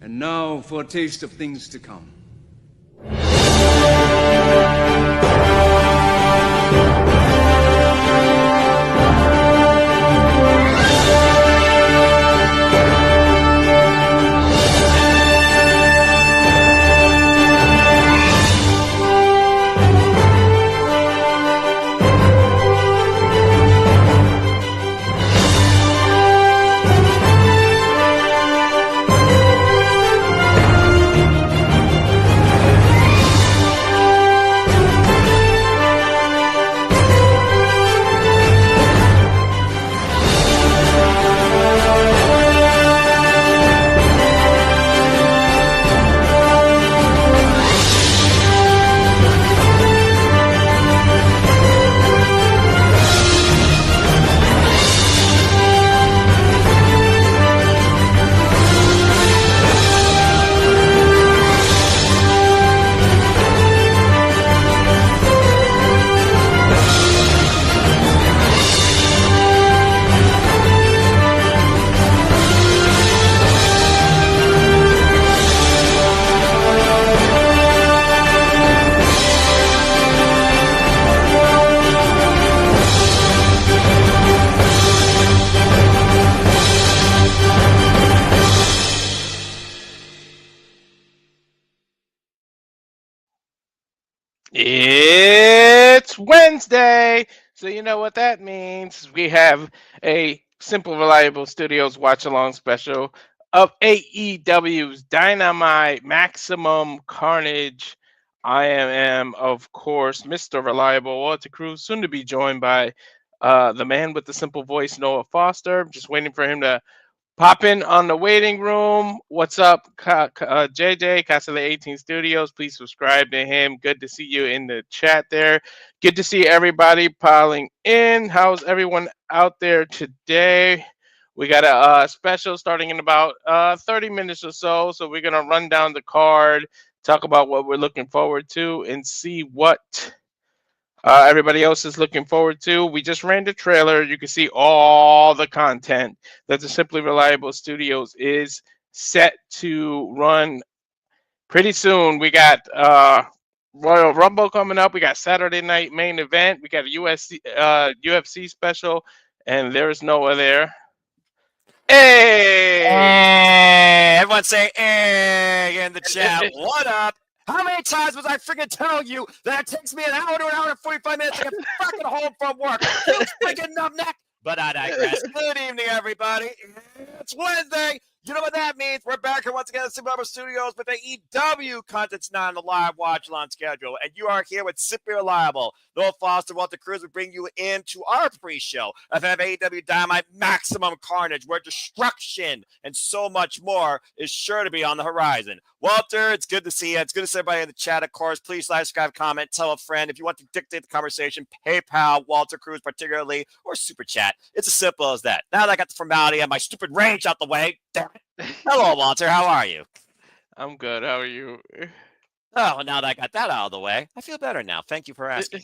And now for a taste of things to come. It's Wednesday, so you know what that means. We have a Simple Reliable Studios watch-along special of AEW's Dynamite Maximum Carnage. I am, of course, Mr. Reliable Walter Cruz, soon to be joined by the man with the simple voice, Noah Foster. Just waiting for him to pop in on the waiting room. What's up, JJ, Castle 18 Studios? Please subscribe to him. Good to see you in the chat there. Good to see everybody piling in. How's everyone out there today? We got a special starting in about 30 minutes or so. So we're going to run down the card, talk about what we're looking forward to, and see what everybody else is looking forward to. We just ran the trailer. You can see all the content that the Simply Reliable Studios is set to run pretty soon. We got Royal Rumble coming up. We got Saturday night main event. We got a UFC special, and there's Noah there. Hey! Everyone say hey in the chat. What up? How many times was I freaking telling you that it takes me an hour to an hour and 45 minutes to get fucking home from work? You freaking numbneck! But I digress. Good evening, everybody. It's Wednesday. You know what that means. We're back here once again at Super Reliable Studios with the AEW content's not on the live watch-along schedule. And you are here with Super Reliable. Noah Foster, Walter Cruz will bring you into our pre-show of AEW Dynamite Maximum Carnage, where destruction and so much more is sure to be on the horizon. Walter, it's good to see you. It's good to see everybody in the chat, of course. Please like, subscribe, comment, tell a friend. If you want to dictate the conversation, PayPal, Walter Cruz particularly, or Super Chat. It's as simple as that. Now that I got the formality of my stupid rage out the way, damn it. Hello, Walter. How are you? I'm good. How are you? Oh, now that I got that out of the way, I feel better now. Thank you for asking.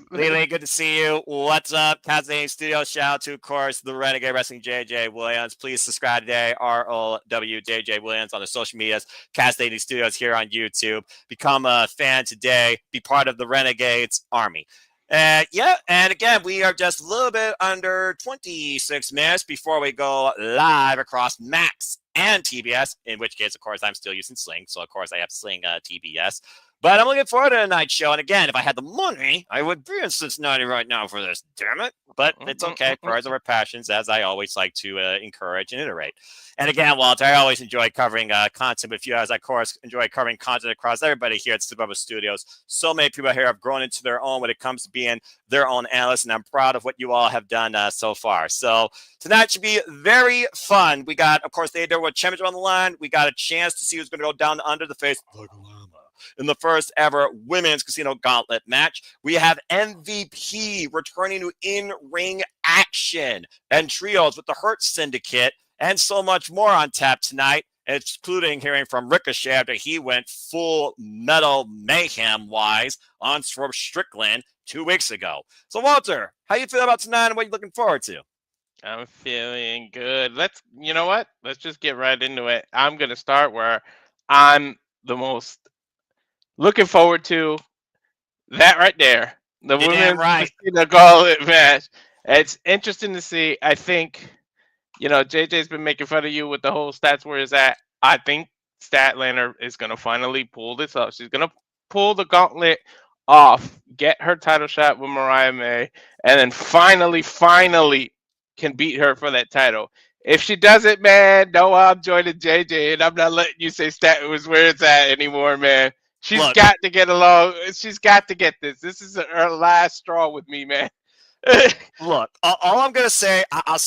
Lily, good to see you. What's up? Castle Studio. Shout out to, of course, the Renegade Wrestling JJ Williams. Please subscribe today. ROWJJ Williams on the social medias. Castle Studios here on YouTube. Become a fan today. Be part of the Renegades Army. And again, we are just a little bit under 26 minutes before we go live across Max and TBS, in which case, of course, I'm still using Sling. So, of course, I have Sling TBS. But I'm looking forward to tonight's show. And again, if I had the money, I would be in Cincinnati right now for this. Damn it. But it's okay. Prayers over passions, as I always like to encourage and iterate. And again, Walter, I always enjoy covering content with you, as I, of course, enjoy covering content across everybody here at Super Reliable Studios. So many people here have grown into their own when it comes to being their own analysts, and I'm proud of what you all have done so far. So tonight should be very fun. We got, of course, the AEW World Championship on the line. We got a chance to see who's going to go down under the face like a llama in the first ever women's casino gauntlet match. We have MVP returning to in-ring action and trios with the Hurt Syndicate and so much more on tap tonight, including hearing from Ricochet after he went full Metal Mayhem-wise on Swerve Strickland 2 weeks ago. So, Walter, how you feel about tonight and what are you looking forward to? I'm feeling good. You know what? Let's just get right into it. I'm going to start where I'm the most looking forward to that right there. The You're damn women's right. Christina Gauntlet match. It's interesting to see. I think, JJ's been making fun of you with the whole stats where is at. I think Statlander is going to finally pull this up. She's going to pull the gauntlet off, get her title shot with Mariah May, and then finally can beat her for that title. If she does it, man, no, I'm joining JJ, and I'm not letting you say Stat was where it's at anymore, man. She's Look, got to get along. She's got to get this. This is her last straw with me, man. Look, all I'm gonna say, all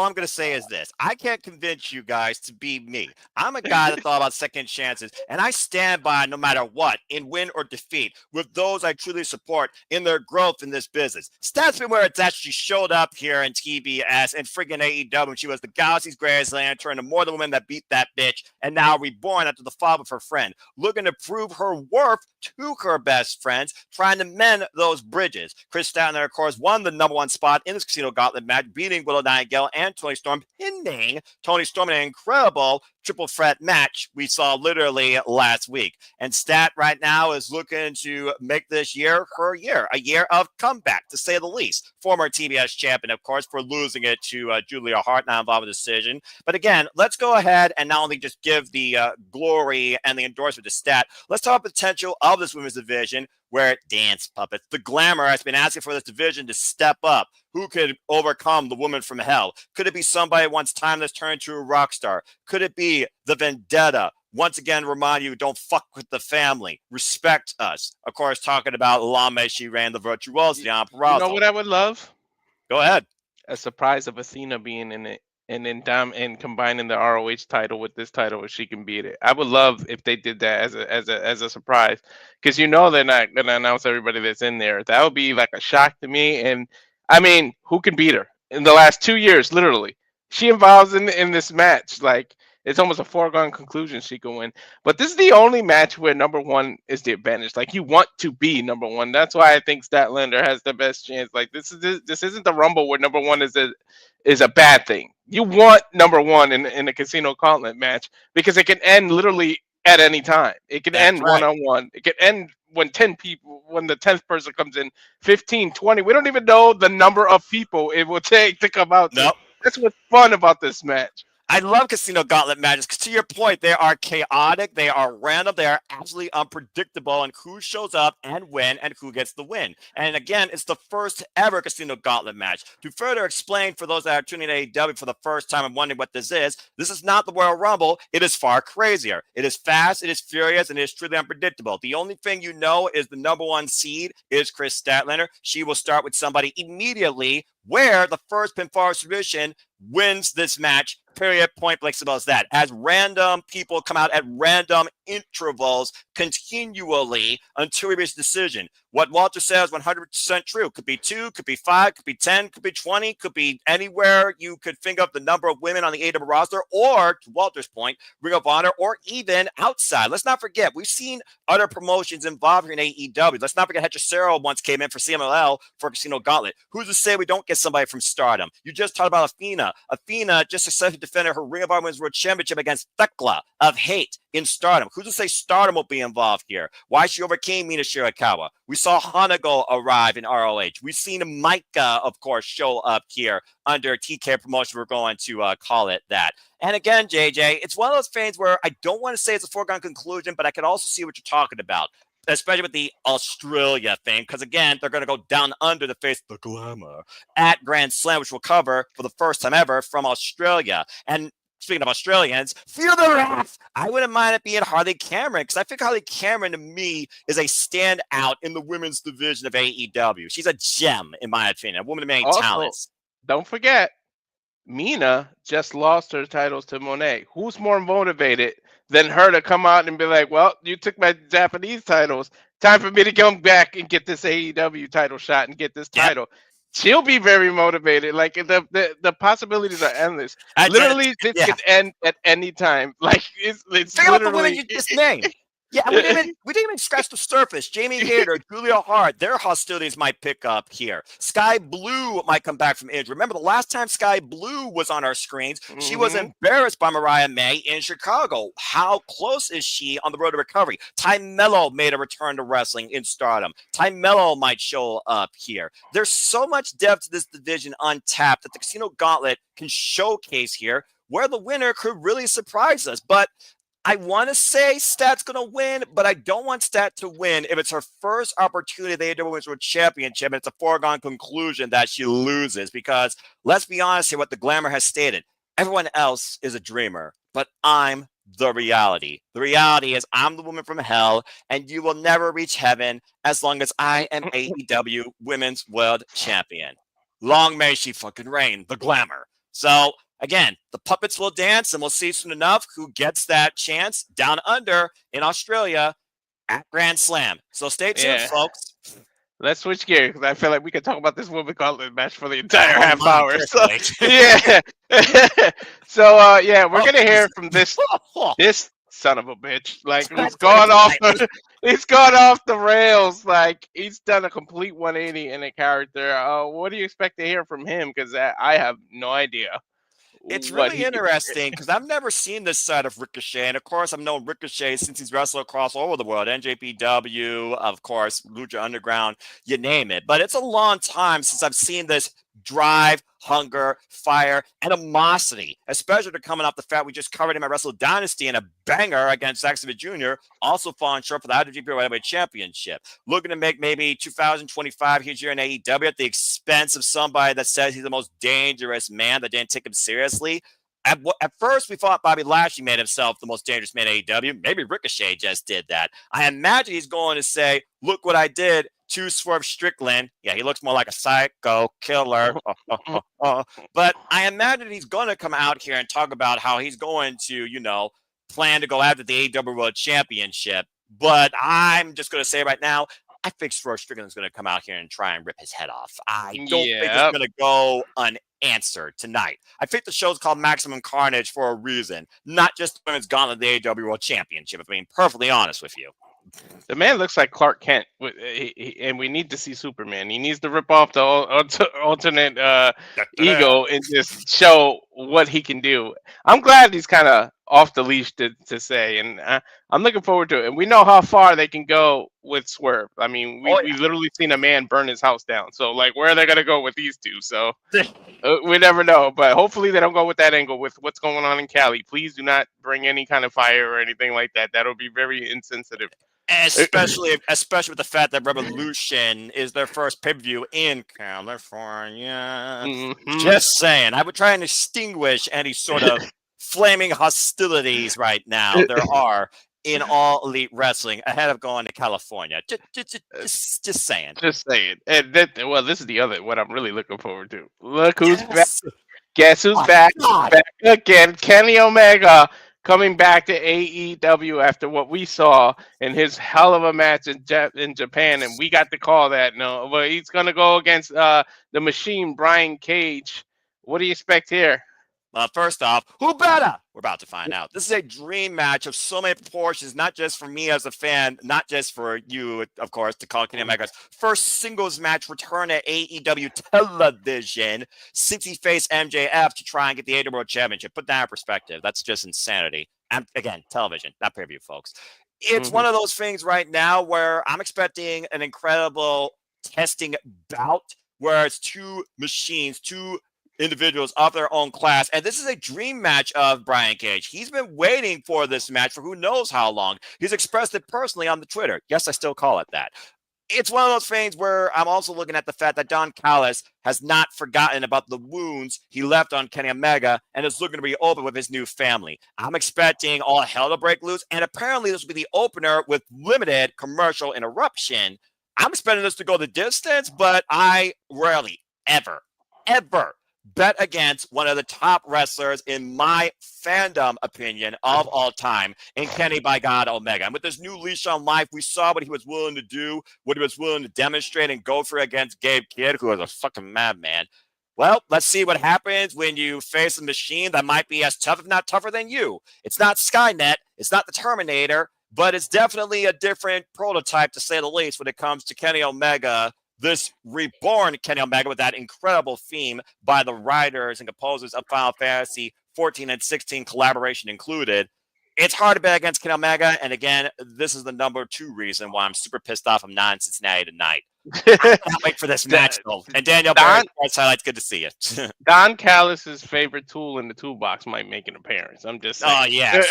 I'm gonna say is this: I can't convince you guys to be me. I'm a guy that thought about second chances, and I stand by no matter what, in win or defeat, with those I truly support in their growth in this business. Stats been where it's at. She showed up here in TBS and friggin' AEW, and she was the Galaxy's greatest lantern, and more than woman that beat that bitch, and now reborn after the fall of her friend, looking to prove her worth to her best friends, trying to mend those bridges. Chris Statlander, of course, won the number one spot in this Casino Gauntlet match, beating Willow Nightingale and Tony Storm, pinning Tony Storm in an incredible triple threat match we saw literally last week. And Stat right now is looking to make this year her year, a year of comeback, to say the least. Former TBS champion, of course, for losing it to Julia Hart, not involved in the decision. But again, let's go ahead and not only just give the glory and the endorsement to Stat, let's talk about the potential of this women's division, where it dance puppets. The Glamour has been asking for this division to step up. Who could overcome the woman from hell? Could it be somebody once timeless turned to a rock star? Could it be the Vendetta? Once again, remind you, don't fuck with the family. Respect us. Of course, talking about Lame, she ran the Virtuosi on Peraza. You know what I would love? Go ahead. A surprise of Athena being in it, and then and combining the ROH title with this title if she can beat it. I would love if they did that as a surprise, because they're not gonna announce everybody that's in there. That would be like a shock to me. And I mean, who can beat her in the last 2 years? Literally, she involves in this match. Like, it's almost a foregone conclusion she can win. But this is the only match where number one is the advantage. Like, you want to be number one. That's why I think Statlander has the best chance. Like, this isn't the Rumble where number one is a bad thing. You want number one in a Casino Gauntlet match, because it can end literally at any time. It can end right. one-on-one. It can end when 10 people, when the 10th person comes in, 15, 20. We don't even know the number of people it will take to come out. Nope. That's what's fun about this match. I love Casino Gauntlet matches because, to your point, they are chaotic, they are random, they are absolutely unpredictable on who shows up and when and who gets the win. And again, it's the first ever Casino Gauntlet match. To further explain for those that are tuning in AEW for the first time and wondering what this is not the Royal Rumble. It is far crazier. It is fast, it is furious, and it is truly unpredictable. The only thing you know is the number one seed is Chris Statlander. She will start with somebody immediately, where the first pinfall submission wins this match, period, point blank, simple as that. As random people come out at random intervals continually until we reach a decision. What Walter says 100% true. Could be 2, could be 5, could be 10, could be 20, could be anywhere you could think of the number of women on the AEW roster, or, to Walter's point, Ring of Honor, or even outside. Let's not forget, we've seen other promotions involved here in AEW. Let's not forget Hechicero once came in for CMLL for Casino Gauntlet. Who's to say we don't get somebody from Stardom? You just talked about Athena. Athena just successfully defended her Ring of Honor Women's World Championship against Thekla of Hate in Stardom. Who's to say Stardom will be involved here? Why she overcame Mina Shirakawa. We saw Hanago arrive in ROH. We've seen Micah, of course, show up here under TK Promotion. We're going to call it that. And again, JJ, it's one of those things where I don't want to say it's a foregone conclusion, but I can also see what you're talking about, especially with the Australia thing, because again, they're going to go down under the face of the Glamour at Grand Slam, which we'll cover for the first time ever from Australia. And speaking of Australians, feel the wrath. I wouldn't mind it being Harley Cameron, because I think Harley Cameron, to me, is a standout in the women's division of AEW. She's a gem, in my opinion, a woman of many talents. Don't forget, Mina just lost her titles to Monet. Who's more motivated than her to come out and be like, well, you took my Japanese titles. Time for me to come back and get this AEW title shot and get this title. She'll be very motivated. Like, the possibilities are endless. Literally, this can end at any time. Like, it's think about the women you just named. Yeah, we didn't even scratch the surface. Jamie Hayter, Julia Hart, their hostilities might pick up here. Sky Blue might come back from injury. Remember the last time Sky Blue was on our screens, she was embarrassed by Mariah May in Chicago. How close is she on the road to recovery? Ty Mello made a return to wrestling in Stardom. Ty Mello might show up here. There's so much depth to this division untapped that the Casino Gauntlet can showcase here where the winner could really surprise us. But I want to say Stat's going to win, but I don't want Stat to win if it's her first opportunity at the AEW Women's World Championship and it's a foregone conclusion that she loses because, let's be honest here, what the Glamour has stated, everyone else is a dreamer, but I'm the reality. The reality is I'm the woman from hell, and you will never reach heaven as long as I am AEW Women's World Champion. Long may she fucking reign, the Glamour. So, again, the puppets will dance, and we'll see soon enough who gets that chance down under in Australia at Grand Slam. So stay tuned, folks. Let's switch gears because I feel like we could talk about this Women Gauntlet match for the entire half hour. So, yeah. So, we're gonna hear from this son of a bitch. Like he's gone off the rails. Like he's done a complete 180 in a character. What do you expect to hear from him? Because I have no idea. It's really interesting because I've never seen this side of Ricochet. And of course, I've known Ricochet since he's wrestled across all over the world. NJPW, of course, Lucha Underground, you name it. But it's a long time since I've seen this drive, hunger, fire, animosity, especially to coming off the fact we just covered him at Wrestle Dynasty in a banger against Zack Sabre Jr., also falling short for the IWGP Heavyweight Championship. Looking to make maybe 2025 here in AEW at the expense of somebody that says he's the most dangerous man that didn't take him seriously. At first, we thought Bobby Lashley made himself the most dangerous man in AEW. Maybe Ricochet just did that. I imagine he's going to say, look what I did to Swerve Strickland. Yeah, he looks more like a psycho killer. But I imagine he's going to come out here and talk about how he's going to, plan to go after the AEW World Championship. But I'm just going to say right now, I think Swerve Strickland's going to come out here and try and rip his head off. I don't think it's going to go unanswered tonight. I think the show's called Maximum Carnage for a reason, not just the Women's Gauntlet, the AEW World Championship, if I'm being perfectly honest with you. The man looks like Clark Kent, and we need to see Superman. He needs to rip off the alternate ego and just show what he can do. I'm glad he's kind of off the leash to say, and I'm looking forward to it. And we know how far they can go with Swerve. I mean, we've literally seen a man burn his house down. So, like, where are they going to go with these two? So, we never know. But hopefully they don't go with that angle with what's going on in Cali. Please do not bring any kind of fire or anything like that. That'll be very insensitive. Especially with the fact that Revolution is their first pay-per-view in California. Just saying. I would try and extinguish any sort of flaming hostilities right now there are in all elite wrestling ahead of going to California. Just saying. Just saying. And this is the other what I'm really looking forward to. Look who's back. Guess who's back? Back again. Kenny Omega. Coming back to AEW after what we saw in his hell of a match in Japan, and we got to call that. No, but he's going to go against the Machine, Brian Cage. What do you expect here? First off, who better? We're about to find out. This is a dream match of so many proportions, not just for me as a fan, not just for you, of course, to call Kenny Omega's first singles match return at AEW television since he faced MJF to try and get the AEW World Championship. Put that in perspective. That's just insanity. And again, television, not pay-per-view, folks. It's one of those things right now where I'm expecting an incredible testing bout where it's two machines, two individuals of their own class. And this is a dream match of Brian Cage. He's been waiting for this match for who knows how long. He's expressed it personally on the Twitter. Yes, I still call it that. It's one of those things where I'm also looking at the fact that Don Callis has not forgotten about the wounds he left on Kenny Omega and is looking to be open with his new family. I'm expecting all hell to break loose, and apparently this will be the opener with limited commercial interruption. I'm expecting this to go the distance, but I rarely, ever bet against one of the top wrestlers in my fandom opinion of all time in Kenny by God Omega. And with this new leash on life, we saw what he was willing to do, what he was willing to demonstrate and go for against Gabe Kidd, who was a fucking madman. Well, let's see what happens when you face a machine that might be as tough, if not tougher than you. It's not Skynet. It's not the Terminator. but it's definitely a different prototype, to say the least, when it comes to Kenny Omega, this reborn Kenny Omega, with that incredible theme by the writers and composers of Final Fantasy 14 and 16 collaboration included. It's hard to bet against Kenny Omega, and again, this is the number 2 reason why I'm super pissed off I'm not in Cincinnati tonight. I cannot wait for this match, though. And Daniel Barry, highlights, good to see you. Don Callis' favorite tool in the toolbox might make an appearance. I'm just saying. Oh yeah.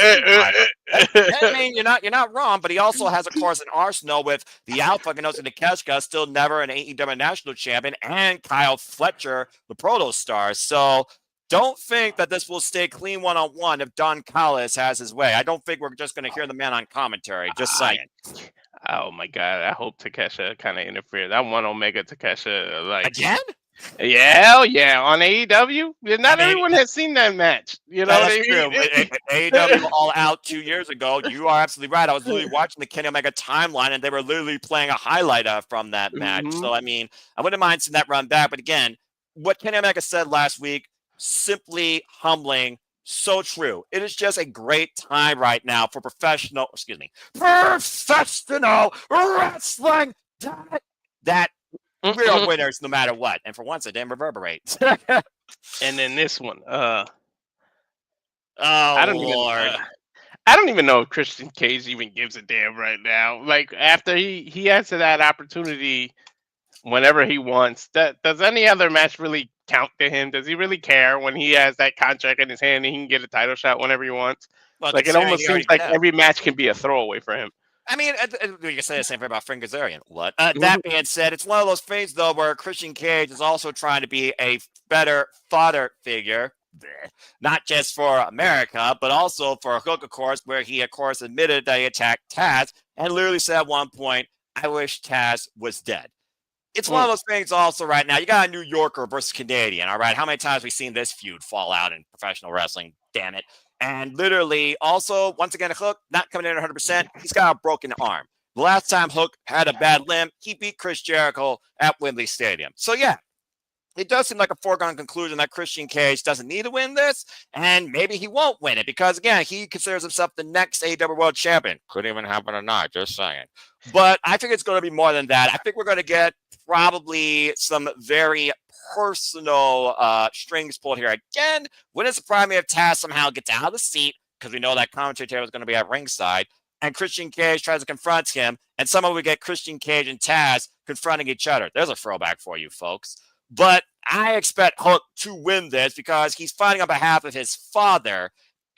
I mean, you're not wrong, but he also has, of course, an arsenal with the Alpha Inosuke Takeshita, still never an AEW national champion, and Kyle Fletcher, the Proto Star. So don't think that this will stay clean one-on-one if Don Callis has his way. I don't think we're just going to hear the man on commentary. Just saying. Oh my God! I hope Takeshita kind of interferes. I want Omega Takeshita like again. Yeah, on AEW. Not everyone has seen that match. You know, that's true. AEW All Out 2 years ago. You are absolutely right. I was literally watching the Kenny Omega timeline, and they were literally playing a highlight from that match. So I mean, I wouldn't mind seeing that run back. But again, what Kenny Omega said last week, simply humbling. So true. It is just a great time right now for professional wrestling. That we are winners no matter what. And for once, it didn't reverberate. And then this one. I don't even know if Christian Cage even gives a damn right now. Like, after he has that opportunity whenever he wants. Does any other match really count to him? Does he really care when he has that contract in his hand and he can get a title shot whenever he wants? Well, like, it almost seems like every match can be a throwaway for him. I mean, you can say the same thing about Frank Kazarian. What? That being said, it's one of those things, though, where Christian Cage is also trying to be a better father figure, not just for America, but also for Hook, of course, where he, of course, admitted that he attacked Taz and literally said at one point, "I wish Taz was dead." It's one of those things also right now. You got a New Yorker versus Canadian, all right? How many times have we seen this feud fall out in professional wrestling? Damn it. And literally, also, once again, Hook, not coming in 100%. He's got a broken arm. The last time Hook had a bad limb, he beat Chris Jericho at Wembley Stadium. So, yeah, it does seem like a foregone conclusion that Christian Cage doesn't need to win this, and maybe he won't win it because, again, he considers himself the next AEW World Champion. Could even happen or not, just saying. But I think it's going to be more than that. I think we're going to get probably some very personal strings pulled here. Again, wouldn't surprise me if Taz somehow gets out of the seat, because we know that commentary table is going to be at ringside, and Christian Cage tries to confront him, and somehow we get Christian Cage and Taz confronting each other. There's a throwback for you folks. But I expect Hook to win this because he's fighting on behalf of his father.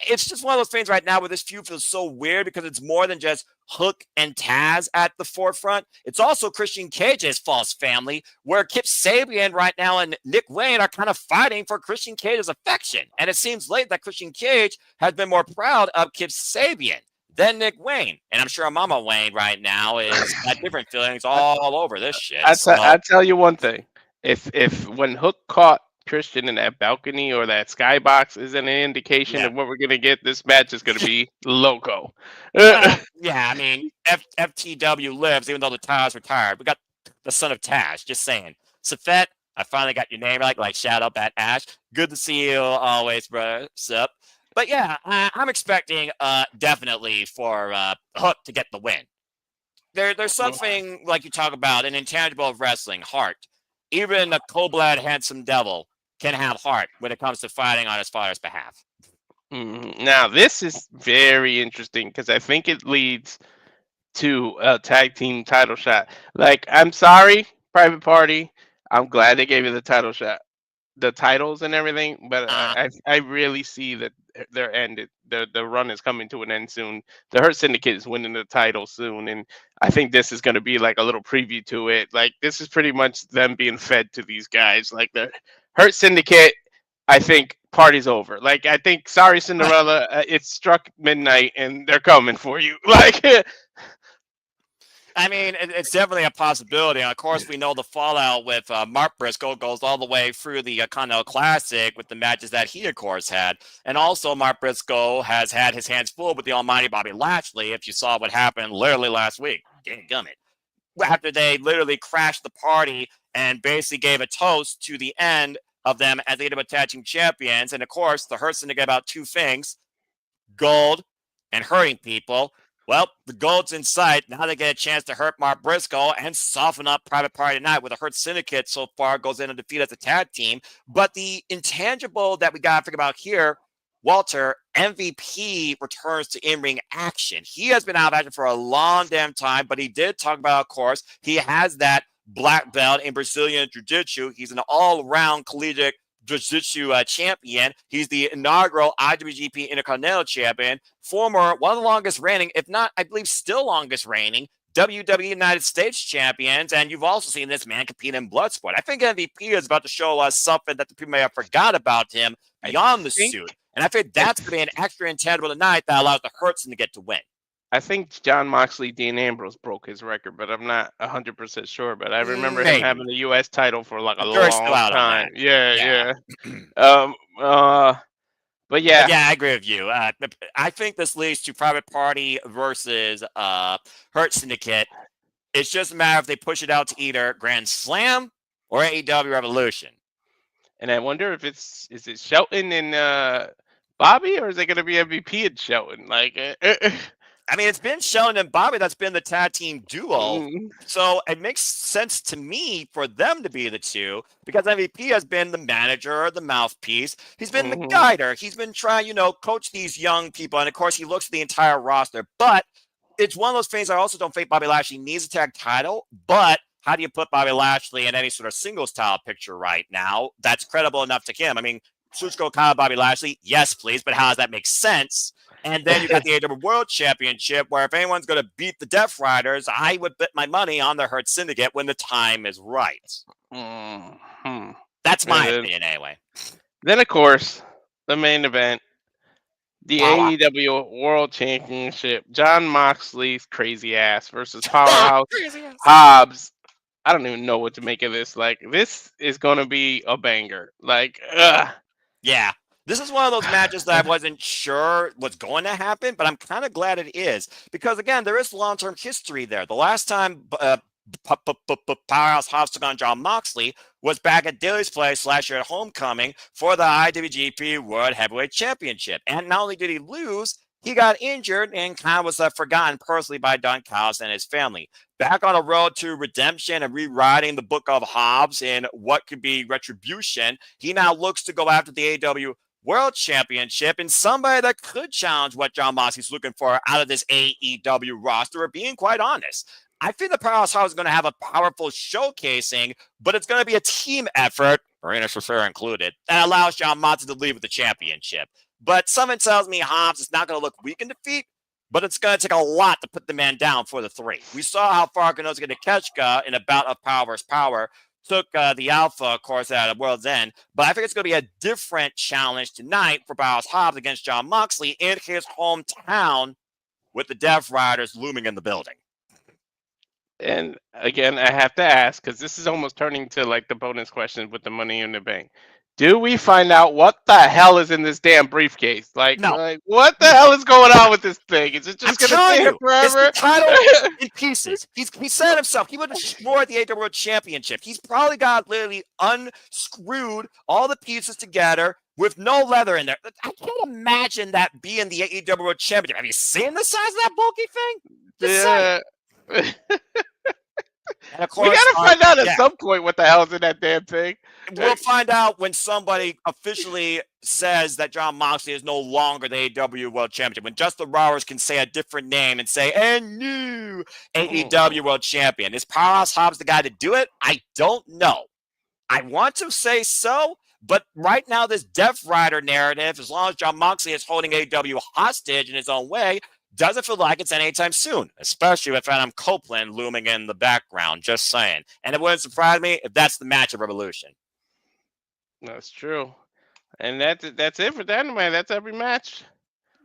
It's just one of those things right now where this feud feels so weird because it's more than just Hook and Taz at the forefront. It's also Christian Cage's false family, where Kip Sabian right now and Nick Wayne are kind of fighting for Christian Cage's affection. And it seems late that Christian Cage has been more proud of Kip Sabian than Nick Wayne. And I'm sure Mama Wayne right now is got different feelings all over this shit. I tell you one thing. If when Hook caught Christian in that balcony or that skybox is an indication of what we're going to get, this match is going to be loco. Yeah, I mean, FTW lives, even though the Taz retired. We got the son of Taz, just saying. Safet, I finally got your name right, like shout out at Ash. Good to see you always, bro. Sup? But yeah, I'm expecting definitely for Hook to get the win. There's something, like you talk about, an intangible of wrestling, heart. Even a cold-blooded handsome devil can have heart when it comes to fighting on his father's behalf. Now, this is very interesting because I think it leads to a tag team title shot. Like, I'm sorry, Private Party. I'm glad they gave you the title shot, the titles and everything, but I really see that they're ended. The run is coming to an end soon. The Hurt Syndicate is winning the title soon, and I think this is going to be like a little preview to it. Like, this is pretty much them being fed to these guys. Like, the Hurt Syndicate, I think party's over. Like, I think sorry Cinderella, it struck midnight and they're coming for you. Like, I mean, it's definitely a possibility. And of course, we know the fallout with Mark Briscoe goes all the way through the Continental Classic with the matches that he, of course, had. And also, Mark Briscoe has had his hands full with the almighty Bobby Lashley, if you saw what happened literally last week. Gummit. After they literally crashed the party and basically gave a toast to the end of them as AEW Tag Team Champions. And of course, the Hurt Syndicate about two things: gold and hurting people. Well, the gold's in sight. Now they get a chance to hurt Mark Briscoe and soften up Private Party tonight with a Hurt Syndicate so far goes in undefeated as a tag team. But the intangible that we got to think about here, Walter, MVP returns to in-ring action. He has been out of action for a long damn time, but he did talk about, of course, he has that black belt in Brazilian Jiu-Jitsu. He's an all-round collegiate Jiu-Jitsu champion. He's the inaugural IWGP Intercontinental Champion, former, one of the longest reigning, if not, I believe, still longest reigning WWE United States champions. And you've also seen this man compete in Bloodsport. I think MVP is about to show us something that the people may have forgot about him beyond the suit. And I think that's going to be an extra intangible tonight that allows the Hurts to get to win. I think John Moxley, Dean Ambrose broke his record, but I'm not 100% sure. But I remember him having the U.S. title for like a long time. Yeah. But yeah. Yeah, I agree with you. I think this leads to Private Party versus Hurt Syndicate. It's just a matter if they push it out to either Grand Slam or AEW Revolution. And I wonder if is it Shelton and Bobby, or is it going to be MVP and Shelton? I mean, it's been Shelton and Bobby that's been the tag team duo. So it makes sense to me for them to be the two because MVP has been the manager, the mouthpiece. He's been the guider. He's been trying, coach these young people. And of course, he looks at the entire roster. But it's one of those things I also don't think Bobby Lashley needs a tag title. But how do you put Bobby Lashley in any sort of singles style picture right now that's credible enough to him? I mean, Shuchiko Kyle, Bobby Lashley, yes, please. But how does that make sense? And then you got the AEW World Championship, where if anyone's going to beat the Death Riders, I would bet my money on the Hurt Syndicate when the time is right. That's my opinion, anyway. Then, of course, the main event, the AEW World Championship, John Moxley's crazy ass versus Powerhouse Hobbs. I don't even know what to make of this. This is going to be a banger. Yeah. This is one of those matches that I wasn't sure was going to happen, but I'm kind of glad it is. Because, again, there is long-term history there. The last time Powerhouse Hobbs took on John Moxley was back at Daily's Place last year at Homecoming for the IWGP World Heavyweight Championship. And not only did he lose, he got injured and kind of was forgotten personally by Don Callis and his family. Back on the road to redemption and rewriting the book of Hobbs in what could be retribution, he now looks to go after the AEW World Championship and somebody that could challenge what John Moxley's looking for out of this AEW roster, or being quite honest. I think the Powerhouse Hobbs is going to have a powerful showcasing, but it's going to be a team effort, Marina Shafir included, that allows John Moxley to leave with the championship. But something tells me Hobbs is not going to look weak in defeat, but it's going to take a lot to put the man down for the three. We saw how far Konosuke Takeshita in a bout of power versus power took the Alpha, of course, at World's End. But I think it's going to be a different challenge tonight for Powerhouse Hobbs against John Moxley in his hometown with the Death Riders looming in the building. And again, I have to ask, because this is almost turning to the bonus question with the Money in the Bank. Do we find out what the hell is in this damn briefcase? No. What the hell is going on with this thing? Is it just going to stay here forever? It's the title in pieces. He said himself, he would destroy the AEW World Championship. He's probably got literally unscrewed all the pieces together with no leather in there. I can't imagine that being the AEW World Championship. Have you seen the size of that bulky thing? And of course, we gotta find out at some point what the hell is in that damn thing. We'll find out when somebody officially says that John Moxley is no longer the AEW World Champion. When Justin Rowers can say a different name and say, "And new AEW World Champion." Is Powerhouse Hobbs the guy to do it? I don't know. I want to say so, but right now this Death Rider narrative, as long as John Moxley is holding AEW hostage in his own way, doesn't feel like it's anytime soon, especially with Adam Copeland looming in the background, just saying. And it wouldn't surprise me if that's the match of Revolution. That's true. And that's it for Dynamite. That's every match.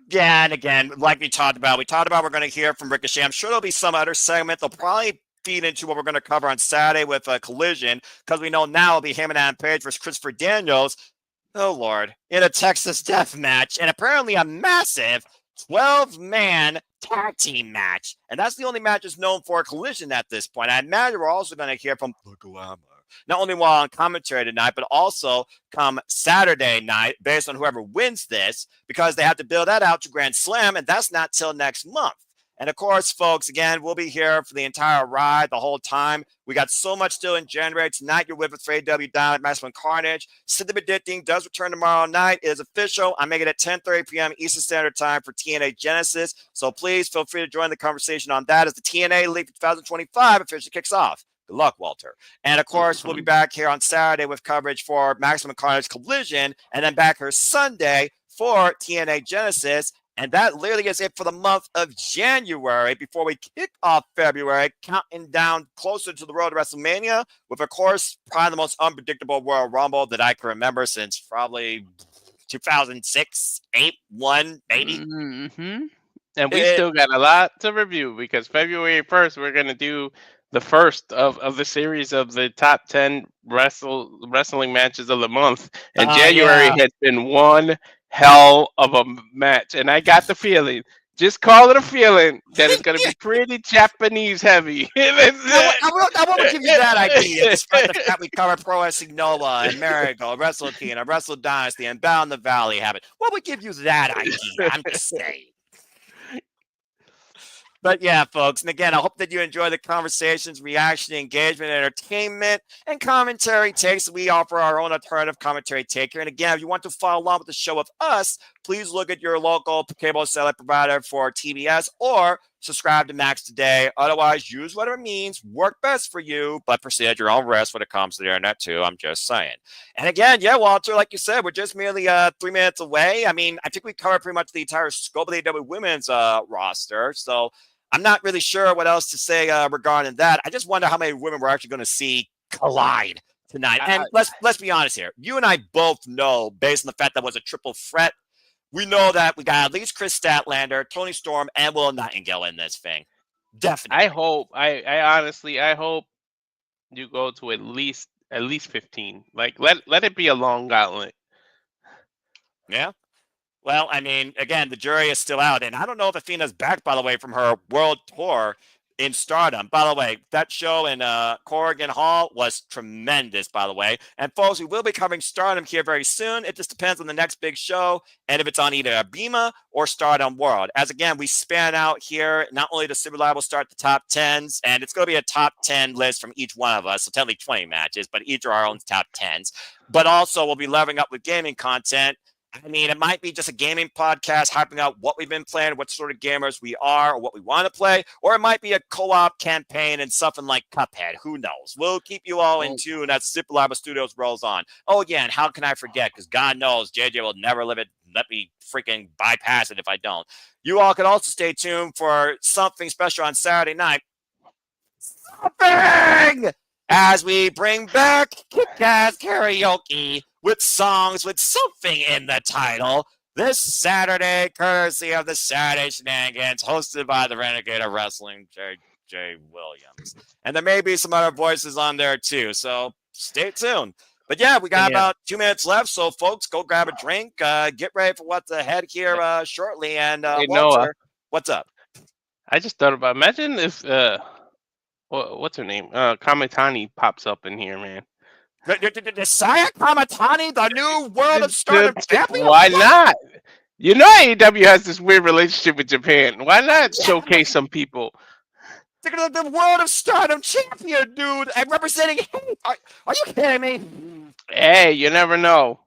Yeah, and again, like we talked about we're going to hear from Ricochet. I'm sure there'll be some other segment. They'll probably feed into what we're going to cover on Saturday with Collision, because we know now it'll be him and Adam Page versus Christopher Daniels. Oh, Lord. In a Texas death match, and apparently a massive 12-man tag team match. And that's the only match that's known for Collision at this point. I imagine we're also going to hear from the Glamour, not only while on commentary tonight, but also come Saturday night, based on whoever wins this, because they have to build that out to Grand Slam, and that's not till next month. And of course, folks, again, we'll be here for the entire ride, the whole time. We got so much still in January. Tonight, you're with us for AEW Dynamite, Maximum Carnage. Sid the Predicting does return tomorrow night. It is official. I make it at 10:30 p.m. Eastern Standard Time for TNA Genesis. So please feel free to join the conversation on that as the TNA League 2025 officially kicks off. Good luck, Walter. And of course, we'll be back here on Saturday with coverage for Maximum Carnage Collision, and then back here Sunday for TNA Genesis. And that literally is it for the month of January before we kick off February, counting down closer to the road to WrestleMania with, of course, probably the most unpredictable Royal Rumble that I can remember since probably 2006, 8, 1, maybe. Mm-hmm. And we still got a lot to review because February 1st, we're going to do the first of the series of the top 10 wrestling matches of the month. And January has been one hell of a match. And I got the feeling, just call it a feeling, that it's going to be pretty Japanese heavy. I won't give you that idea, despite the fact we covered Pro Wrestling Noah and Marigold, Wrestle King, and Wrestle Dynasty, and Bound the Valley Habit. What would give you that idea? I'm just saying. But yeah, folks, and again, I hope that you enjoy the conversations, reaction, engagement, entertainment, and commentary takes. We offer our own alternative commentary take here. And again, if you want to follow along with the show with us, please look at your local cable satellite provider for TBS or subscribe to Max today. Otherwise, use whatever means work best for you, but proceed at your own risk when it comes to the internet too. I'm just saying. And again, yeah, Walter, like you said, we're just merely 3 minutes away. I mean, I think we covered pretty much the entire scope of the AEW women's roster. So I'm not really sure what else to say regarding that. I just wonder how many women we're actually going to see collide tonight. And let's be honest here. You and I both know, based on the fact that it was a triple threat, we know that we got at least Chris Statlander, Tony Storm, and Will Nightingale in this thing. Definitely. I honestly hope you go to at least 15. Like let it be a long gauntlet. Yeah. Well, I mean, again, the jury is still out. And I don't know if Athena's back, by the way, from her world tour in Stardom. By the way, that show in Corrigan Hall was tremendous, by the way. And folks, we will be covering Stardom here very soon. It just depends on the next big show and if it's on either Abema or Stardom World. As again, we span out here, not only does Super Live will start the top 10s, and it's going to be a top 10 list from each one of us. So technically 20 matches, but each are our own top 10s. But also, we'll be leveling up with gaming content. I mean, it might be just a gaming podcast hyping out what we've been playing, what sort of gamers we are, or what we want to play, or it might be a co-op campaign and something like Cuphead. Who knows? We'll keep you all in tune as Super Lava Studios rolls on. Oh, yeah, and how can I forget? Because God knows JJ will never let me freaking bypass it if I don't. You all can also stay tuned for something special on Saturday night. Something! As we bring back Kick-Ass Karaoke with songs with something in the title this Saturday, courtesy of the Saturday Shenanigans, hosted by the Renegade of Wrestling, J.J. Williams. And there may be some other voices on there too, so stay tuned. But yeah, we got about 2 minutes left, so folks, go grab a drink, get ready for what's ahead here shortly. And hey, Walter, Noah, what's up? I just thought about, imagine if what's her name? Kamitani pops up in here, man. The Saya Kamatani, the new World of Stardom champion? Why not? You know AEW has this weird relationship with Japan. Why not showcase some people? The World of Stardom champion, dude. I'm representing him. Are you kidding me? Hey, you never know.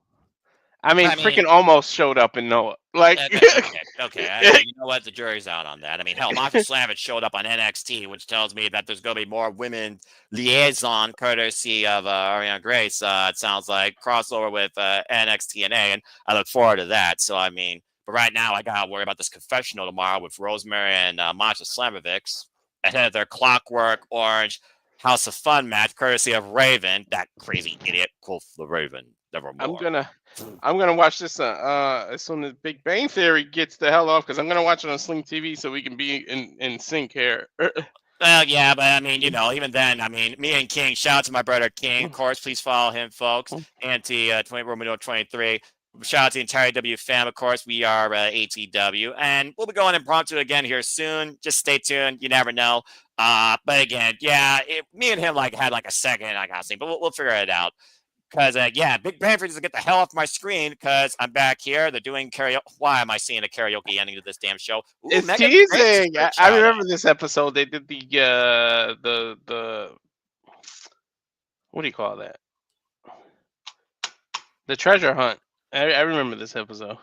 I mean, freaking almost showed up in Noah. Like, okay. You know what? The jury's out on that. I mean, hell, Moxley Savage showed up on NXT, which tells me that there's going to be more women liaison, courtesy of Ariana Grace. It sounds like crossover with NXT and I look forward to that. So, I mean, but right now, I got to worry about this confessional tomorrow with Rosemary and Masha Slamovic ahead of their Clockwork Orange House of Fun match, courtesy of Raven, that crazy idiot, cool the Raven. Nevermore. I'm gonna watch this as soon as Big Bang Theory gets the hell off, because I'm gonna watch it on Sling TV so we can be in sync here. Well, yeah, but I mean, you know, even then, I mean, me and King, shout out to my brother King, of course, please follow him, folks. Romeo 23. Shout out to the entire W fam, of course. We are ATW, and we'll be going impromptu again here soon. Just stay tuned. You never know. But again, yeah, me and him had a second, I gotta say, but we'll figure it out. Because, Big Bang needs to get the hell off my screen because I'm back here. They're doing karaoke. Why am I seeing a karaoke ending to this damn show? Ooh, It's Megan teasing. Banks I remember this episode. They did the what do you call that? The treasure hunt. I remember this episode.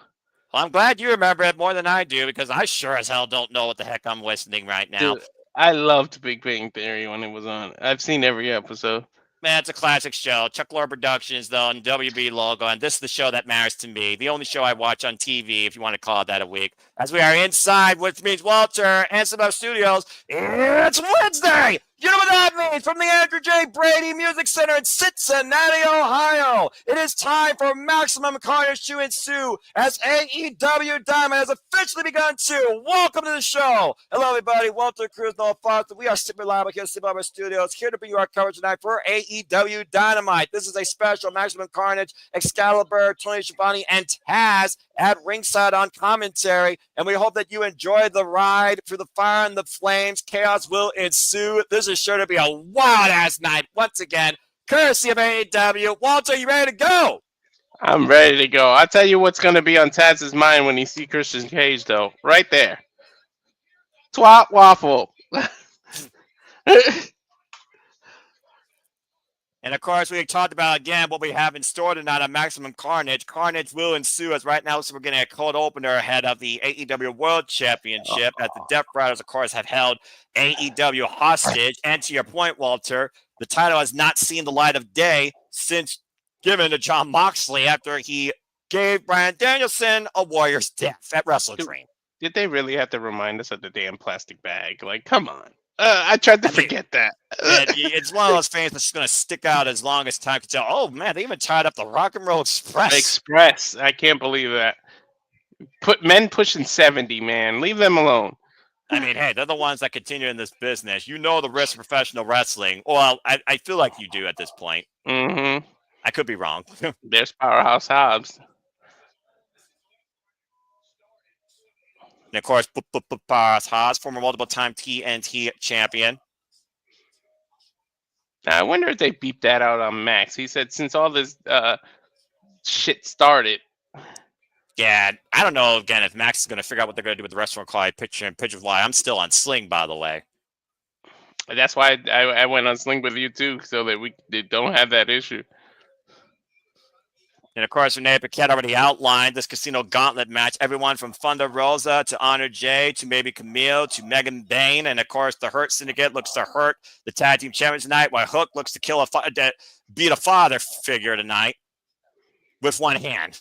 Well, I'm glad you remember it more than I do because I sure as hell don't know what the heck I'm listening right now. Dude, I loved Big Bang Theory when it was on. I've seen every episode. Man, it's a classic show. Chuck Lorre Productions, though, and WB logo, and this is the show that matters to me. The only show I watch on TV, if you want to call it that a week. As we are inside, which means Walter and some studios, it's Wednesday! You know what that means? From the Andrew J. Brady Music Center in Cincinnati, Ohio, it is time for Maximum Carnage to ensue as AEW Dynamite has officially begun to. Welcome to the show. Hello, everybody. Walter Cruz, Noah Foster. We are super live here at Super Studios, here to bring you our coverage tonight for AEW Dynamite. This is a special Maximum Carnage, Excalibur, Tony Schiavone, and Taz at ringside on commentary, and we hope that you enjoy the ride through the fire and the flames. Chaos will ensue. This is sure to be a wild-ass night once again, courtesy of AEW. Walter, you ready to go? I'm ready to go. I'll tell you what's going to be on Taz's mind when he sees Christian Cage, though. Right there. Twat waffle. And of course, we talked about again what we have in store tonight on Maximum Carnage. Carnage will ensue as right now, so we're getting a cold opener ahead of the AEW World Championship, as the Death Riders, of course, have held AEW hostage. And to your point, Walter, the title has not seen the light of day since given to Jon Moxley after he gave Bryan Danielson a warrior's death at Wrestle Dream. Did they really have to remind us of the damn plastic bag? Like, come on. I tried to forget that. It's one of those things that's going to stick out as long as time can tell. Oh, man, they even tied up the Rock and Roll Express. I can't believe that. Men pushing 70, man. Leave them alone. I mean, hey, they're the ones that continue in this business. You know the risk of professional wrestling. Well, I feel like you do at this point. Mm-hmm. I could be wrong. There's Powerhouse Hobbs. And of course, Powerhouse Hobbs, former multiple-time TNT champion. Now, I wonder if they beeped that out on Max. He said since all this shit started. Yeah, I don't know, again, if Max is going to figure out what they're going to do with the restaurant call picture of live. I'm still on Sling, by the way. That's why I went on Sling with you, too, so that they don't have that issue. And, of course, Renee Paquette already outlined this Casino Gauntlet match. Everyone from Thunder Rosa to Honor J to maybe Camille to Megan Bain. And, of course, the Hurt Syndicate looks to hurt the tag team champions tonight, while Hook looks to beat a father figure tonight with one hand.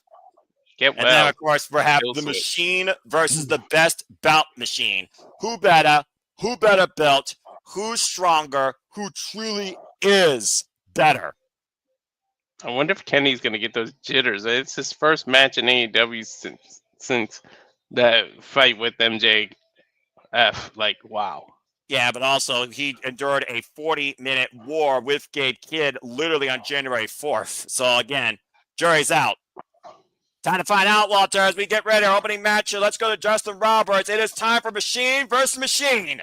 Get well. And then, of course, we have the Machine versus the Best Bout Machine. Who better built? Who's stronger? Who truly is better? I wonder if Kenny's going to get those jitters. It's his first match in AEW since that fight with MJF. Like, wow. Yeah, but also he endured a 40-minute war with Gabe Kidd literally on January 4th. So, again, jury's out. Time to find out, Walter, as we get ready. Our opening match here. Let's go to Justin Roberts. It is time for Machine versus Machine.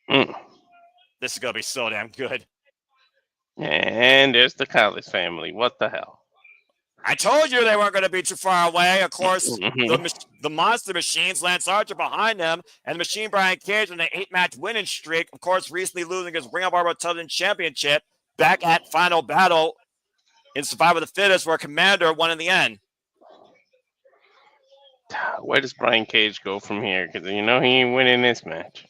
This is going to be so damn good. And there's the College family. What the hell? I told you they weren't going to be too far away. Of course, the Monster Machines, Lance Archer behind them, and the Machine Brian Cage on an 8-match winning streak. Of course, recently losing his Ring of Honor Television Championship back at Final Battle in Survivor the Fittest, where Commander won in the end. Where does Brian Cage go from here? Because he ain't winning this match.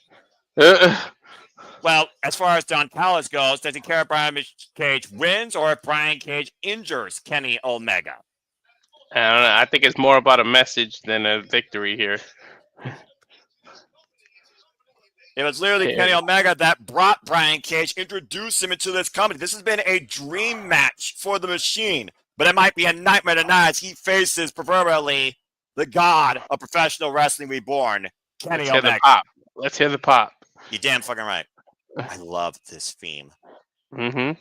Well, as far as Don Callis goes, does he care if Brian Cage wins or if Brian Cage injures Kenny Omega? I don't know. I think it's more about a message than a victory here. It was literally Kenny Omega that brought Brian Cage, introduced him into this company. This has been a dream match for the Machine, but it might be a nightmare tonight as he faces proverbially the god of professional wrestling reborn, Kenny Omega. Let's hear the pop. You're damn fucking right. I love this theme. Mm-hmm.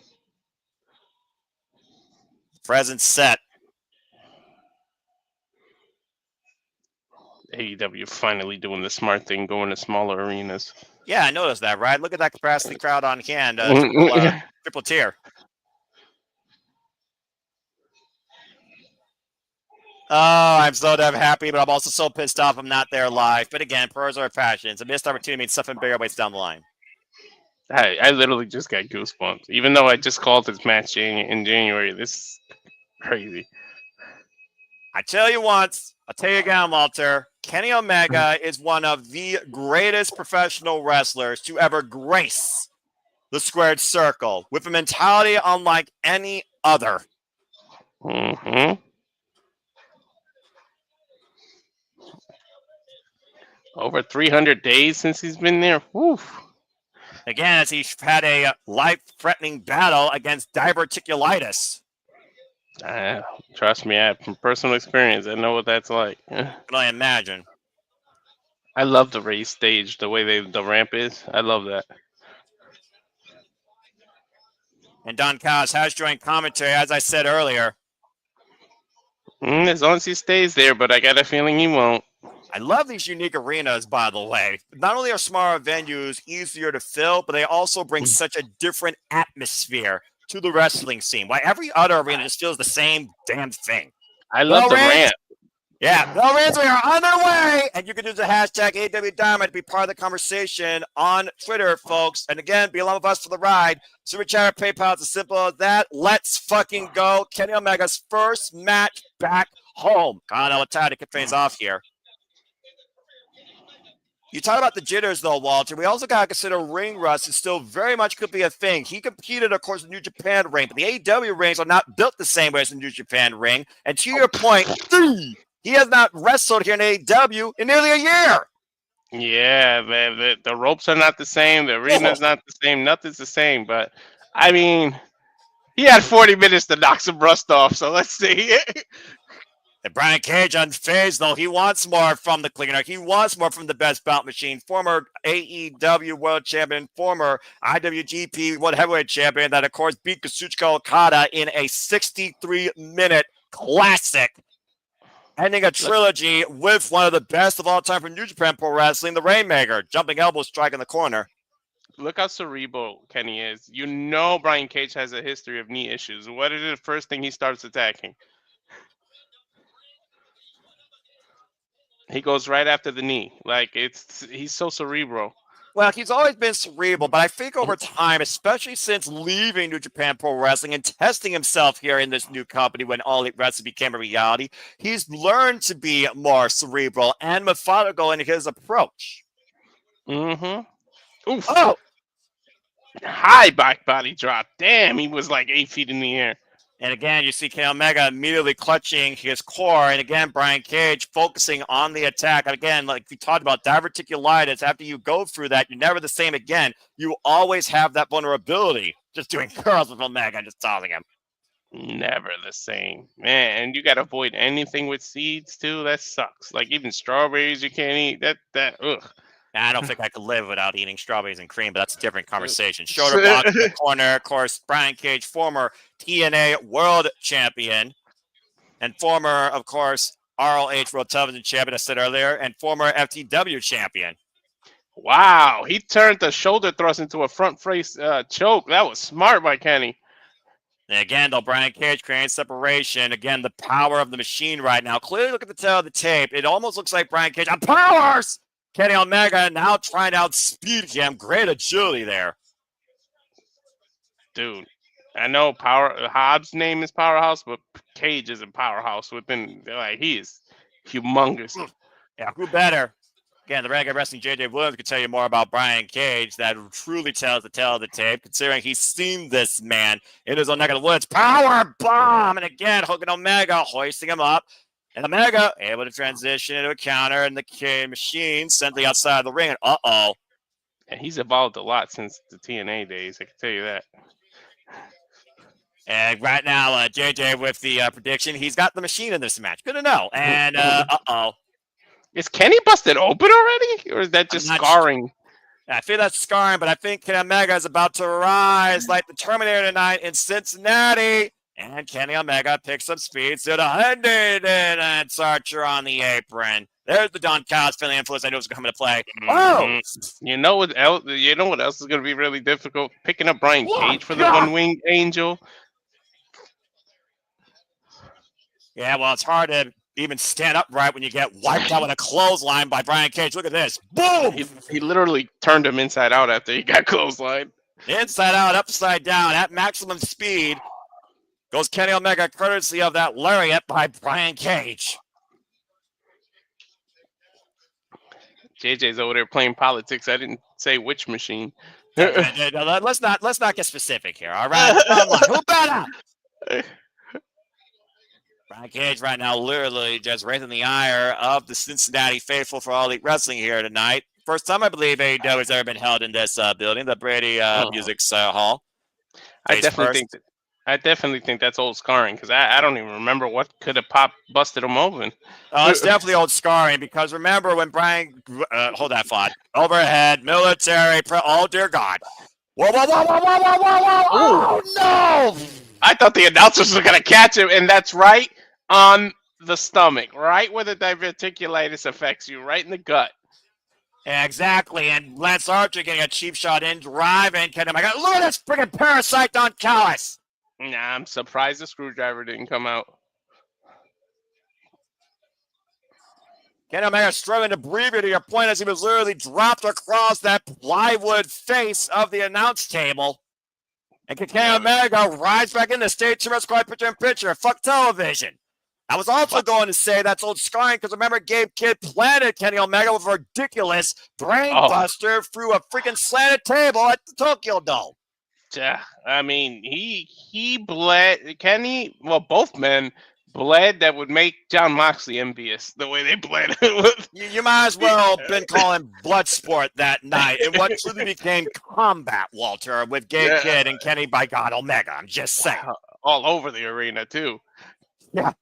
Present set. AEW finally doing the smart thing, going to smaller arenas. Yeah, I noticed that, right? Look at that capacity crowd on hand. Triple tier. Oh, I'm so damn happy, but I'm also so pissed off I'm not there live. But again, prayers are passions. A missed opportunity means something bigger waits down the line. I literally just got goosebumps, even though I just called this match in January. This is crazy. I tell you once, I'll tell you again, Walter. Kenny Omega is one of the greatest professional wrestlers to ever grace the squared circle with a mentality unlike any other. Mm-hmm. Over 300 days since he's been there. Woo. Again, as he's had a life-threatening battle against diverticulitis. Trust me, I have from personal experience. I know what that's like. Can I imagine? I love the race stage, the way the ramp is. I love that. And Don Callis has joined commentary, as I said earlier. As long as he stays there, but I got a feeling he won't. I love these unique arenas, by the way. Not only are smaller venues easier to fill, but they also bring such a different atmosphere to the wrestling scene. Why every other arena just feels the same damn thing. I love the ramp. Yeah, Bell Rams, we are on their way, and you can use the hashtag AEW Dynamite to be part of the conversation on Twitter, folks. And again, be along with us for the ride. Super Chat or PayPal, it's as simple as that. Let's fucking go. Kenny Omega's first match back home. God, I'm tired to kick things off here. You talk about the jitters, though, Walter. We also got to consider ring rust is still very much could be a thing. He competed, of course, in the New Japan ring, but the AEW rings are not built the same way as the New Japan ring. And to your point, he has not wrestled here in AEW in nearly a year. Yeah, the ropes are not the same. The arena's not the same. Nothing's the same. But, I mean, he had 40 minutes to knock some rust off, so let's see. And Brian Cage unfazed, though. He wants more from the cleaner. He wants more from the best bout machine. Former AEW World Champion, former IWGP World Heavyweight Champion that, of course, beat Kazuchika Okada in a 63-minute classic, ending a trilogy with one of the best of all time for New Japan Pro Wrestling, the Rainmaker. Jumping elbow strike in the corner. Look how cerebral Kenny is. You know Brian Cage has a history of knee issues. What is the first thing he starts attacking? He goes right after the knee. Like, he's so cerebral. Well, he's always been cerebral, but I think over time, especially since leaving New Japan Pro Wrestling and testing himself here in this new company when All Elite Wrestling became a reality, he's learned to be more cerebral and methodical in his approach. Mm-hmm. Oof. Oh! High back body drop. Damn, he was like 8 feet in the air. And again, you see Kenny Omega immediately clutching his core. And again, Brian Cage focusing on the attack. And again, like we talked about diverticulitis, after you go through that, you're never the same again. You always have that vulnerability. Just doing curls with Omega and just tossing him. Never the same. Man, and you got to avoid anything with seeds, too. That sucks. Like, even strawberries you can't eat. Ugh. I don't think I could live without eating strawberries and cream, but that's a different conversation. Shoulder block in the corner. Of course, Brian Cage, former TNA World Champion and former, of course, ROH World Television Champion, I said earlier, and former FTW Champion. Wow, he turned the shoulder thrust into a front face choke. That was smart by Kenny. And again, though, Brian Cage creating separation. Again, the power of the machine right now. Clearly, look at the tail of the tape. It almost looks like Brian Cage on powers. Kenny Omega now trying to outspeed him. Great agility there. Dude, I know Hobbs' name is Powerhouse, but Cage is a powerhouse within. Like, he is humongous. Yeah, who better? Again, the Renegade Wrestling JJ Williams could tell you more about Brian Cage. That truly tells the tale of the tape, considering he's seen this man in his own neck of the woods. Power bomb! And again, hooking Omega, hoisting him up. And Omega able to transition into a counter, and the machine sent the outside of the ring. And uh-oh. And he's evolved a lot since the TNA days, I can tell you that. And right now, JJ with the prediction, he's got the machine in this match. Good to know. And uh-oh. Is Kenny busted open already? Or is that just scarring? I feel that's scarring, but I think Kenny Omega is about to rise like the Terminator tonight in Cincinnati. And Kenny Omega picks up speed to the 100 and Archer on the apron. There's the Don Callis feeling influence I knew was coming to play. Oh! You know what else? You know what else is going to be really difficult? Picking up Brian Cage for the one-winged angel. Yeah, well, it's hard to even stand upright when you get wiped out with a clothesline by Brian Cage. Look at this. Boom! He literally turned him inside out after he got clotheslined. Inside out, upside down, at maximum speed goes Kenny Omega, courtesy of that lariat by Brian Cage. JJ's over there playing politics. I didn't say which machine. Let's not get specific here, all right? Come on, who better? Brian Cage right now literally just raising the ire of the Cincinnati faithful for All Elite Wrestling here tonight. First time I believe AEW has ever been held in this building, the Brady Music Hall. I definitely think that's old scarring because I don't even remember what could have busted him open. Oh, it's definitely old scarring because remember when Brian, hold that thought, overhead, military, oh dear God. Whoa, whoa, whoa, whoa, whoa, whoa, whoa, whoa, oh no! I thought the announcers were going to catch him, and that's right on the stomach, right where the diverticulitis affects you, right in the gut. Exactly, and Lance Archer getting a cheap shot in, driving. Look at this freaking parasite Don Callis. Nah, I'm surprised the screwdriver didn't come out. Kenny Omega struggling to breathe to your point as he was literally dropped across that plywood face of the announce table. And Kenny Omega rides back in the stage to squad picture-in-picture. Fuck television. I was also going to say that's old scarring because remember Gabe Kidd planted Kenny Omega with a ridiculous brainbuster through a freaking slanted table at the Tokyo Dome. Yeah, I mean, he bled. Kenny, well, both men bled that would make John Moxley envious the way they bled. You might as well have been calling Bloodsport that night in what truly became combat, Walter, with Gabe Kidd and Kenny by God Omega. I'm just saying. All over the arena, too. Yeah.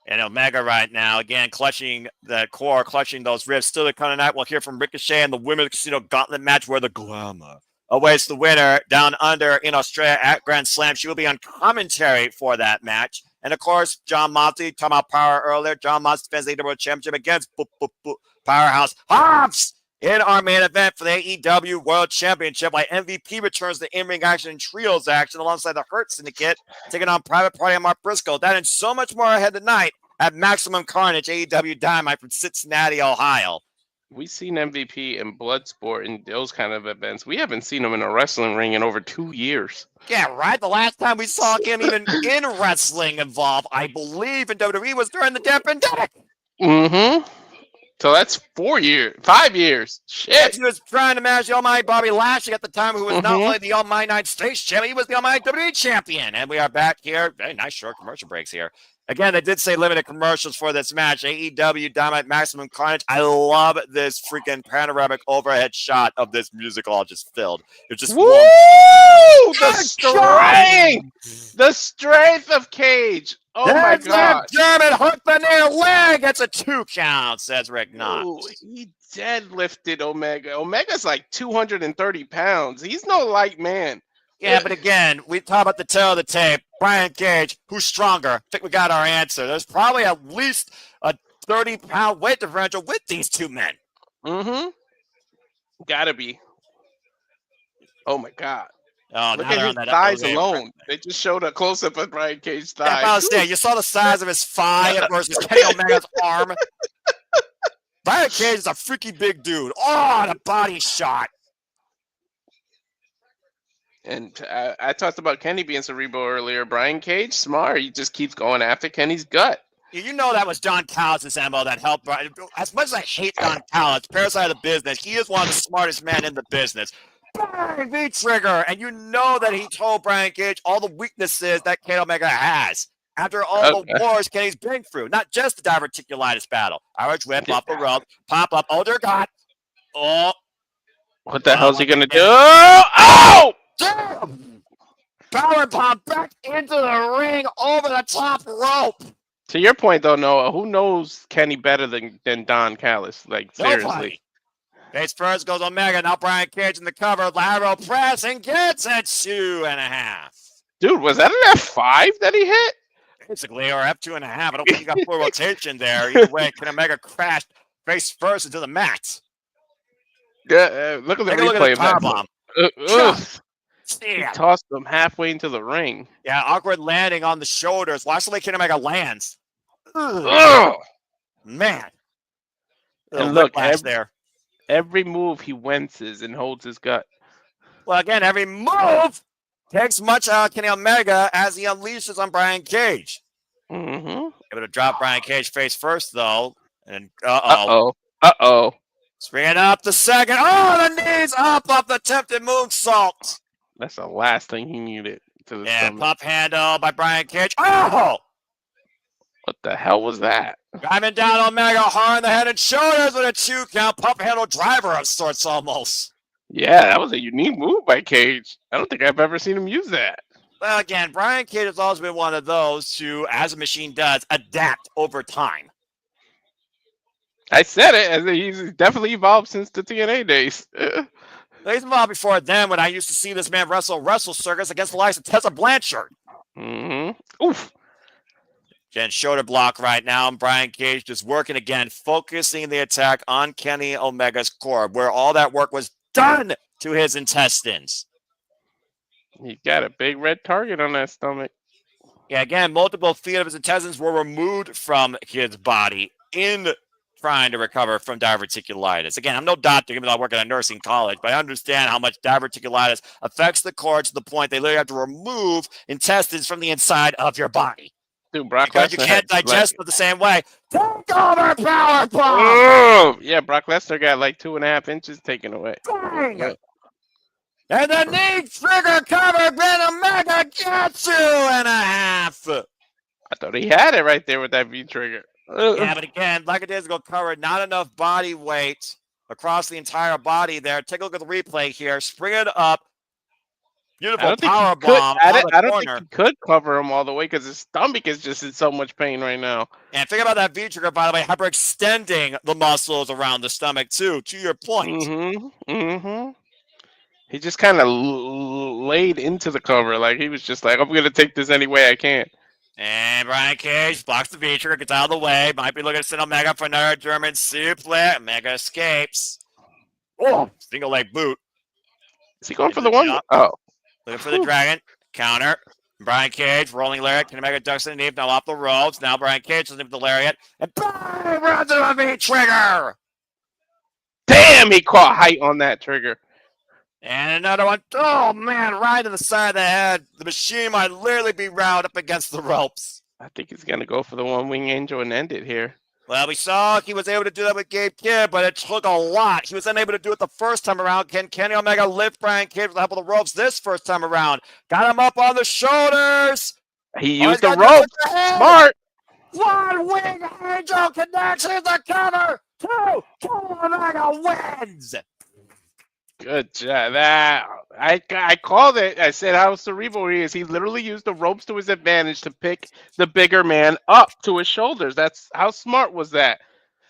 And Omega right now, again, clutching the core, clutching those ribs. Still to come tonight, we'll hear from Ricochet and the Women's Casino Gauntlet match where the glamour awaits the winner down under in Australia at Grand Slam. She will be on commentary for that match. And, of course, John Moxley, talking about power earlier. John Moxley defends the AEW Championship against Powerhouse Hobbs in our main event for the AEW World Championship. While MVP returns to in-ring action and trios action alongside the Hurt Syndicate, taking on Private Party and Mark Briscoe. That and so much more ahead tonight at Maximum Carnage, AEW Dynamite from Cincinnati, Ohio. We've seen MVP in Bloodsport and those kind of events. We haven't seen him in a wrestling ring in over 2 years. Yeah, right. The last time we saw him even in wrestling involved, I believe, in WWE was during the damn pandemic. Mm-hmm. So that's 5 years. Shit. He was trying to manage the Almighty Bobby Lashley at the time, who was not only the Almighty United States champion, he was the Almighty WWE champion. And we are back here. Very nice short commercial breaks here. Again, they did say limited commercials for this match. AEW Dynamite Maximum Carnage. I love this freaking panoramic overhead shot of this music all just filled. It's just woo! The strength of Cage. Oh my God! Damn it! Hook the near leg. It's a 2 count, says Rick Knox. He deadlifted Omega. Omega's like 230 pounds. He's no light man. Yeah, but again, we talk about the tail of the tape. Brian Cage, who's stronger? I think we got our answer. There's probably at least a 30-pound weight differential with these two men. Mm-hmm. Gotta be. Oh, my God. Oh, look at his thighs alone. They just showed a close-up of Brian Cage's thighs. Yeah, I understand. You saw the size of his thigh versus Kenny Omega's arm. Brian Cage is a freaky big dude. Oh, the body shot. And I talked about Kenny being cerebral earlier. Brian Cage, smart. He just keeps going after Kenny's gut. You know that was Don Callis' MO that helped Brian. As much as I hate Don Callis, parasite of the business, he is one of the smartest men in the business. Bang, V-trigger. And you know that he told Brian Cage all the weaknesses that Kenny Omega has. After all the wars Kenny's been through. Not just the diverticulitis battle. Irish whip, off the rope, pop up. Oh, dear God. Oh. What the hell's he going to do? Oh! Damn! Power bomb back into the ring over the top rope. To your point, though, Noah, who knows Kenny better than Don Callis? Like, seriously. Face first goes Omega. Now Brian Cage in the cover. Lateral press and gets it 2.5. Dude, was that an F5 that he hit? Basically, or F2.5. I don't think he got full rotation there. Either way, Kenny Omega crashed face first into the mat. Yeah, look at the replay of that bomb. He tossed him halfway into the ring. Yeah, awkward landing on the shoulders. Watch the way Kenny Omega lands. Ugh. Man. And look, there. every move he winces and holds his gut. Well, again, every move takes much out of Kenny Omega as he unleashes on Brian Cage. Mm-hmm. Able to drop Brian Cage face first, though. And Uh-oh. Bringing up the second. Oh, the knees up off the attempted moonsault. That's the last thing he needed to the stomach. Pop handle by Brian Cage. Oh! What the hell was that? Driving down Omega hard in the head and shoulders with a 2 count. Pop handle driver of sorts almost. Yeah, that was a unique move by Cage. I don't think I've ever seen him use that. Well, again, Brian Cage has always been one of those who, as a machine does, adapt over time. I said it, as he's definitely evolved since the TNA days. He's evolved before then when I used to see this man wrestle Circus against the likes of Tessa Blanchard. Mm-hmm. Oof. Again, shoulder block right now, and Brian Cage just working again, focusing the attack on Kenny Omega's core, where all that work was done to his intestines. He got a big red target on that stomach. Yeah, again, multiple feet of his intestines were removed from his body in trying to recover from diverticulitis. Again, I'm no doctor, even though I work at a nursing college, but I understand how much diverticulitis affects the core to the point they literally have to remove intestines from the inside of your body. Dude, Brock because Lesnar you can't digest them the same way. Take over, power bomb! Oh, yeah, Brock Lesnar got like 2.5 inches taken away. Dang. And the knee trigger cover, Grand Omega gets 2.5. I thought he had it right there with that V trigger. Yeah, but again, like it is go cover, not enough body weight across the entire body there. Take a look at the replay here. Spring it up. Beautiful power bomb. I don't think he could cover him all the way because his stomach is just in so much pain right now. And think about that V trigger, by the way, hyperextending the muscles around the stomach too. To your point. He just kind of laid into the cover, like he was just like, "I'm gonna take this any way I can." And Brian Cage blocks the V trigger, gets out of the way. Might be looking to send Omega for another German suplex. Omega escapes. Oh, single leg boot. Is he going for the one? Oh. Looking for the dragon. Counter. Brian Cage rolling lariat. Can Omega ducks underneath. Now off the ropes. Now Brian Cage looking for the lariat. And bang! Runs into a V trigger. Damn, he caught height on that trigger. And another one. Oh, man, right to the side of the head. The machine might literally be round up against the ropes. I think he's going to go for the one wing angel and end it here. Well, we saw he was able to do that with Gabe Kidd, but it took a lot. He was unable to do it the first time around. Can Kenny Omega lift Brian Cage with the help of the ropes this first time around? Got him up on the shoulders. He used the ropes. Smart. One wing angel connects in the cover. Kenny Omega wins. Good job. I called it. I said how cerebral he is. He literally used the ropes to his advantage to pick the bigger man up to his shoulders. That's how smart was that?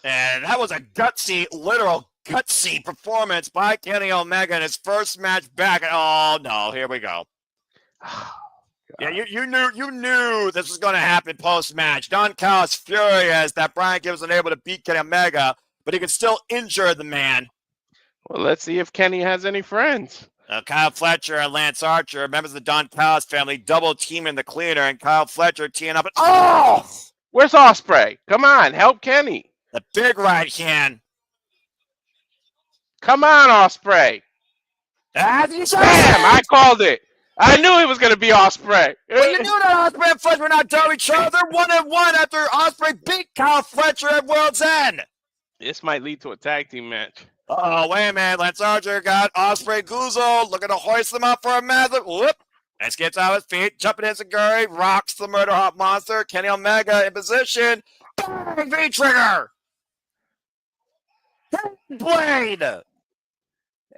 And that was a literal gutsy performance by Kenny Omega in his first match back. Oh no, here we go. Yeah, you knew this was going to happen post match. Don Callis furious that Brian Gibbs was unable to beat Kenny Omega, but he could still injure the man. Well, let's see if Kenny has any friends. Kyle Fletcher and Lance Archer, members of the Don Callis family, double teaming the cleaner, and Kyle Fletcher teeing up. Where's Ospreay? Come on, help Kenny. The big right hand. Come on, Ospreay. Bam! I called it. I knew it was going to be Ospreay. Well, you knew that Ospreay and Fletcher were not done with each other. They're 1-1 after Ospreay beat Kyle Fletcher at World's End. This might lead to a tag team match. Oh, wait a minute. Lance Archer got Ospreay Guzzo looking to hoist them up for a massive whoop. Lance gets out of his feet, jumping in Saguri, rocks the Murder Hot Monster. Kenny Omega in position. Bang! V-trigger. Blade.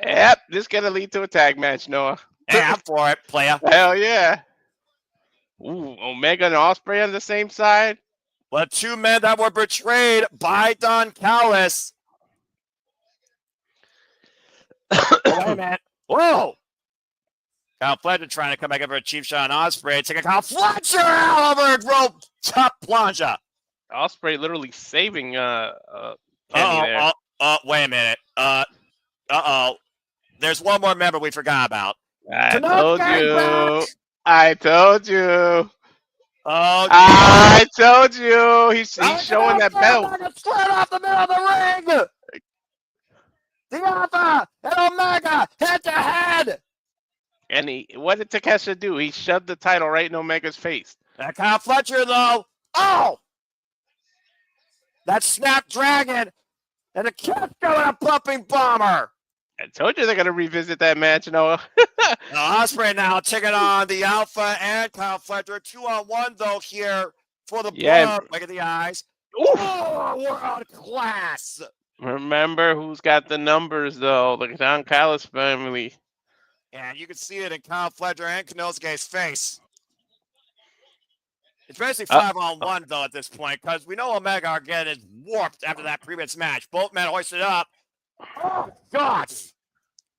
Yep, this is going to lead to a tag match, Noah. Hey, I'm for it, playa. Hell yeah. Ooh, Omega and Ospreay on the same side. Well, two men that were betrayed by Don Callis. Wait a minute. Whoa! Kyle Fletcher trying to come back over a cheap shot on Ospreay. Taking Kyle Fletcher out over a rope top plunger. Ospreay literally saving Kenny there. Wait a minute. There's one more member we forgot about. I told you. Oh, I told you. He's showing that belt. Straight off the middle of the ring. The Alpha and Omega head to head. And what did Takeshita do? He shoved the title right in Omega's face. That Kyle Fletcher, though. Oh! That Snapdragon and a Kisko and a pumping bomber. I told you they're going to revisit that match, Noah. Ospreay now taking on the Alpha and Kyle Fletcher. 2-on-1, though, here for the blood. Look at the eyes. Oof. Oh, world class. Remember who's got the numbers, though. The Don Callis family. And you can see it in Kyle Fletcher and Konosuke's face. It's basically 5-on-1, though, at this point, because we know Omega again is warped after that previous match. Both men hoisted up. Oh, God.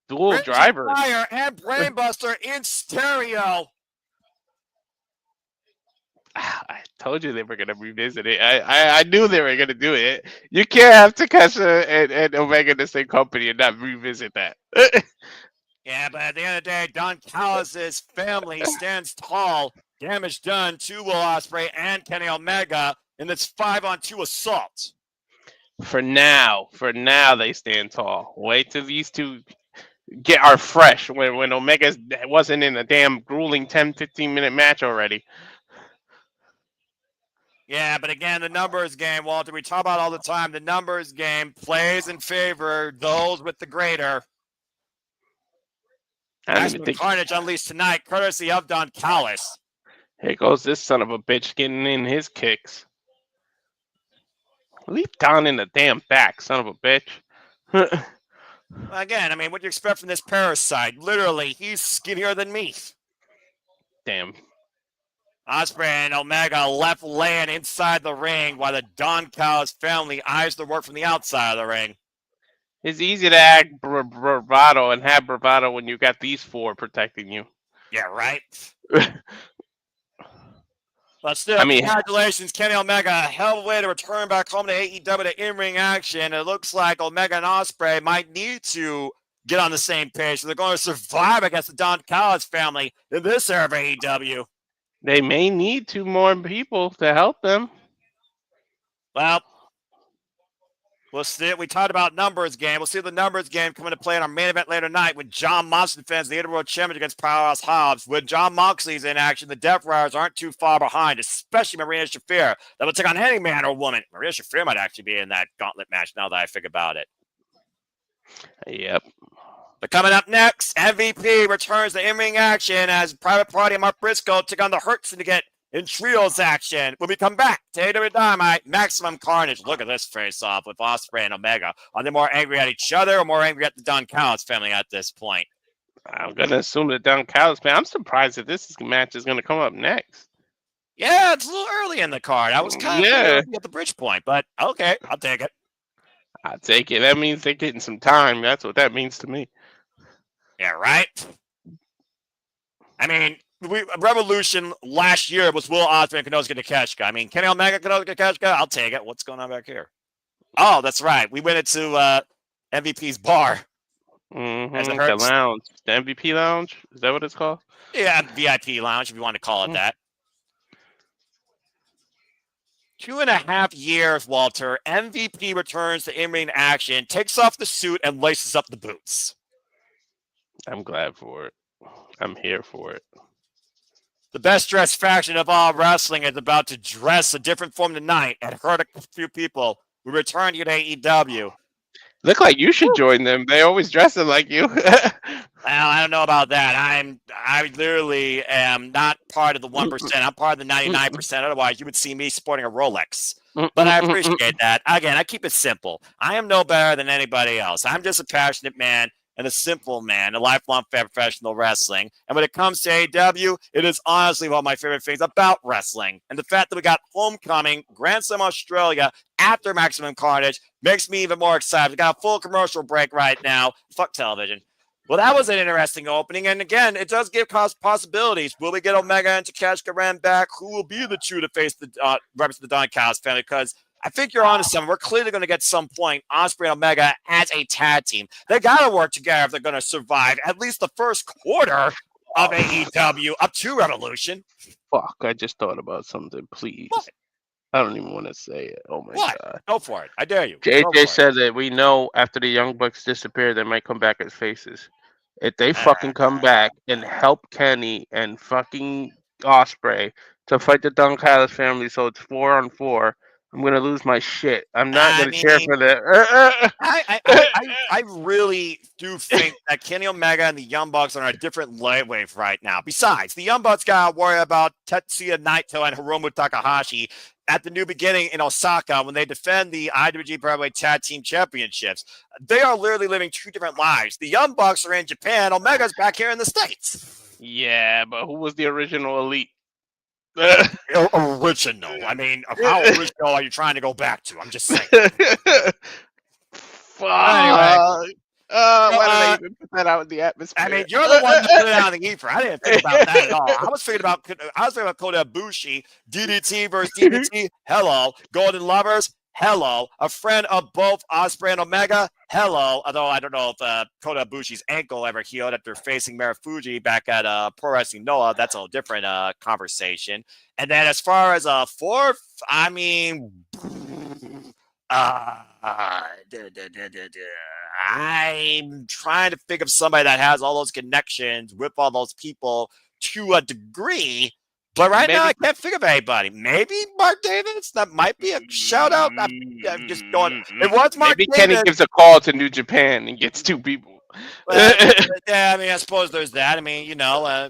Dual driver. Fire and Brainbuster in stereo. I told you they were going to revisit it. I knew they were going to do it. You can't have Takeshita and Omega in the same company and not revisit that. Yeah, but at the end of the day, Don Callis' family stands tall. Damage done to Will Ospreay and Kenny Omega in this 5-on-2 assault. For now, they stand tall. Wait till these two are fresh when Omega wasn't in a damn grueling 10-15-minute match already. Yeah, but again, the numbers game, Walter, we talk about all the time. The numbers game plays in favor those with the greater. Carnage unleashed tonight, courtesy of Don Callis. Here goes this son of a bitch getting in his kicks. Leave Don in the damn back, son of a bitch. Again, I mean, what do you expect from this parasite? Literally, he's skinnier than me. Damn. Ospreay and Omega left laying inside the ring while the Don Callis family eyes the work from the outside of the ring. It's easy to act bravado and have bravado when you got these four protecting you. Yeah, right? But still, congratulations, Kenny Omega. Hell of a way to return back home to AEW to in-ring action. It looks like Omega and Ospreay might need to get on the same page. So they're going to survive against the Don Callis family in this era of AEW. They may need 2 more people to help them. Well, we'll see. We talked about numbers game. We'll see the numbers game come into play in our main event later tonight with John Moxley defends the World Championship against Powerhouse Hobbs. With John Moxley's in action, the Death Riders aren't too far behind, especially Marina Shafir. That will take on any man or woman. Marina Shafir might actually be in that Gauntlet match now that I think about it. Yep. But coming up next, MVP returns to in-ring action as Private Party and Mark Briscoe take on the Hurt Syndicate in trios action. When we come back to AEW Dynamite, Maximum Carnage. Look at this face-off with Ospreay and Omega. Are they more angry at each other or more angry at the Don Callis family at this point? I'm going to assume the Don Callis family. I'm surprised that this match is going to come up next. Yeah, it's a little early in the card. I was kind of at the bridge point, but okay, I'll take it. I'll take it. That means they're getting some time. That's what that means to me. Yeah, right? I mean, Revolution last year was Will Ospreay and Konosuke Takeshita. I mean, Kenny Omega, Konosuke Takeshita, I'll take it. What's going on back here? Oh, that's right. We went into MVP's bar. Mm-hmm. The lounge. The MVP lounge? Is that what it's called? Yeah, VIP lounge, if you want to call it that. 2.5 years, Walter. MVP returns to in-ring action, takes off the suit, and laces up the boots. I'm glad for it. I'm here for it. The best dressed faction of all wrestling is about to dress a different form tonight and hurt a few people. We return you to AEW. Look like you should join them. They always dress it like you. Well, I don't know about that. I literally am not part of the 1%. I'm part of the 99%. Otherwise, you would see me sporting a Rolex. But I appreciate that. Again, I keep it simple. I am no better than anybody else. I'm just a passionate man and a simple man, a lifelong fan of professional wrestling. And when it comes to AEW, it is honestly one of my favorite things about wrestling. And the fact that we got Homecoming, Grand Slam Australia, after Maximum Carnage makes me even more excited. We got a full commercial break right now. Fuck television. Well, that was an interesting opening. And again, it does give possibilities. Will we get Omega and Takeshita Ram back? Who will be the two to face the represent the Don Callis family? Because I think you're onto something. We're clearly going to get some point Ospreay and Omega as a tag team. They got to work together if they're going to survive at least the first quarter of AEW up to Revolution. Fuck! I just thought about something. Please, What? I don't even want to say it. Oh my What? god. Go for it. I dare you. Go JJ for it. said that we know after the Young Bucks disappear, they might come back as faces. If they fucking come back and help Kenny and fucking Osprey to fight the Don Callis family, so it's 4-on-4, I'm gonna lose my shit. I'm not I gonna cheer mean, for that. I really do think that Kenny Omega and the Young Bucks are on a different wave right now. Besides, the Young Bucks got to worry about Tetsuya Naito and Hiromu Takahashi at the New Beginning in Osaka when they defend the IWGP Heavyweight Tag Team Championships. They are literally living two different lives. The Young Bucks are in Japan. Omega's back here in the States. Yeah, but who was the original Elite? Original. I mean, how original are you trying to go back to? I'm just saying. Fuck. Anyway. Why did I even put that out in the atmosphere? I mean, you're the one that put it out in the ether. I didn't think about that at all. I was thinking about Kota Ibushi, DDT versus DDT. Hello, Golden Lovers. Hello, a friend of both Osprey and Omega. Hello, although I don't know if Kota Ibushi's ankle ever healed after facing Marufuji back at Pro Wrestling Noah. That's a different conversation. And then as far as a fourth, I mean, I'm trying to think of somebody that has all those connections with all those people to a degree. But now, I can't think of anybody. Maybe Mark Davis? That might be a shout out. I'm just going. It was Mark Maybe Davis. Kenny gives a call to New Japan and gets two people. Yeah, I mean, I suppose there's that. I mean,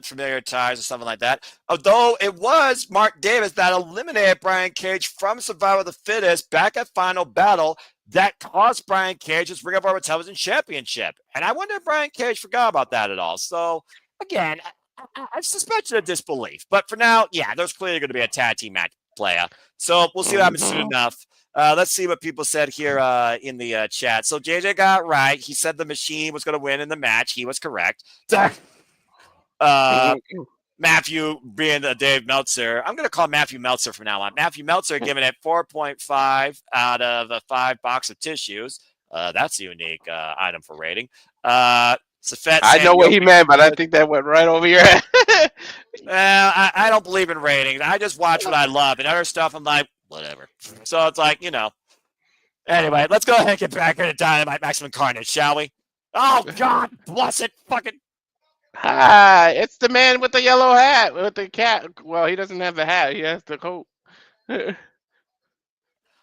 familiar ties or something like that. Although it was Mark Davis that eliminated Brian Cage from Survival of the Fittest back at Final Battle that cost Brian Cage his Ring of Honor Television Championship. And I wonder if Brian Cage forgot about that at all. So, again, I've suspension of disbelief. But for now, yeah, there's clearly going to be a tag team match player. So we'll see what happens soon enough. Let's see what people said here in the chat. So JJ got it right. He said the Machine was going to win in the match. He was correct. Matthew being Dave Meltzer. I'm going to call Matthew Meltzer from now on. Matthew Meltzer giving it 4.5 out of a 5 box of tissues. That's a unique item for rating. I know what he meant, but I think that went right over your head. I don't believe in ratings. I just watch what I love. And other stuff, I'm like, whatever. So it's like, Anyway, let's go ahead and get back into Dynamite Maximum Carnage, shall we? Oh, God, bless it. Fucking. Hi, it's the man with the yellow hat, with the cat. Well, he doesn't have the hat. He has the coat. Hi,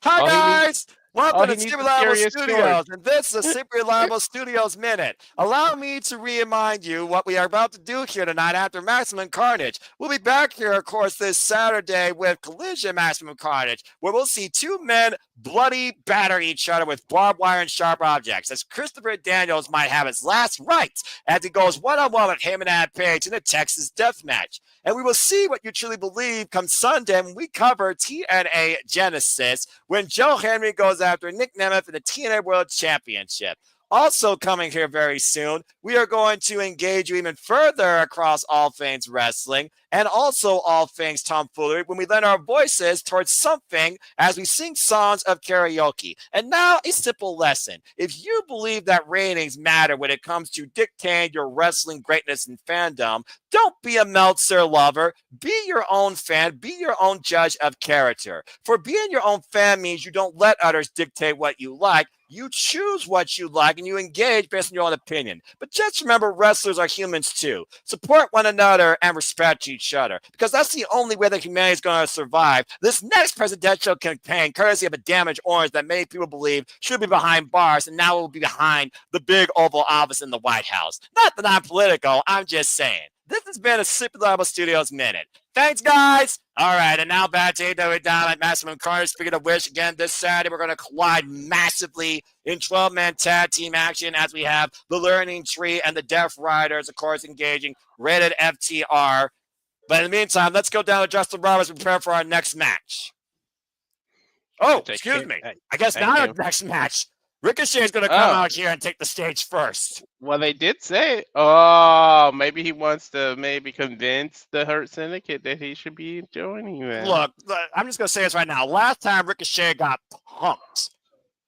guys. Welcome to Super Reliable Studios, and this is a Super Reliable Studios Minute. Allow me to remind you what we are about to do here tonight after Maximum Carnage. We'll be back here, of course, this Saturday with Collision Maximum Carnage, where we'll see two men bloody batter each other with barbed wire and sharp objects, as Christopher Daniels might have his last rites as he goes one-on-one with him and Adam Page in a Texas death match. And we will see what you truly believe come Sunday when we cover TNA Genesis when Joe Henry goes after Nick Nemeth in the TNA World Championship. Also coming here very soon, we are going to engage you even further across all things wrestling and also all things tomfoolery when we lend our voices towards something as we sing songs of karaoke. And now a simple lesson. If you believe that ratings matter when it comes to dictating your wrestling greatness and fandom, don't be a Meltzer lover. Be your own fan. Be your own judge of character. For being your own fan means you don't let others dictate what you like. You choose what you like and you engage based on your own opinion. But just remember, wrestlers are humans too. Support one another and respect each other, because that's the only way that humanity is going to survive this next presidential campaign, courtesy of a damaged orange that many people believe should be behind bars and now will be behind the big Oval Office in the White House. Not that I'm political, I'm just saying. This has been a Super Reliable Studios Minute. Thanks, guys. All right, and now back to AEW Dynamite Maximum Carnage. Speaking of which, again, this Saturday, we're going to collide massively in 12-man tag team action as we have the Learning Tree and the Death Riders, of course, engaging rated FTR. But in the meantime, let's go down to Justin Roberts and prepare for our next match. Oh, excuse me. I guess now our next match. Ricochet is going to come out here and take the stage first. Well, they did say, oh, maybe he wants to convince the Hurt Syndicate that he should be joining them. Look, I'm just going to say this right now. Last time Ricochet got pumped.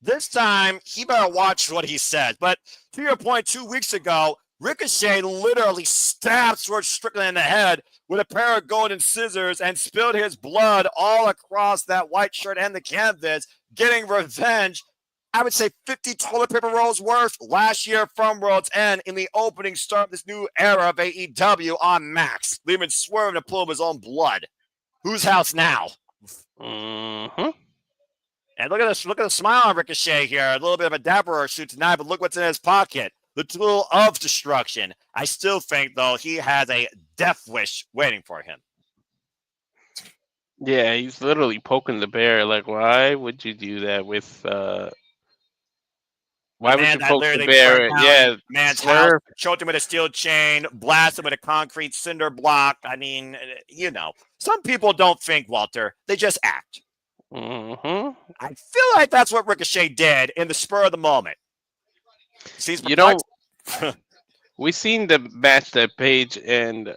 This time, he better watch what he said. But to your point, 2 weeks ago, Ricochet literally stabbed Swerve Strickland in the head with a pair of golden scissors and spilled his blood all across that white shirt and the canvas, getting revenge. I would say 50 toilet paper rolls worth last year from World's End in the opening start of this new era of AEW on Max, leaving Swerve in a pool of his own blood. Whose house now? Mm-hmm. And look at this. Look at the smile on Ricochet here. A little bit of a dapper suit tonight, but look what's in his pocket. The tool of destruction. I still think, though, he has a death wish waiting for him. Yeah, he's literally poking the bear. Like, why would you do that with... Why would you poke the bear? Yeah, man's house, choked him with a steel chain, blasted him with a concrete cinder block. I mean, you know, some people don't think, Walter. They just act. Mm-hmm. I feel like that's what Ricochet did in the spur of the moment. You know, we seen the match that Paige and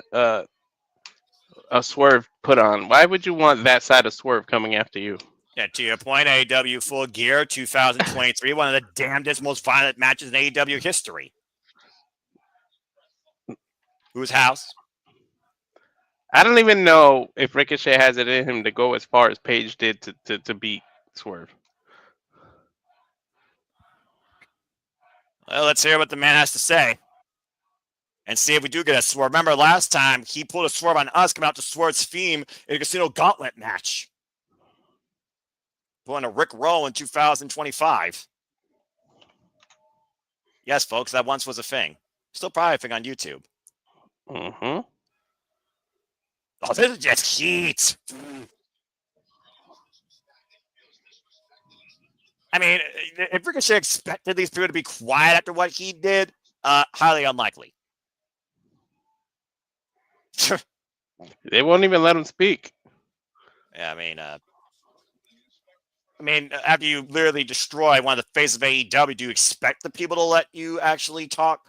Swerve put on. Why would you want that side of Swerve coming after you? Yeah, to your point, AEW Full Gear 2023, one of the damnedest, most violent matches in AEW history. Whose house? I don't even know if Ricochet has it in him to go as far as Paige did to beat Swerve. Well, let's hear what the man has to say. And see if we do get a Swerve. Remember last time, he pulled a Swerve on us, coming out to Swerve's theme in a Casino Gauntlet match. Pulling a Rick Roll in 2025. Yes, folks, that once was a thing. Still probably a thing on YouTube. Mm-hmm. Oh, this is just heat. I mean, if Ricochet expected these two to be quiet after what he did, highly unlikely. They won't even let him speak. Yeah, I mean, after you literally destroy one of the faces of AEW, do you expect the people to let you actually talk?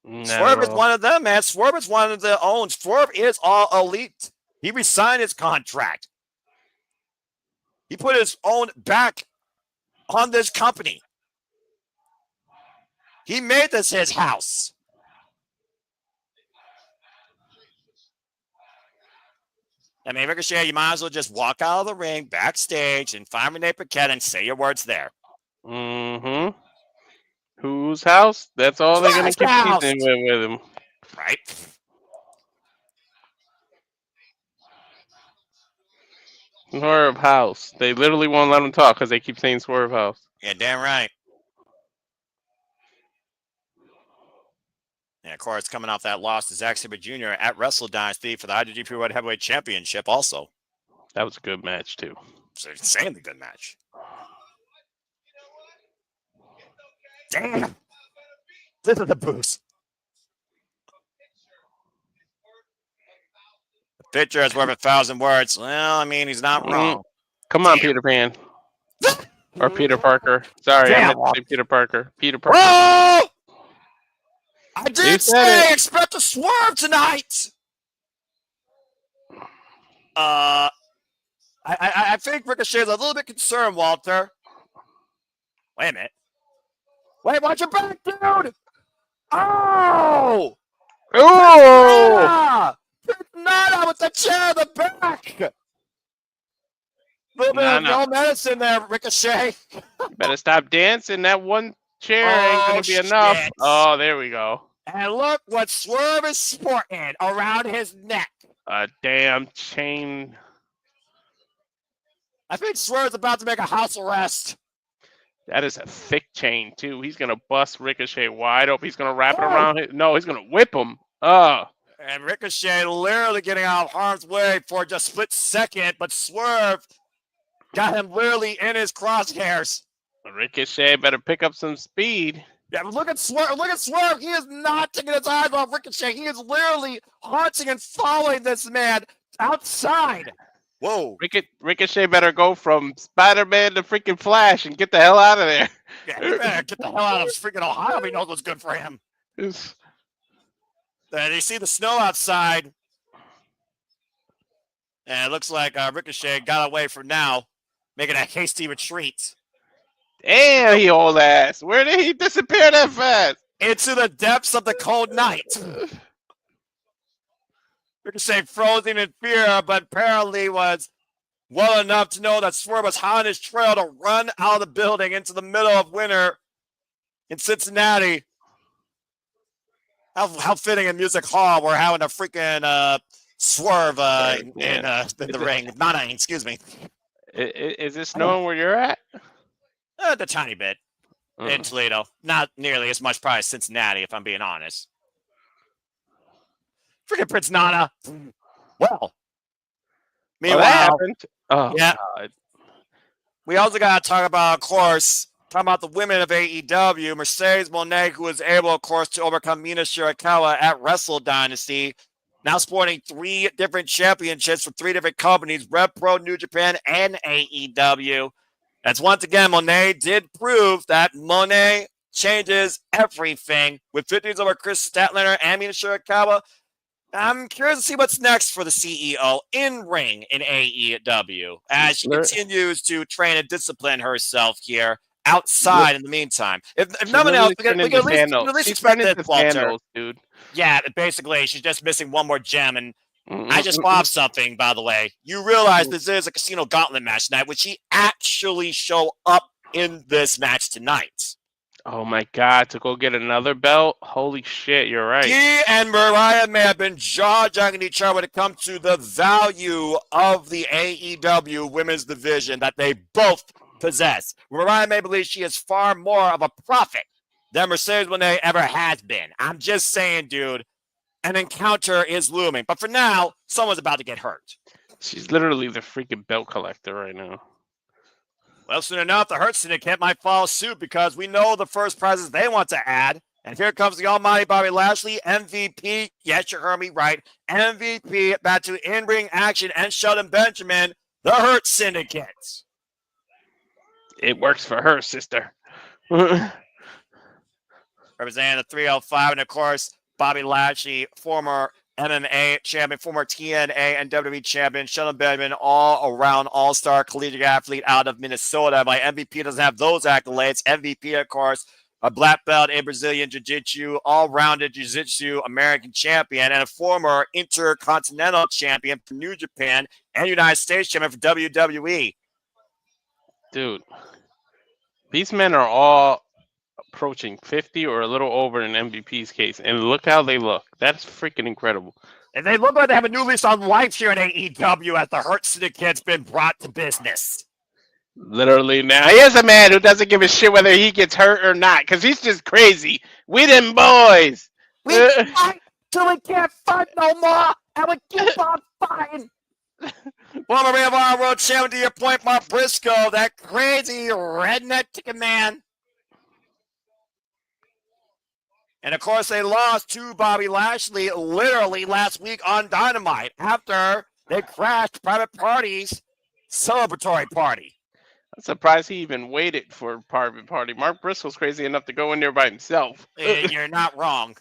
Swerve is one of them, man. Swerve is one of the own. Swerve is all elite. He resigned his contract. He put his own back on this company. He made this his house. I mean, Ricochet, you might as well just walk out of the ring backstage and find Renee Paquette and say your words there. Mm-hmm. Whose house? That's all they're going to keep teasing with him. Right. Swerve House. They literally won't let him talk because they keep saying Swerve House. Yeah, damn right. And, of course, coming off that loss to Zack Sabre Jr. at Wrestle Dynasty for the IWGP World Heavyweight Championship also. That was a good match, too. It's an insanely good match. Damn. This is the boost. The picture is worth 1,000 words. Well, I mean, he's not wrong. Come on, Peter Pan. Or Peter Parker. Sorry, I meant to say Peter Parker. Peter Parker. Bro! I did say expect a swerve tonight. I think Ricochet's a little bit concerned, Walter. Wait a minute. Wait, watch your back, dude! Oh! Oh! Not with the chair in the back! A little bit of no medicine there, Ricochet. You better stop dancing. That one chair ain't going to be enough. Oh, there we go. And look what Swerve is sporting around his neck. A damn chain. I think Swerve's about to make a house arrest. That is a thick chain, too. He's going to bust Ricochet wide open. He's going to wrap it around him. No, he's going to whip him. Oh. And Ricochet literally getting out of harm's way for just a split second, but Swerve got him literally in his crosshairs. Ricochet better pick up some speed. Yeah, but look at Swerve. Look at Swerve. He is not taking his eyes off Ricochet. He is literally haunting and following this man outside. Whoa. Ricochet better go from Spider-Man to freaking Flash and get the hell out of there. Yeah, he better get the hell out of freaking Ohio if he knows what's good for him. You see the snow outside. And it looks like Ricochet got away for now, making a hasty retreat. Damn, he old ass. Where did he disappear that fast? into the depths of the cold night. We could say frozen in fear, but apparently was well enough to know that Swerve was hot on his trail to run out of the building into the middle of winter in Cincinnati. How fitting in Music Hall we're having a freaking Swerve in the ring. Not excuse me. Is it snowing where you're at? The tiny bit in Toledo. Not nearly as much probably as Cincinnati, if I'm being honest. Freaking Prince Nana. Well. Meanwhile, yeah. God. We also got to talk about, of course, talking about the women of AEW. Mercedes Moné, who was able, of course, to overcome Mina Shirakawa at Wrestle Dynasty. Now sporting 3 different championships for 3 different companies, Rev Pro, New Japan, and AEW. As once again, Moné did prove that Moné changes everything. With 50s over Chris Statlander and Mina Shirakawa, I'm curious to see what's next for the CEO in ring in AEW as she continues to train and discipline herself here outside in the meantime. If nothing else, we can at least expect this, Walter. Dude. Yeah, basically, she's just missing one more gem. And I just thought of something, by the way. You realize this is a Casino Gauntlet match tonight. Would she actually show up in this match tonight? Oh my God, to go get another belt? Holy shit, you're right. He and Mariah may have been jaw-jacking each other when it comes to the value of the AEW women's division that they both possess. Mariah may believe she is far more of a prophet than Mercedes Moné ever has been. I'm just saying, dude, an encounter is looming. But for now, someone's about to get hurt. She's literally the freaking belt collector right now. Well, soon enough, the Hurt Syndicate might follow suit because we know the first prizes they want to add. And here comes the almighty Bobby Lashley, MVP. Yes, you heard me right. MVP back to in-ring action and Shelton Benjamin, the Hurt Syndicate. It works for her, sister. Representing the 305, and of course, Bobby Lashley, former MMA champion, former TNA and WWE champion, Shelton Benjamin, all-around all-star collegiate athlete out of Minnesota. My MVP doesn't have those accolades. MVP, of course, a black belt in Brazilian Jiu-Jitsu, all-rounded Jiu-Jitsu American champion, and a former Intercontinental champion for New Japan and United States champion for WWE. Dude, these men are all approaching 50 or a little over in MVP's case, and look how they look. That's freaking incredible. And they look like they have a new lease on life here in AEW as the Hurt Syndicate's been brought to business. Literally now. Here's a man who doesn't give a shit whether he gets hurt or not, because he's just crazy. We them boys. We fight till we can't fight no more, and we keep on fighting. Former Ring of Honor World Champion, to your point, Mark Briscoe, that crazy redneck chicken man. And, of course, they lost to Bobby Lashley literally last week on Dynamite after they crashed Private Party's celebratory party. I'm surprised he even waited for a private party. Mark Briscoe's crazy enough to go in there by himself. You're not wrong.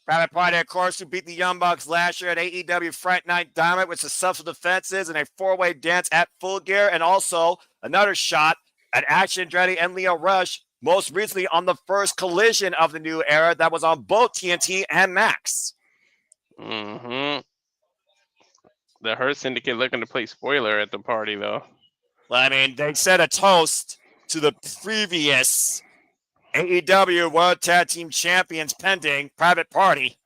Private Party, of course, who beat the Young Bucks last year at AEW Fright Night Dynamite with successful defenses and a 4-way dance at Full Gear, and also another shot at Action Andretti and Leo Rush, most recently on the first Collision of the new era that was on both TNT and Max. Mm-hmm. The Hurt Syndicate looking to play spoiler at the party, though. Well, I mean, they said a toast to the previous AEW World Tag Team Champions pending Private Party.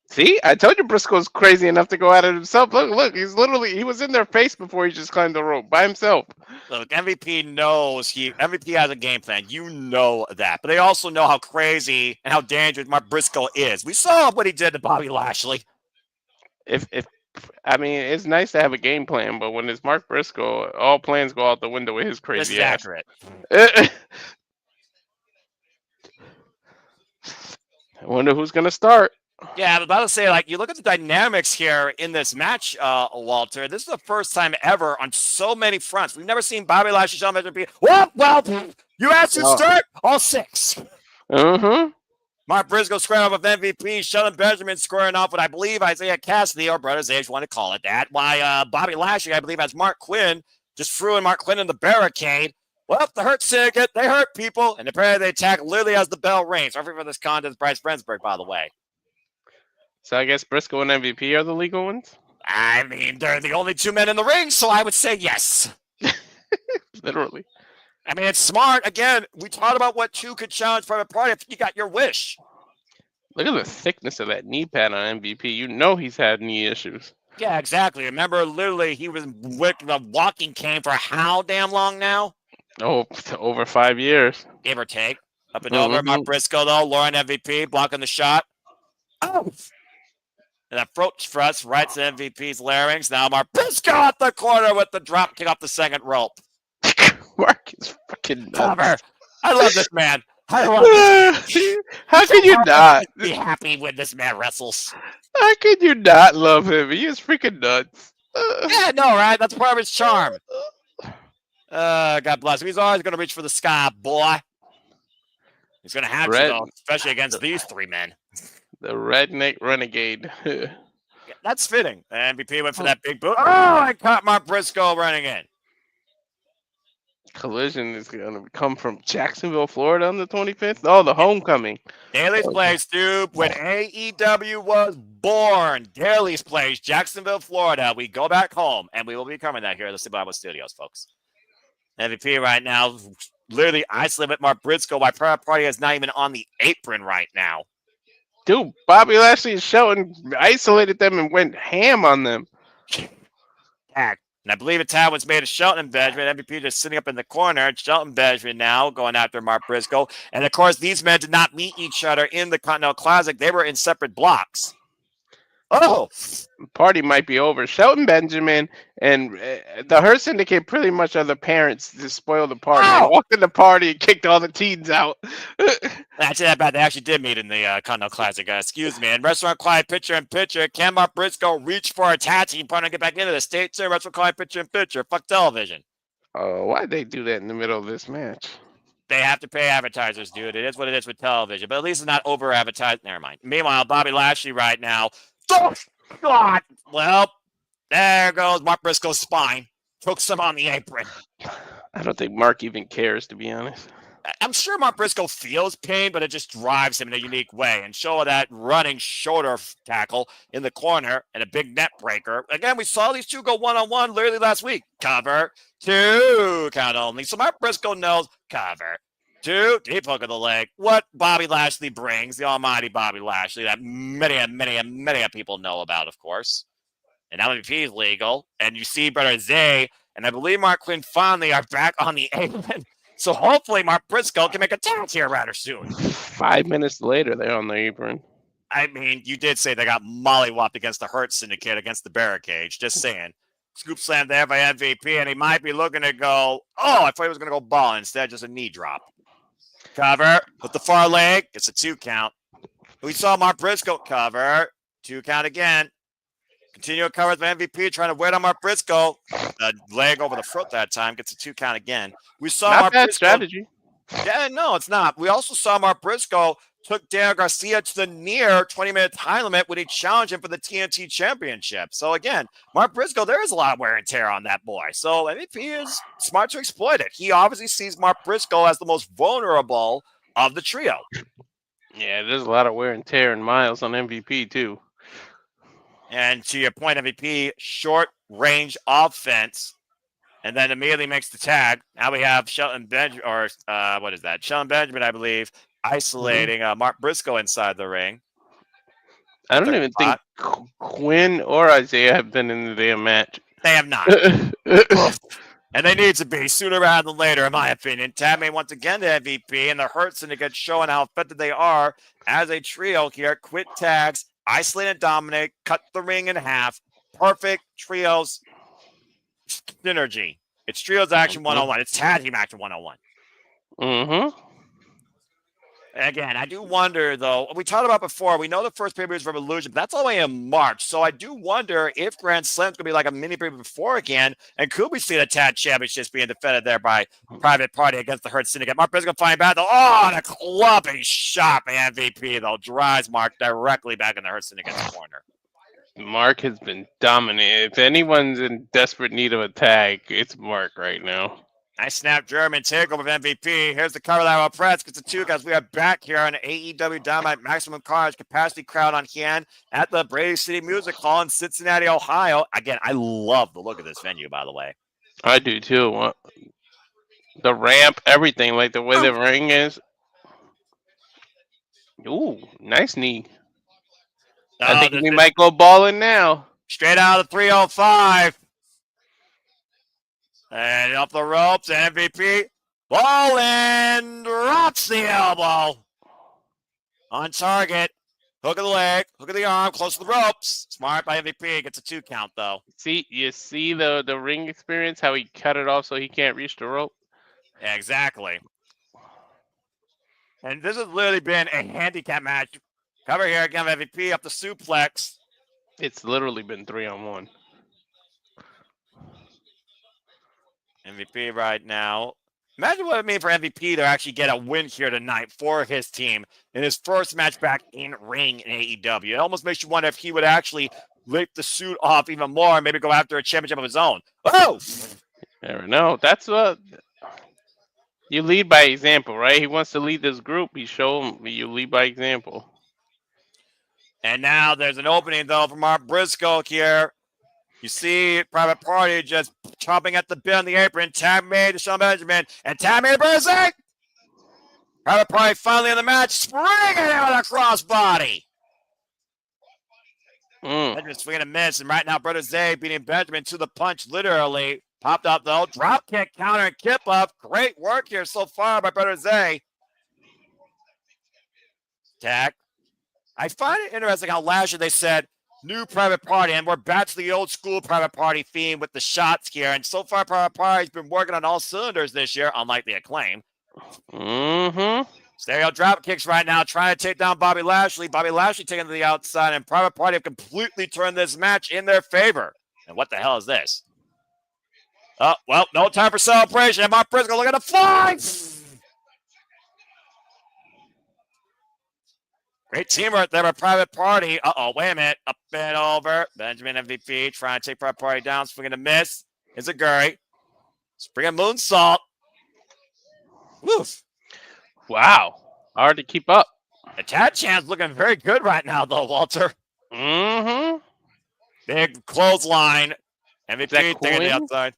See, I told you Briscoe's crazy enough to go at it himself. Look, he was in their face before he just climbed the rope by himself. Look, MVP knows MVP has a game plan. You know that. But they also know how crazy and how dangerous Mark Briscoe is. We saw what he did to Bobby Lashley. I mean, it's nice to have a game plan, but when it's Mark Briscoe, all plans go out the window with his crazy ass. Accurate. I wonder who's going to start. Yeah, I was about to say, like, you look at the dynamics here in this match, Walter. This is the first time ever on so many fronts. We've never seen Bobby Lashley, Shawn Benjamin. Well, you asked to start all 6. Mm-hmm. Mark Briscoe squaring off with MVP. Shelton Benjamin squaring off with, I believe, Isaiah Cassidy, or Brothers Age, you want to call it that. Why Bobby Lashley, I believe, has Mark Quinn, just threw in Mark Quinn in the barricade, Well, the Hurt Syndicate, they hurt people, and apparently they attack literally as the bell rings. Referee for this contest, Bryce Brensberg, by the way. So I guess Briscoe and MVP are the legal ones? I mean, they're the only 2 men in the ring, so I would say yes. Literally. I mean, it's smart. Again, we talked about what 2 could challenge Private Party if you got your wish. Look at the thickness of that knee pad on MVP. You know he's had knee issues. Yeah, exactly. Remember, literally, he was with the walking cane for how damn long now? Oh, over 5 years. Give or take. Up and over. Mark Briscoe, though. Lauren MVP blocking the shot. Oh! And that throat thrust right to MVP's larynx. Now Mark Briscoe at the corner with the drop kick off the second rope. Mark is fucking nuts. Cover. I love this man. I love this. How can you not be happy when this man wrestles? How can you not love him? He is freaking nuts. Yeah, no, right? That's part of his charm. God bless him. He's always going to reach for the sky, boy. He's going to have to, though, especially against these 3 men. The redneck renegade. Yeah, that's fitting. The MVP went for that big boot. Oh, I caught Mark Briscoe running in. Collision is going to come from Jacksonville, Florida on the 25th. Oh, the homecoming. Daly's Place, dude. When AEW was born, Daly's Place, Jacksonville, Florida. We go back home, and we will be covering that here at the Bible Studios, folks. MVP right now, literally isolated with Mark Briscoe. Why Private Party is not even on the apron right now. Dude, Bobby Lashley and Shelton isolated them and went ham on them. And I believe a tag was made of Shelton Benjamin. MVP just sitting up in the corner. Shelton Benjamin now going after Mark Briscoe. And, of course, these men did not meet each other in the Continental Classic. They were in separate blocks. Oh! Party might be over. Shelton Benjamin and the Hurt Syndicate pretty much are the parents to spoil the party. Oh! They walked in the party and kicked all the teens out. Actually, that bad. They actually did meet in the Continental Classic. Excuse me. And Restaurant Quiet Picture in Picture. Can Mark Briscoe reach for a tattoo partner and get back into the States? Restaurant Quiet Picture in Picture. Fuck television. Oh, why'd they do that in the middle of this match? They have to pay advertisers, dude. It is what it is with television. But at least it's not over-advertised. Never mind. Meanwhile, Bobby Lashley right now. Oh, God. Well, there goes Mark Briscoe's spine. Took some on the apron. I don't think Mark even cares, to be honest. I'm sure Mark Briscoe feels pain, but it just drives him in a unique way. And show that running shoulder tackle in the corner and a big net breaker. Again, we saw these 2 go one-on-one literally last week. Cover. 2 count only. So Mark Briscoe knows cover. 2 deep hook of the leg. What Bobby Lashley brings, the almighty Bobby Lashley, that many people know about, of course. And now MVP is legal. And you see Brother Zay and I believe Mark Quinn finally are back on the apron. So hopefully Mark Briscoe can make a tag here rather soon. 5 minutes later, they're on the apron. I mean, you did say they got mollywopped against the Hurt Syndicate against the barricade. Just saying. Scoop slam there by MVP, and he might be looking to go, oh, I thought he was going to go ball. Instead, just a knee drop. Cover with the far leg. It's a 2 count. We saw Mark Briscoe cover. 2 count again. Continue to cover with MVP, trying to wait on Mark Briscoe. The leg over the throat that time. Gets a 2 count again. We saw Not Mark bad Briscoe. strategy. Yeah, no, it's not. We also saw Mark Briscoe took Daniel Garcia to the near 20-minute time limit when he challenged him for the TNT Championship. So, again, Mark Briscoe, there is a lot of wear and tear on that boy. So, MVP is smart to exploit it. He obviously sees Mark Briscoe as the most vulnerable of the trio. Yeah, there's a lot of wear and tear and miles on MVP, too. And to your point, MVP, short-range offense, and then immediately makes the tag. Now we have Shelton Benjamin, or what is that? Shelton Benjamin, I believe, isolating Mark Briscoe inside the ring. I don't even think Quinn or Isaiah have been in the damn match. They have not. And they need to be sooner rather than later, in my opinion. Tag made once again to MVP, and the Hurt Syndicate showing how effective they are as a trio here. Quit tags, isolate and dominate, cut the ring in half. Perfect trios synergy. It's trios action 101. It's tag team action 101. Mm-hmm. Again, I do wonder, though, we talked about before, we know the first pay-per-view is Revolution, but that's only in March. So I do wonder if Grand Slam's going to be like a mini pay-per-view before again, and could we see the tag championships being defended there by Private Party against the Hurt Syndicate? Mark Briscoe flying back, though. Oh, the clubbing shot by MVP, though, drives Mark directly back in the Hurt Syndicate's corner. Mark has been dominant. If anyone's in desperate need of a tag, it's Mark right now. Nice snap German takeover of MVP. Here's the cover lateral press. Gets the 2 guys. We are back here on AEW Dynamite Maximum Carnage capacity crowd on hand at the Brady City Music Hall in Cincinnati, Ohio. Again, I love the look of this venue, by the way. I do too. The ramp, everything, like the way the ring is. Ooh, nice knee. I think we might go balling now. Straight out of the 305. And up the ropes, and MVP. Ball in, drops the elbow. On target. Hook of the leg, hook of the arm, close to the ropes. Smart by MVP. Gets a 2 count, though. You see the ring experience, how he cut it off so he can't reach the rope? Yeah, exactly. And this has literally been a handicap match. Cover here again, MVP up the suplex. It's literally been 3-on-1. MVP right now. Imagine what it means for MVP to actually get a win here tonight for his team in his first match back in ring in AEW. It almost makes you wonder if he would actually lift the suit off even more and maybe go after a championship of his own. Oh! Never know. That's what you lead by example, right? He wants to lead this group. You show him you lead by example. And now there's an opening, though, from Mark Briscoe here. You see Private Party just chomping at the bit on the apron. Tag made to Sean Benjamin. And tag made to Berserk. Private Party finally in the match. Springing in with a crossbody. Benjamin swinging a miss. And right now, Brother Zay beating Benjamin to the punch, literally. Popped up, though. Drop kick, counter, and kip up. Great work here so far by Brother Zay. Tag. I find it interesting how last year they said, new Private Party, and we're back to the old school Private Party theme with the shots here. And so far, Private Party's been working on all cylinders this year, unlike the Acclaim. Stereo drop kicks right now, trying to take down Bobby Lashley. Bobby Lashley taking to the outside, and Private Party have completely turned this match in their favor. And what the hell is this? Oh, well, no time for celebration. And Mark Briscoe looking to fly. Great teamwork there by Private Party. Uh-oh, wait a minute. Up and over. Benjamin MVP trying to take Private Party down. Swinging a miss. Is a Gurry. Springing moonsault. Woof. Wow. Hard to keep up. The Tad Chan's looking very good right now, though, Walter. Big clothesline. MVP taking the outside.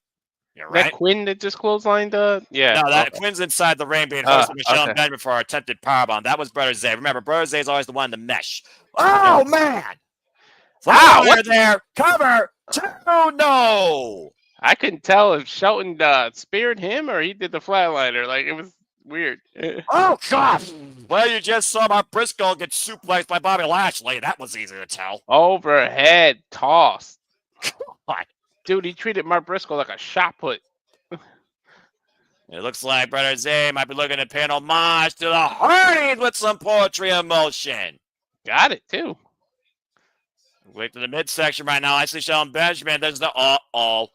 You're right. That Quinn that just clotheslined yeah. No, that Quinn's inside the ring being hosted Michelle and Benjamin for our attempted powerbomb. That was Brother Zay. Remember, Brother Zay is always the one in the mesh. Oh, man. Wow, what there? Cover. 2, no. I couldn't tell if Shelton speared him or he did the flatliner. Like, it was weird. Oh, gosh. Well, you just saw Mark Briscoe get suplexed by Bobby Lashley. That was easy to tell. Overhead toss. God. Dude, he treated Mark Briscoe like a shot put. It looks like Brother Zay might be looking to pay an homage to the Hardys with some poetry emotion. Got it, too. Wait to the midsection right now. I see Shelton Benjamin. There's the oh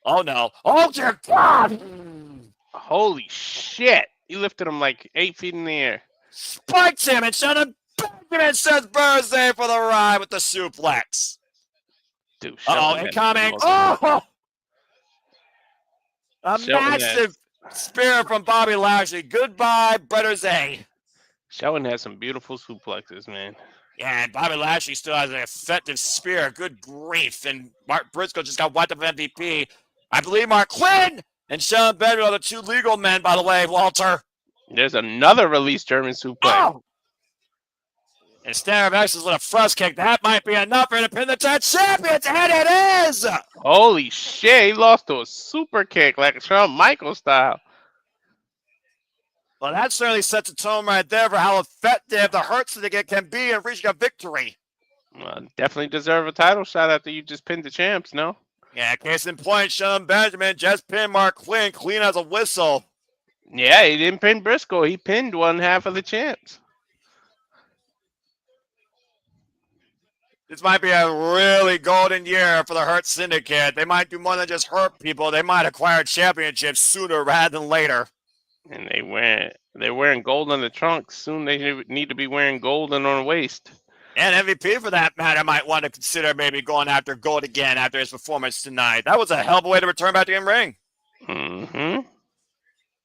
no. Oh, dear God. Holy shit. He lifted him like 8 feet in the air. Spikes him, and Shelton Benjamin says Brother Zay for the ride with the suplex. Dude, incoming. Oh! A massive spear from Bobby Lashley. Goodbye, Brother Zay. Shelton has some beautiful suplexes, man. Yeah, and Bobby Lashley still has an effective spear. Good grief. And Mark Briscoe just got wiped up with MVP. I believe Mark Quinn and Sean Benjamin are the 2 legal men, by the way, Walter. There's another release German suplex. Oh! And Standard of Excellence with a thrust kick. That might be enough for him to pin the tag champions, and it is! Holy shit, he lost to a super kick like a Shawn Michaels style. Well, that certainly sets a tone right there for how effective the Hurt Syndicate can be in reaching a victory. Well, definitely deserve a title shot after you just pinned the champs, no? Yeah, case in point, Sean Benjamin just pinned Mark Quinn clean as a whistle. Yeah, he didn't pin Briscoe. He pinned one half of the champs. This might be a really golden year for the Hurt Syndicate. They might do more than just hurt people. They might acquire championships sooner rather than later. And they're wearing gold on the trunks. Soon they need to be wearing gold on the waist. And MVP, for that matter, might want to consider maybe going after gold again after his performance tonight. That was a hell of a way to return back to the ring.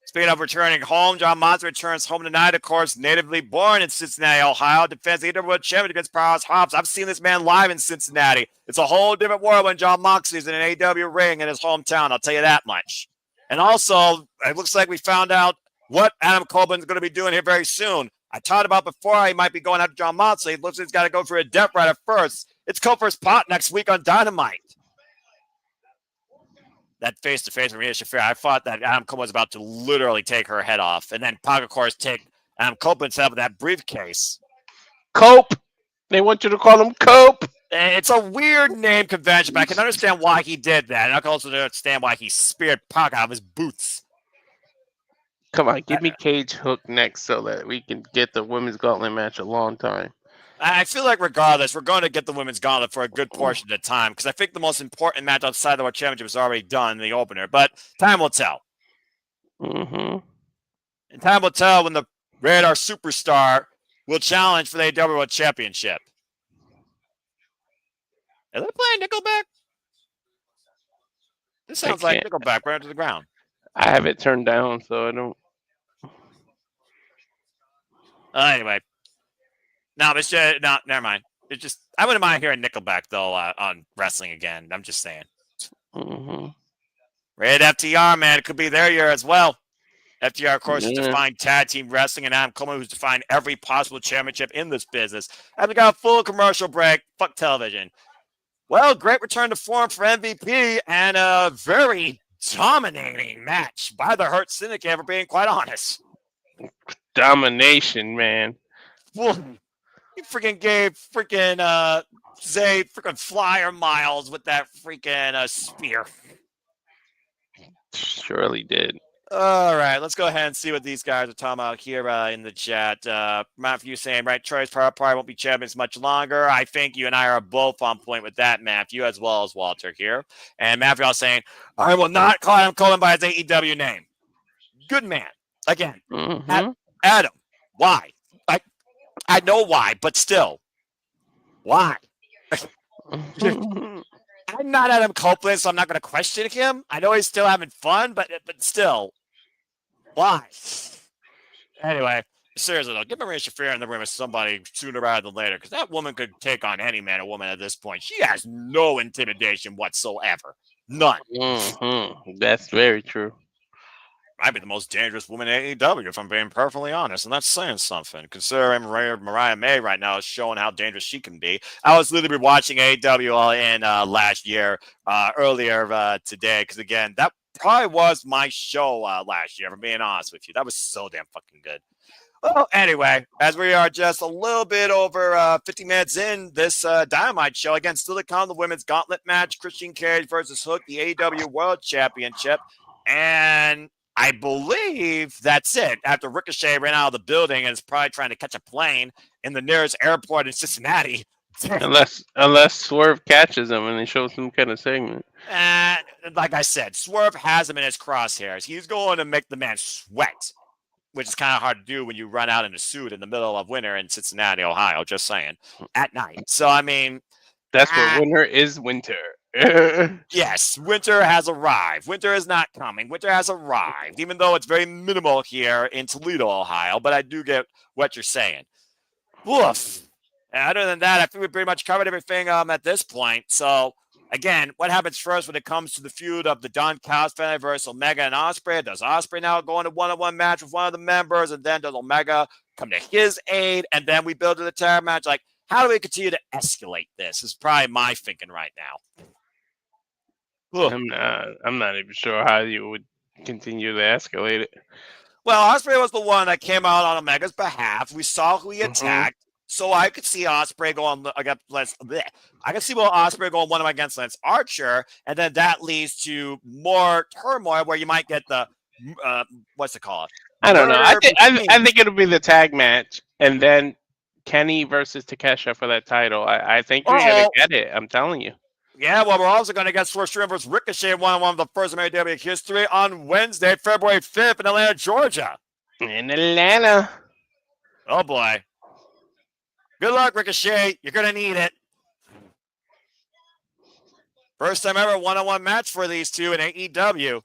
Speaking of returning home, John Moxley returns home tonight. Of course, natively born in Cincinnati, Ohio, defends the AEW World Championship against Powerhouse Hobbs. I've seen this man live in Cincinnati. It's a whole different world when John Moxley's in an AEW ring in his hometown. I'll tell you that much. And also, it looks like we found out what Adam Copeland's going to be doing here very soon. I talked about before he might be going after John Moxley. It looks like he's got to go for a death rider first. It's Coper's pot next week on Dynamite. That face-to-face with Rhea Shafir, I thought that Adam Copeland was about to literally take her head off. And then Pac, of course, take Adam Copeland's head with that briefcase. Cope. They want you to call him Cope. It's a weird name convention, but I can understand why he did that. And I can also understand why he speared Pac out of his boots. Come on, give me Cage Hook next so that we can get the women's gauntlet match a long time. I feel like regardless, we're going to get the women's gauntlet for a good portion of the time because I think the most important match outside of the World Championship is already done in the opener. But time will tell. Mm-hmm. And time will tell when the Radar Superstar will challenge for the AEW World Championship. Are they playing Nickelback? This sounds like Nickelback right into the ground. I have it turned down, so I don't. Anyway. No, it's just, no, never mind. It's just, I wouldn't mind hearing Nickelback, though, on wrestling again. I'm just saying. Mm-hmm. Rated FTR, man. It could be their year as well. FTR, of course, has defined tag team wrestling, and Adam Coleman, who's defined every possible championship in this business. And we got a full commercial break. Fuck television. Well, great return to form for MVP and a very dominating match by the Hurt Syndicate, for being quite honest. Domination, man. He freaking gave Zay freaking flyer miles with that freaking spear. Surely did. All right, let's go ahead and see what these guys are talking about here in the chat. Matthew saying, right, Troy's probably won't be champions much longer. I think you and I are both on point with that, Matthew, as well as Walter here. And Matthew also saying, I will not call him Coleman by his AEW name. Good man. Again, Adam, why? I know why, but still, why? I'm not Adam Copeland, so I'm not going to question him. I know he's still having fun, but still, why? Anyway, seriously though, give Maria Shafir in the room with somebody sooner rather than later, because that woman could take on any man or woman at this point. She has no intimidation whatsoever. None. That's very true. Might be the most dangerous woman in AEW, if I'm being perfectly honest, and that's saying something. Considering Mariah May right now is showing how dangerous she can be. I was literally watching AEW in last year, earlier today, because again, that probably was my show last year, if I'm being honest with you. That was so damn fucking good. Well, anyway, as we are just a little bit over 50 minutes in this Dynamite show, again, still to come, the women's gauntlet match, Christian Cage versus Hook, the AEW World Championship, and I believe that's it. After Ricochet ran out of the building and is probably trying to catch a plane in the nearest airport in Cincinnati. Unless Swerve catches him and they show some kind of segment. Like I said, Swerve has him in his crosshairs. He's going to make the man sweat, which is kind of hard to do when you run out in a suit in the middle of winter in Cincinnati, Ohio, just saying, at night. So, I mean, that's where winter is winter. Yes, winter has arrived. Winter is not coming. Winter has arrived, even though it's very minimal here in Toledo, Ohio. But I do get what you're saying. Woof. And other than that, I think we pretty much covered everything at this point. So, again, what happens first when it comes to the feud of the Don Callis family versus Omega and Ospreay? Does Ospreay now go into one-on-one match with one of the members, and then does Omega come to his aid, and then we build to the tag match? Like, how do we continue to escalate this? Is probably my thinking right now. I'm not even sure how you would continue to escalate it. Well, Ospreay was the one that came out on Omega's behalf. We saw who he attacked, so I could see Ospreay going against I can see Ospreay going one against Lance Archer, and then that leads to more turmoil where you might get the what's it called? I don't know. I think it'll be the tag match, and then Kenny versus Takeshita for that title. I think you're gonna get it. I'm telling you. Yeah, well, we're also going to get Swerve Strickland versus Ricochet, one of the first in AEW history, on Wednesday, February 5th in Atlanta, Georgia. In Atlanta. Oh, boy. Good luck, Ricochet. You're going to need it. First time ever one-on-one match for these two in AEW.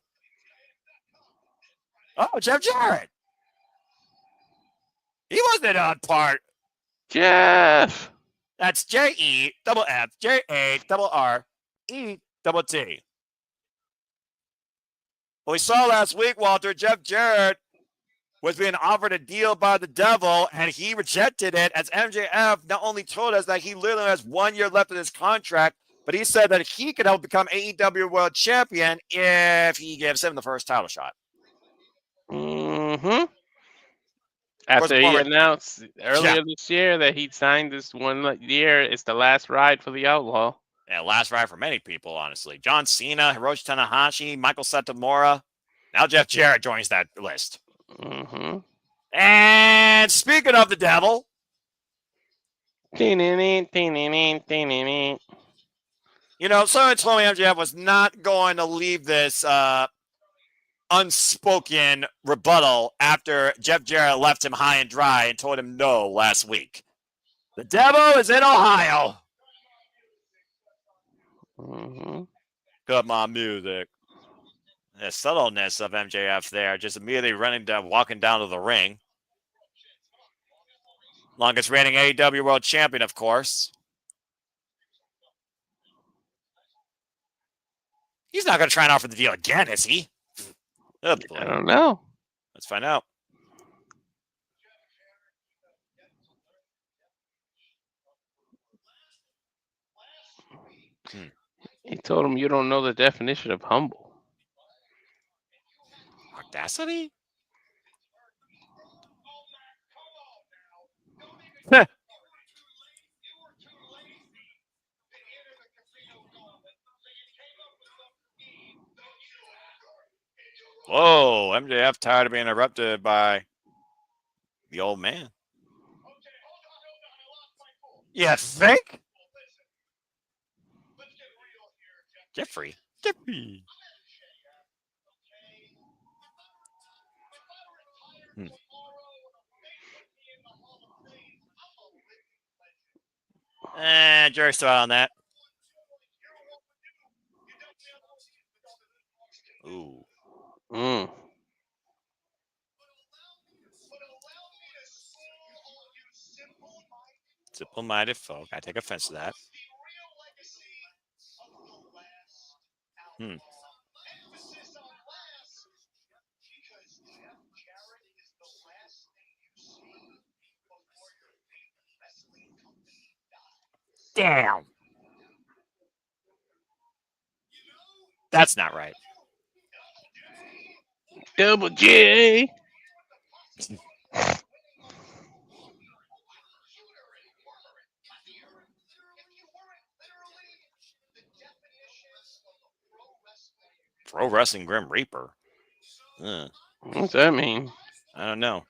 Oh, Jeff Jarrett. He wasn't on part. Jeff. That's JEFFJARRET. Well, we saw last week, Walter, Jeff Jarrett was being offered a deal by the devil, and he rejected it, as MJF not only told us that he literally has 1 year left in his contract, but he said that he could help become AEW World Champion if he gives him the first title shot. Mm-hmm. After he announced earlier this year that he'd signed this 1 year, it's the last ride for the Outlaw. Yeah, last ride for many people, honestly. John Cena, Hiroshi Tanahashi, Michael Satomura. Now Jeff Jarrett joins that list. Mm-hmm. And speaking of the devil, someone told me MJF was not going to leave this unspoken rebuttal after Jeff Jarrett left him high and dry and told him no last week. The devil is in Ohio. Mm-hmm. Cut my music. The subtleness of MJF there, just immediately walking down to the ring. Longest reigning AEW World Champion, of course. He's not going to try and offer the deal again, is he? Oh, boy. I don't know. Let's find out. He told him you don't know the definition of humble. Audacity? Whoa, MJF tired of being interrupted by the old man. You think? Jeffrey. Jerry's still out on that. Ooh. Simple-minded folk. I take offense to that. Damn. That's not right. Double J. Pro Wrestling Grim Reaper. What's that mean? I don't know.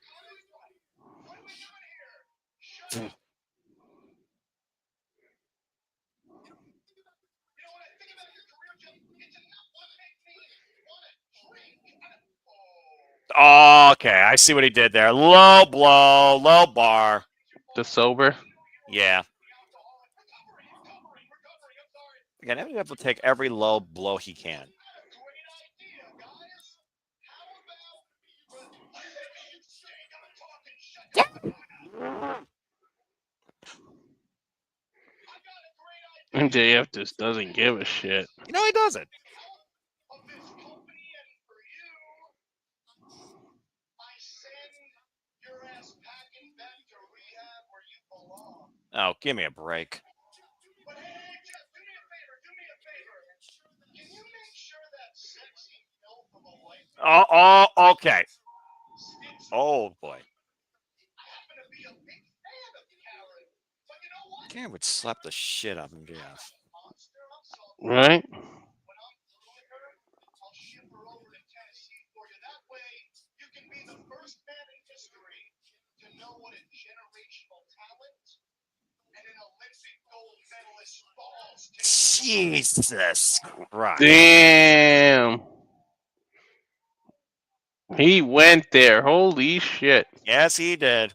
Oh, okay, I see what he did there. Low blow, low bar. The sober? Yeah. Again, MJF will take every low blow he can. MJF just doesn't give a shit. He doesn't. Oh, give me a break. Oh, okay. Oh, boy. Karen would slap the shit out of MJF. Right? Jesus Christ. Damn. He went there. Holy shit. Yes, he did.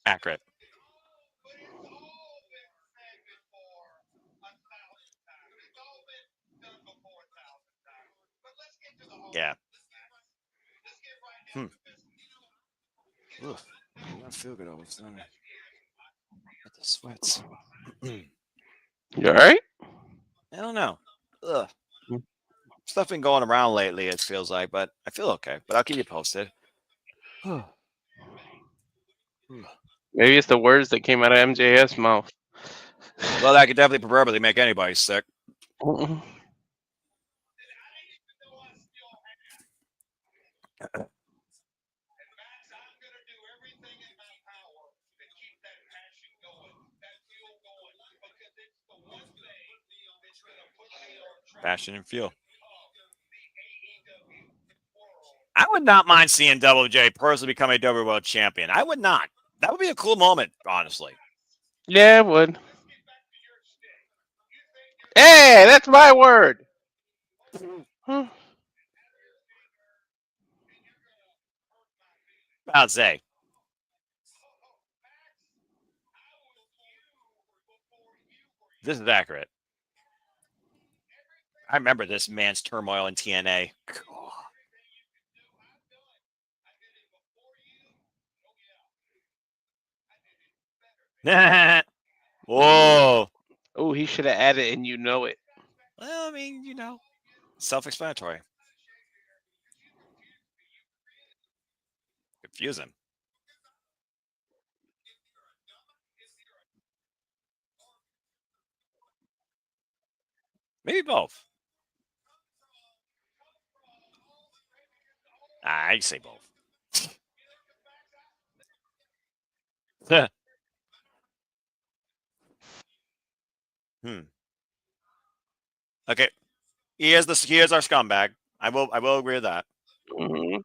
Accurate. Yeah. Ugh, I don't feel good all of a sudden. Got the sweats. You all right? I don't know. Ugh. Hmm. Stuff been going around lately, it feels like, but I feel okay. But I'll keep you posted. Maybe it's the words that came out of MJF's mouth. Well, that could definitely proverbially make anybody sick. Mm-mm. Passion and fuel. I would not mind seeing Double J personally become a WWE World Champion. I would not. That would be a cool moment, honestly. Yeah, it would. Hey, that's my word. Huh. I'd say. This is accurate. I remember this man's turmoil in TNA. Whoa. Oh, he should have added, and you know it. Well, I mean, self-explanatory. Confusing. Maybe both. I'd say both. Okay. He is our scumbag. I will agree with that. Mm-hmm.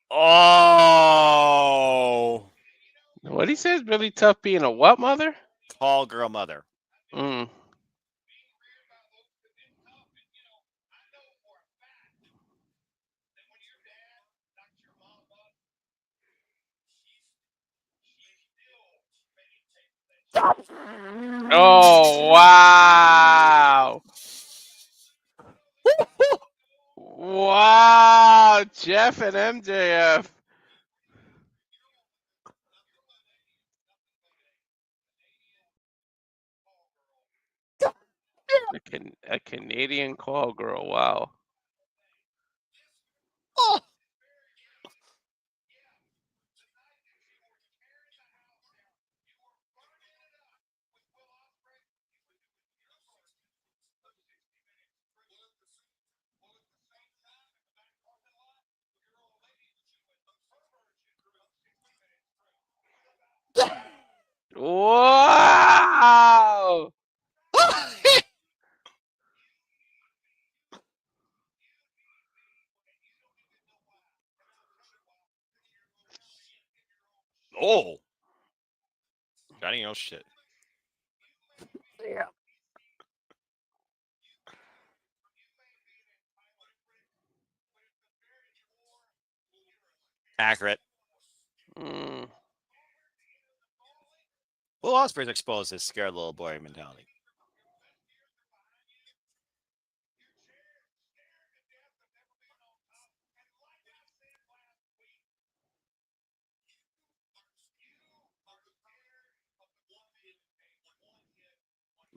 Oh, What he says really tough being a what mother? tall girl mother. Mm. Oh wow! Wow, Jeff and MJF. A Canadian call girl. Wow. Wow! Oh, Johnny, oh shit. Accurate. Mm. Will Ospreay's exposed his scared little boy mentality.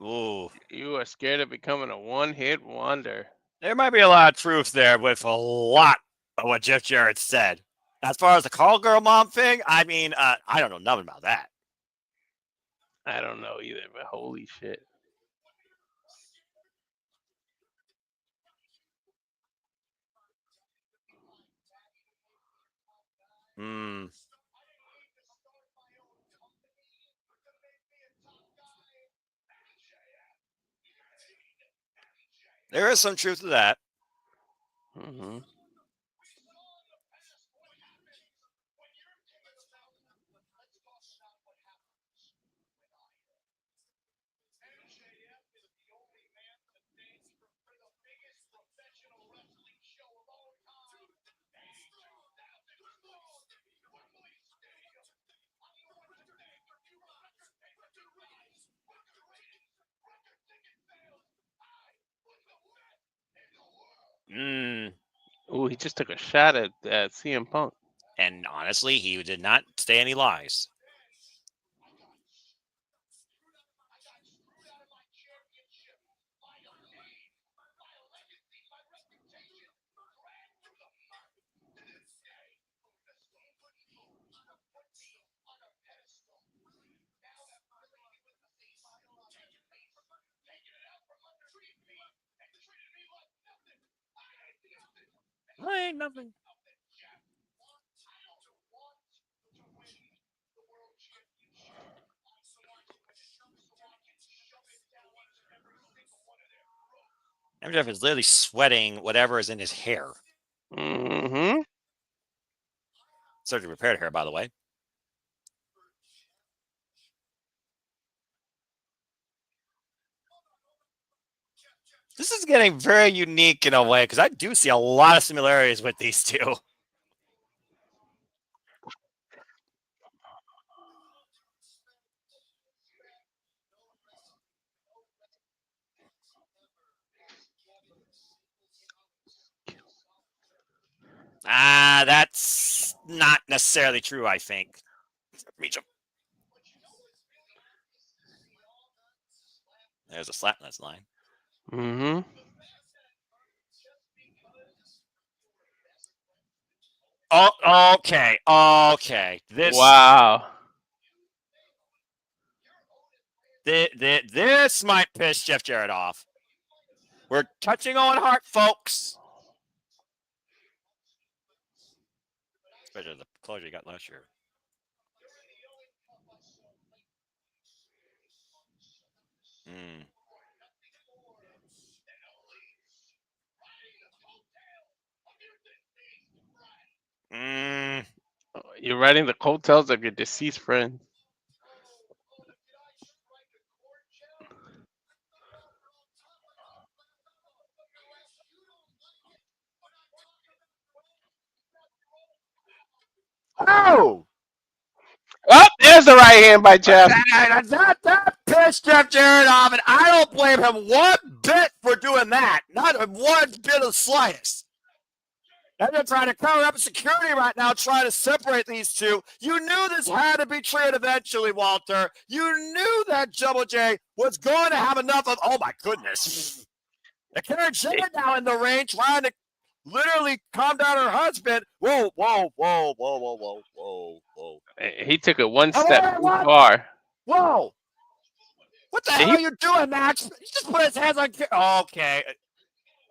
Ooh. You are scared of becoming a one-hit wonder. There might be a lot of truth there with a lot of what Jeff Jarrett said. As far as the call girl mom thing, I mean, I don't know nothing about that. I don't know either, but holy shit. Hmm. There is some truth to that. Mm-hmm. Ooh, he just took a shot at CM Punk. And honestly, he did not say any lies. Ain't nothing. MJF is literally sweating whatever is in his hair. Mm-hmm. Surgery repaired hair, by the way. This is getting very unique in a way because I do see a lot of similarities with these two. That's not necessarily true, I think. Reach him. There's a slap in this line. Mm-hmm. Oh, okay. Okay. Wow. This might piss Jeff Jarrett off. We're touching on heart, folks. Especially the closure you got last year. You're riding the coattails of your deceased friend. Oh! Oh, there's the right hand by Jeff. That pissed Jeff Jarrett off, and I don't blame him one bit for doing that. Not one bit of the slightest. And they're trying to cover up security right now, trying to separate these two. You knew this had to be trade eventually, Walter. You knew that Double J was going to have enough of. Oh my goodness! The Karen Jarrett now in the ring, trying to literally calm down her husband. Whoa, whoa, whoa, whoa, whoa, whoa, whoa, whoa. He took it one step too far. Whoa! What the hell are you doing, Max? He just put his hands on. Okay.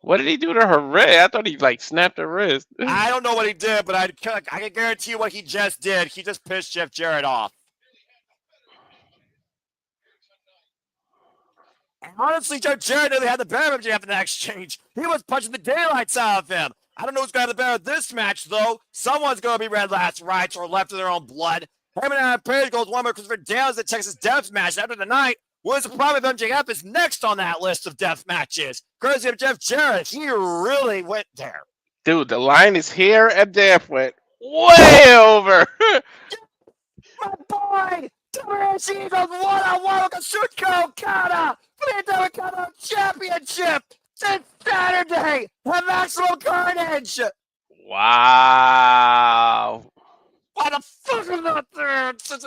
What did he do to her wrist? I thought he snapped her wrist. I don't know what he did, but I can guarantee you what he just did. He just pissed Jeff Jarrett off. And honestly, Jeff Jarrett nearly had the better of MJF in that exchange. He was punching the daylights out of him. I don't know who's got the better of this match, though. Someone's going to be red last rights or left of their own blood. Him and Adam Page goes one more Christopher Dale's at Texas Death Match after the night. What's the problem with MJF is next on that list of death matches. Courtesy of Jeff Jarrett. He really went there. Dude, the line is here. MJF went way over. My boy! WC goes one-on-one with Kazuchika Okada for the Intercontinental Championship this Saturday at Maximum Carnage! Wow. Why the fuck is not there? It's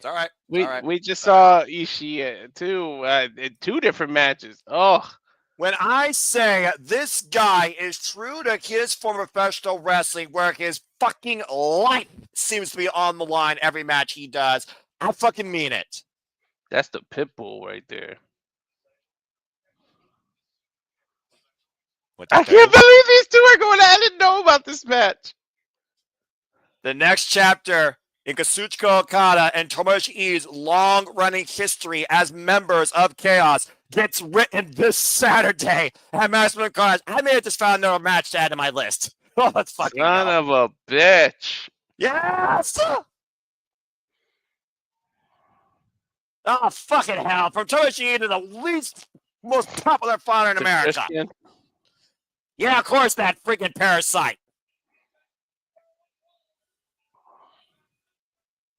all right. We just saw Ishii too in two different matches. Oh. When I say this guy is true to his form of professional wrestling where his fucking life seems to be on the line every match he does, I fucking mean it. That's the pit bull right there. I can't believe these two are going. I didn't know about this match. The next chapter in Kazuchika Okada and Tomoyoshi Ii's long-running history as members of Chaos gets written this Saturday at Maximum Carnage. I may have just found another match to add to my list. Oh, let's fucking Son of a bitch. Yes! Oh, fucking hell. From Tomoyoshi Ii to the most popular fighter in America. Christian. Yeah, of course, that freaking parasite.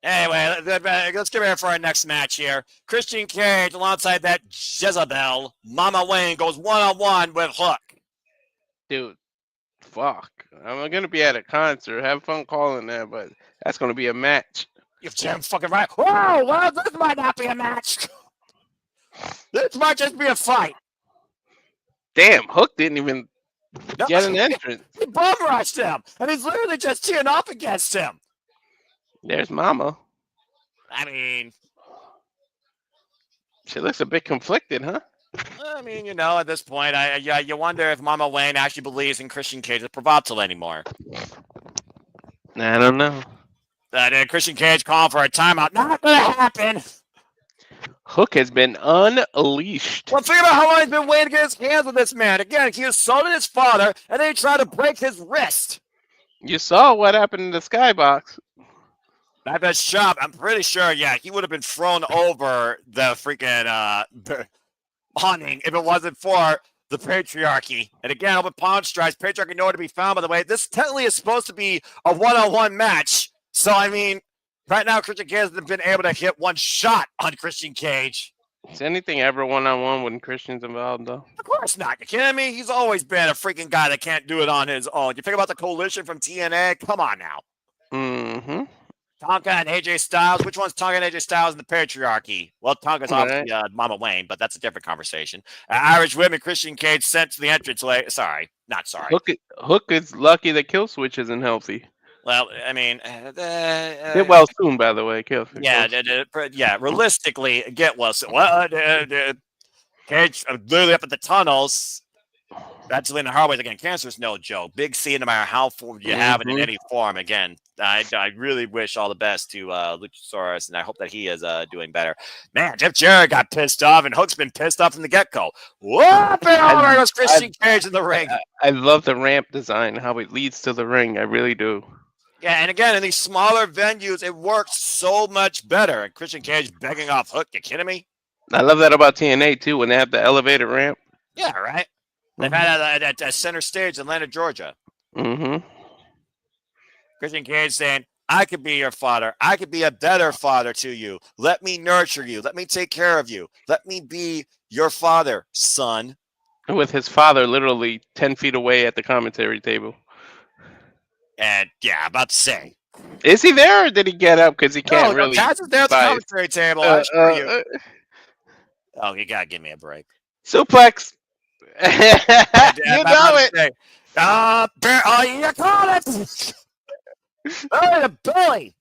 Anyway, let's get ready for our next match here. Christian Cage alongside that Jezebel. Mama Wayne goes one-on-one with Hook. Dude, fuck. I'm gonna be at a concert. Have fun calling that, but that's gonna be a match. You're damn fucking right. Whoa, well, this might not be a match. This might just be a fight. Damn, Hook didn't even No, get an entrance. He bum rushed him, and he's literally just teeing up against him. There's Mama. I mean, She looks a bit conflicted, huh? at this point, you wonder if Mama Wayne actually believes in Christian Cage's bravado anymore. I don't know. Christian Cage calling for a timeout. Not gonna happen. Hook has been unleashed. Well, think about how long he's been waiting to get his hands with this man. Again, he assaulted his father, and then he tried to break his wrist. You saw what happened in the skybox. That shop, I'm pretty sure, yeah, he would have been thrown over the freaking awning if it wasn't for the patriarchy. And again, open pawn strikes, patriarchy nowhere to be found, by the way. This technically is supposed to be a one-on-one match. So, right now, Christian Cage hasn't been able to hit one shot on Christian Cage. Is anything ever one-on-one when Christian's involved, though? Of course not. You kidding me? He's always been a freaking guy that can't do it on his own. You think about the coalition from TNA? Come on now. Mm-hmm. Tonka and AJ Styles. Which one's Tonka and AJ Styles in the patriarchy? Well, Tonka's obviously Mama Wayne, but that's a different conversation. Irish women, Christian Cage sent to the entranceway. Sorry, not sorry. Hook is lucky that Kill Switch isn't healthy. Well, Get well soon, by the way, Kill Switch. Yeah. Realistically, get well soon. Well, Cage literally up at the tunnels. That's Linda Harway's again. Cancer is no joke. Big C, no matter how forward you have it in any form. Again, I really wish all the best to Luchasaurus, and I hope that he is doing better. Man, Jeff Jarrett got pissed off, and Hook's been pissed off from the get-go. Whoop! And there goes Christian Cage in the ring. I love the ramp design, how it leads to the ring. I really do. Yeah, and again, in these smaller venues, it works so much better. And Christian Cage begging off Hook. You kidding me? I love that about TNA, too, when they have the elevated ramp. Yeah, right. They've had that at center stage in Atlanta, Georgia. Mm-hmm. Christian Cage saying, I could be your father. I could be a better father to you. Let me nurture you. Let me take care of you. Let me be your father, son. With his father literally 10 feet away at the commentary table. And, yeah, I'm about to say. Is he there, or did he get up because he can't really? No, Taz is there at the commentary table. Oh, you got to give me a break. Suplex. You know it. You call it. Oh, Billy.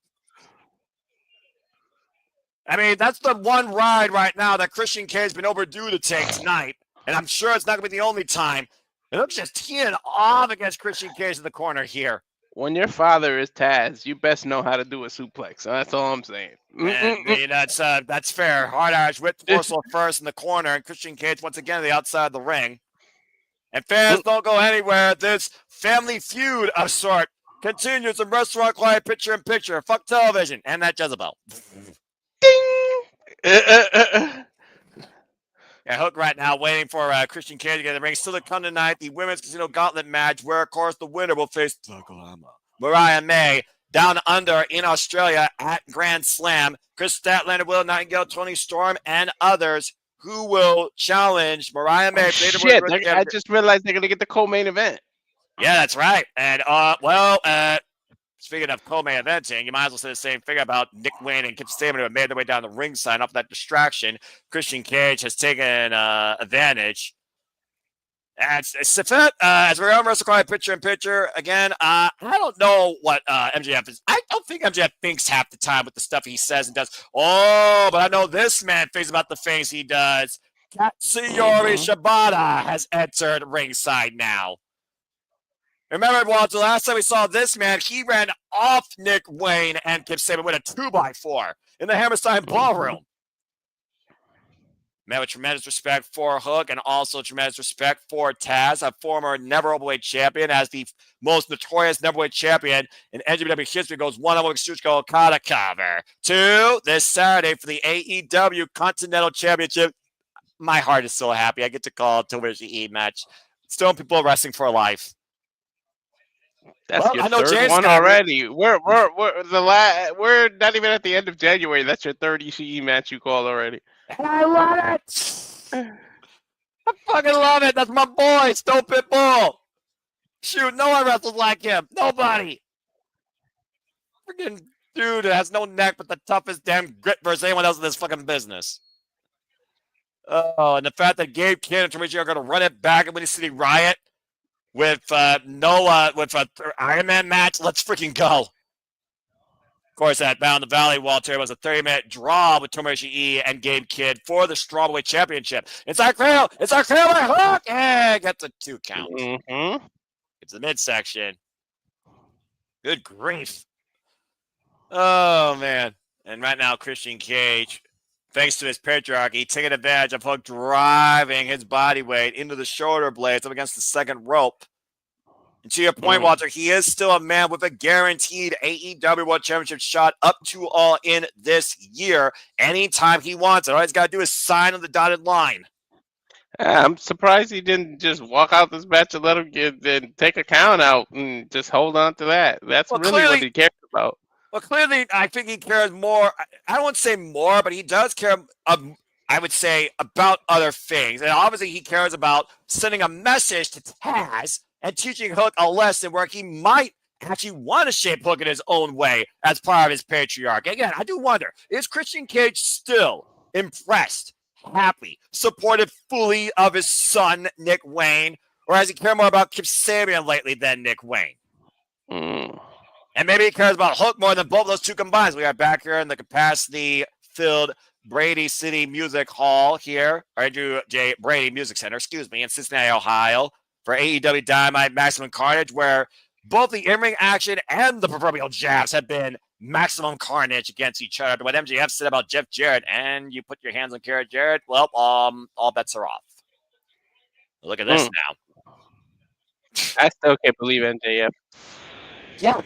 That's the one ride right now that Christian Cage has been overdue to take tonight. And I'm sure it's not going to be the only time. It looks just teeing off against Christian Cage in the corner here. When your father is Taz, you best know how to do a suplex. That's all I'm saying. That's fair. Hard Irish whip dorsal first in the corner, and Christian Cage once again on the outside of the ring. And fans, don't go anywhere. This family feud of sort continues in Restaurant Quiet Picture in Picture. Fuck television. And that Jezebel. Ding! Yeah, Hook right now waiting for Christian Cage to get in the ring. Still to come tonight, the Women's Casino Gauntlet match, where, of course, the winner will face Mariah May down under in Australia at Grand Slam. Chris Statlander, Will Nightingale, Tony Storm, and others who will challenge Mariah May. Shit, I just realized they're going to get the co-main event. Yeah, that's right. And, speaking of co-main eventing, you might as well say the same thing about Nick Wayne and Kip Sabian, who have made their way down the ring side off that distraction. Christian Cage has taken advantage. And Safet, as we're on Wrestle Quiet Picture in Picture, again, I don't know what MJF is. I don't think MJF thinks half the time with the stuff he says and does. Oh, but I know this man thinks about the things he does. Katsuyori Shibata has entered ringside now. Remember, the last time we saw this man, he ran off Nick Wayne and Kip Sabian with a 2x4 in the Hammerstein Ballroom. Man, with tremendous respect for Hook and also tremendous respect for Taz, a former Never Openweight champion, as the most notorious Never Openweight champion in NJPW history, goes one-on-one with Kazuchika Okada cover to this Saturday for the AEW Continental Championship. My heart is so happy. I get to call it Tomoshi match. Stone People Wrestling for Life. That's your third one already. We're not even at the end of January. That's your third Ishii match you called already. And I love it. I fucking love it. That's my boy, Stone Pitbull. Shoot, no one wrestles like him. Nobody. Freaking dude has no neck but the toughest damn grit versus anyone else in this fucking business. Oh, and the fact that Gabe Kidd and Tomoichi are going to run it back at Windy City Riot with with an Iron Man match. Let's freaking go. Of course, that Bound the Valley, Walter, was a 30-minute draw with Tomoichi E and Gabe Kidd for the Strawweight Championship. It's our cradle by Hook, and gets a 2 count. Mm-hmm. It's the midsection. Good grief. Oh, man. And right now, Christian Cage, thanks to his patriarchy, taking advantage of Hook driving his body weight into the shoulder blades up against the second rope. And to your point, Walter, he is still a man with a guaranteed AEW World Championship shot up to All In this year. Anytime he wants it. All he's got to do is sign on the dotted line. I'm surprised he didn't just walk out this match and let him take a count out and just hold on to that. That's really what he cares about. Well, clearly, I think he cares more. I don't want to say more, but he does care, I would say, about other things. And obviously, he cares about sending a message to Taz and teaching Hook a lesson where he might actually want to shape Hook in his own way as part of his patriarchy. Again, I do wonder, is Christian Cage still impressed, happy, supportive fully of his son, Nick Wayne, or has he cared more about Kip Sabian lately than Nick Wayne? And maybe he cares about Hook more than both those two combined. We are back here in the capacity-filled Brady City Music Hall here, or Andrew J. Brady Music Center, in Cincinnati, Ohio, for AEW Dynamite Maximum Carnage, where both the in-ring action and the proverbial jabs have been maximum carnage against each other. What MJF said about Jeff Jarrett, and you put your hands on Garrett Jarrett, well, all bets are off. Look at this now. I still can't believe MJF. Yeah.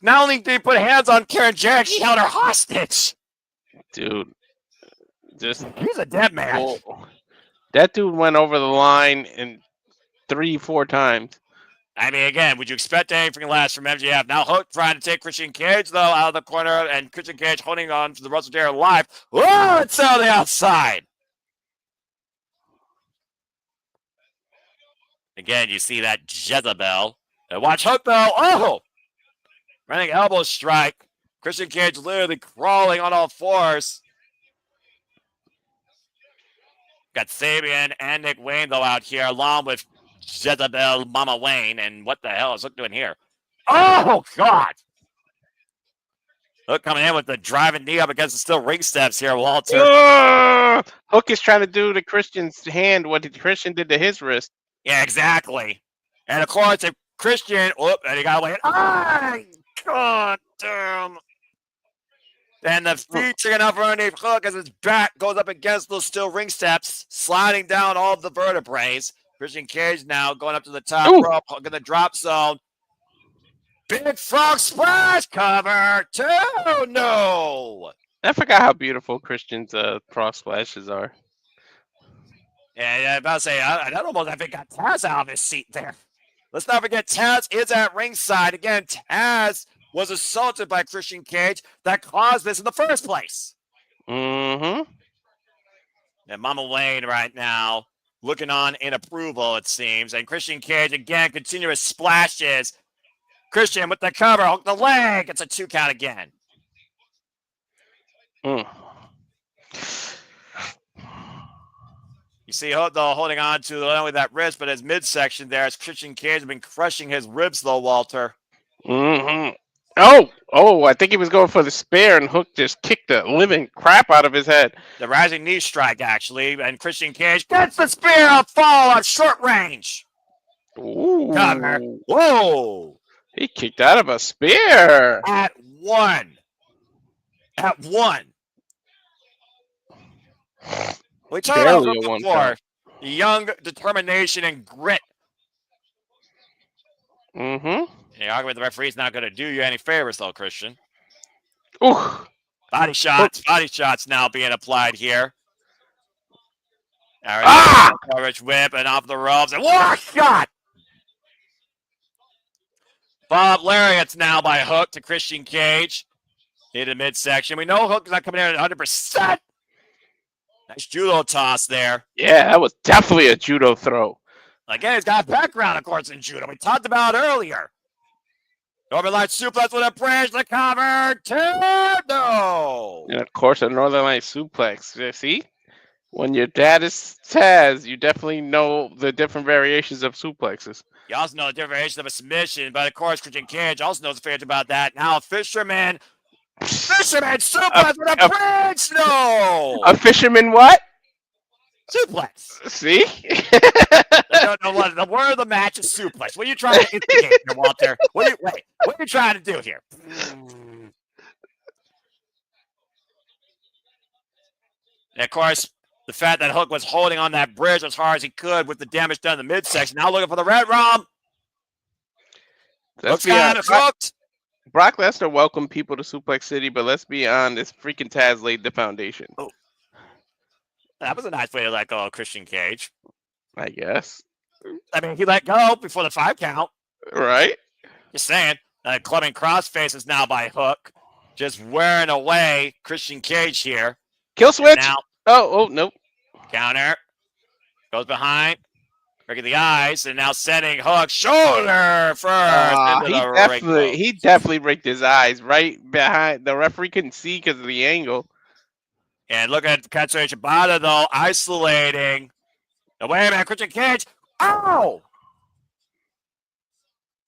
Not only did he put hands on Karen Jarrett, he held her hostage. Dude. He's a dead man. Oh, that dude went over the line in 3-4 times. I mean, again, would you expect anything less from MJF? Now Hook trying to take Christian Cage, though, out of the corner, and Christian Cage holding on to the Russell Dare live. Oh, it's on the outside. Again, you see that Jezebel. And watch Hook, though. Oh! Running elbow strike. Christian Cage literally crawling on all fours. Got Sabian and Nick Wayne, though, out here, along with Jezebel Mama Wayne. And what the hell is Hook doing here? Oh, God! Hook coming in with the driving knee up against the steel ring steps here, Walter. Hook is trying to do to Christian's hand what Christian did to his wrist. Yeah, exactly. And, of course, if Christian... Oh, and he got away. Oh, God damn. And the feet taking out for underneath Hook as his back goes up against those steel ring steps, sliding down all of the vertebrae. Christian Cage now going up to the top rope, Hook in the drop zone. Big frog splash cover. 2, no. I forgot how beautiful Christian's frog splashes are. Yeah, I'm about to say, I think got Taz out of his seat there. Let's not forget, Taz is at ringside. Again, Taz was assaulted by Christian Cage that caused this in the first place. Mm-hmm. And Mama Wayne right now looking on in approval, it seems. And Christian Cage, again, continuous splashes. Christian with the cover, hook the leg. It's a 2 count again. You see Hook, though, holding on to not only that wrist, but his midsection there as Christian Cage has been crushing his ribs, though, Walter. Mm-hmm. Oh, I think he was going for the spear, and Hook just kicked the living crap out of his head. The rising knee strike, actually, and Christian Cage gets the spear up, fall on short range. Ooh. Cover. Whoa. He kicked out of a spear. At one. We talked about Hook before. Young determination and grit. Mm-hmm. The argument the referee's not going to do you any favors, though, Christian. Ooh. Body shots now being applied here. Coverage whip and off the ropes. And what a shot! Bob Lariat's now by Hook to Christian Cage. Into midsection. We know Hook's not coming in at 100%. Nice judo toss there. Yeah, that was definitely a judo throw. Again, he's got a background, of course, in judo. We talked about it earlier. Northern Light suplex with a bridge, the cover, no. And of course, a Northern Light suplex. See? When your dad is Taz, you definitely know the different variations of suplexes. You also know the different variations of a submission, but of course, Christian Cage also knows a fair about that. Now, Fisherman suplex with a bridge, no. A fisherman what? Suplex. See? The word of the match is suplex. What are you trying to instigate here, Walter? What are you trying to do here? And of course, the fact that Hook was holding on that bridge as hard as he could with the damage done in the midsection. Now looking for the red rum. Hook's got it hooked. Brock Lesnar welcomed people to Suplex City, but let's be honest, freaking Taz laid the foundation. Oh. That was a nice way to let go of Christian Cage. I guess. I mean, he let go before the 5 count. Right? Just saying. Clubbing crossface is now by Hook. Just wearing away Christian Cage here. Kill switch. Now, oh, nope. Counter. Goes behind. Breaking the eyes. And now sending Hook shoulder first. He definitely rigged his eyes right behind. The referee couldn't see because of the angle. And look at Katsuyori Shibata, though, isolating. Now, wait a minute, Christian Cage. Oh!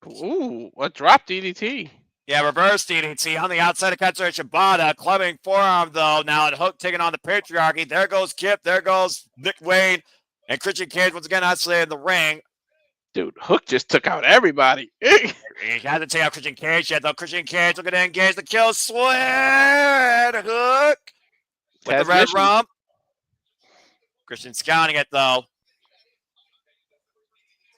Ooh, a drop DDT. Yeah, reverse DDT on the outside of Katsuyori Shibata. Clubbing forearm, though. Now, at Hook taking on the patriarchy. There goes Kip. There goes Nick Wayne. And Christian Cage, once again, isolated in the ring. Dude, Hook just took out everybody. He hasn't taken out Christian Cage yet, though. Christian Cage looking to engage the kill switch. Hook. With the red rump. Christian scouting it, though.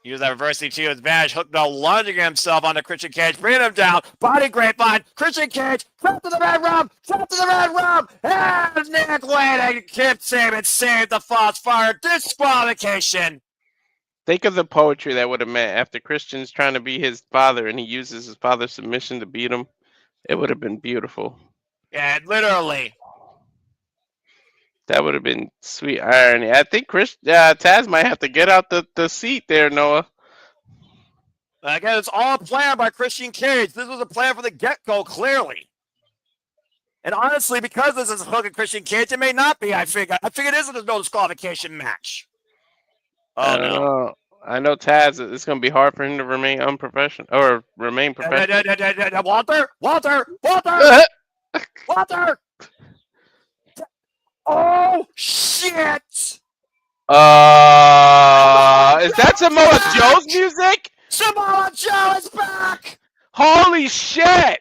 Use that reverse DT to his advantage. Hook, though, lunging himself onto Christian Cage, bringing him down. Body grapevine. Christian Cage, trapped to the red rump. Trapped to the red rump. And Nick Wayne and Kip Saban saved the false fire. Disqualification. Think of the poetry that would have meant after Christian's trying to be his father and he uses his father's submission to beat him. It would have been beautiful. Yeah, literally. That would have been sweet irony. I think Taz might have to get out the seat there, Noah. Again, it's all planned by Christian Cage. This was a plan from the get-go, clearly. And honestly, because this is Hook and Christian Cage, it may not be, I think. I think it is a no disqualification match. I don't know. I know Taz, it's going to be hard for him to remain unprofessional or remain professional. Walter! Oh, shit! Is that Samoa Joe's music? Samoa Joe is back! Holy shit!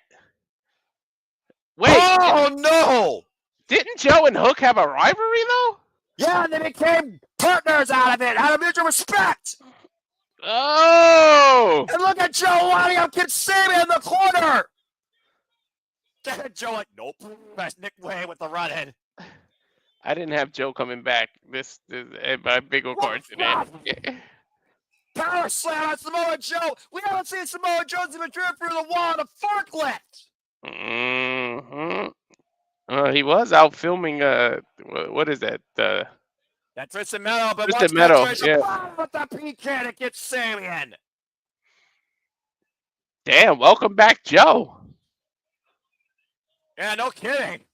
Wait. Oh, no! Didn't Joe and Hook have a rivalry, though? Yeah, they became partners out of it, out of mutual respect! Oh! And look at Joe lining up Kip Saban in the corner! Joe like, nope. That's Nick Wayne with the run in. I didn't have Joe coming back. This is my big old card today. Power slam on Samoa Joe. We haven't seen Samoa Joe even driven through the wall on a forklift. He was out filming. What is that? That Twisted Metal, but Twisted Metal. Yeah. With the PK to get Samian. Damn! Welcome back, Joe. Yeah, no kidding.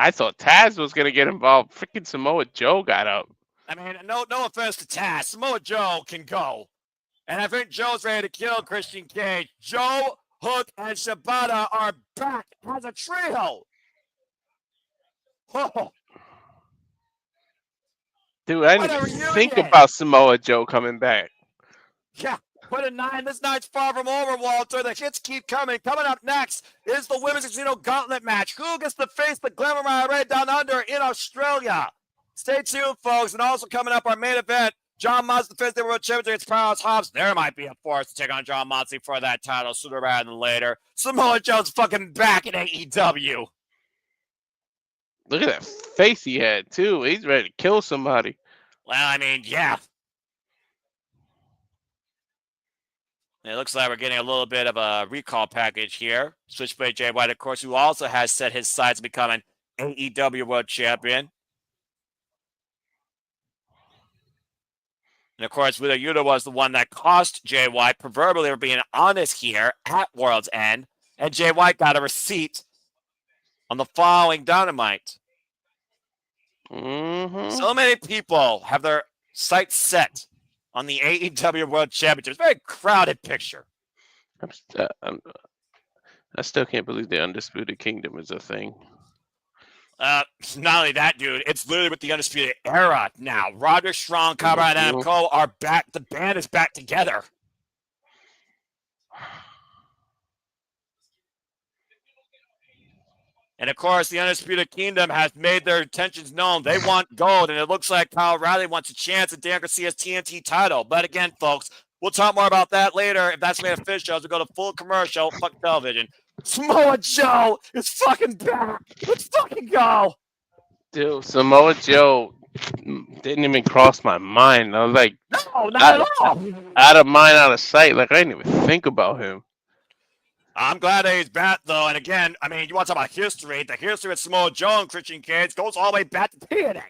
I thought Taz was gonna get involved. Freaking Samoa Joe got up. I mean, no offense to Taz. Samoa Joe can go. And I think Joe's ready to kill Christian Cage. Joe, Hook, and Shibata are back as a trio. Oh. Dude, I didn't even think about Samoa Joe coming back. Yeah. Put a 9. This night's far from over, Walter. The hits keep coming. Coming up next is the Women's Casino Gauntlet match. Who gets to face the Glamour Red Down Under in Australia? Stay tuned, folks. And also coming up, our main event, John Moxley defends the World Championship against Powerhouse Hobbs. There might be a force to take on John Moxley for that title sooner rather than later. Samoa Joe's fucking back in AEW. Look at that face he had, too. He's ready to kill somebody. Well, I mean, yeah. It looks like we're getting a little bit of a recall package here. Switchblade Jay White, of course, who also has set his sights to become an AEW World Champion. And of course, Wheeler Yuta was the one that cost Jay White, proverbially, for being honest here at World's End. And Jay White got a receipt on the following Dynamite. So many people have their sights set on the AEW World Championship. It's a very crowded picture. I still can't believe the Undisputed Kingdom is a thing. Not only that, dude, it's literally with the Undisputed Era now. Roderick Strong, Cabra, and Adam Cole are back. The band is back together. And of course, the Undisputed Kingdom has made their intentions known. They want gold, and it looks like Kyle O'Reilly wants a chance at Dan Garcia's TNT title. But again, folks, we'll talk more about that later. If that's made official, as we go to full commercial, fuck television. Samoa Joe is fucking back. Let's fucking go. Dude, Samoa Joe didn't even cross my mind. I was like, no, not at all. Out of mind, out of sight. Like, I didn't even think about him. I'm glad that he's back, though. And again, I mean, you want to talk about history. The history of Samoa Joe and Christian Cage goes all the way back to TNA.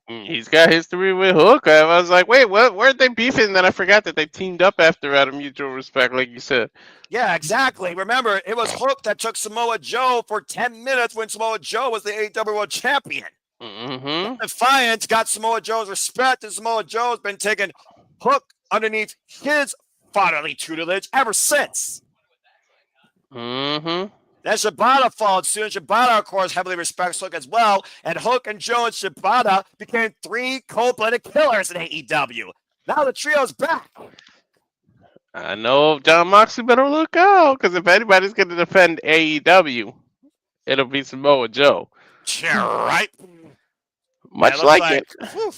He's got history with Hook. I was like, wait, what? Where'd they beefing? And then I forgot that they teamed up after out of mutual respect, like you said. Yeah, exactly. Remember, it was Hook that took Samoa Joe for 10 minutes when Samoa Joe was the AEW World Champion. Defiance got Samoa Joe's respect, and Samoa Joe's been taking Hook underneath his fatherly tutelage ever since. Then Shibata followed soon. Shibata, of course, heavily respects Hook as well. And Hook and Joe and Shibata became 3 cold-blooded killers in AEW. Now the trio's back. I know John Moxley better look out, because if anybody's going to defend AEW, it'll be Samoa Joe. Yeah, right. Much like it.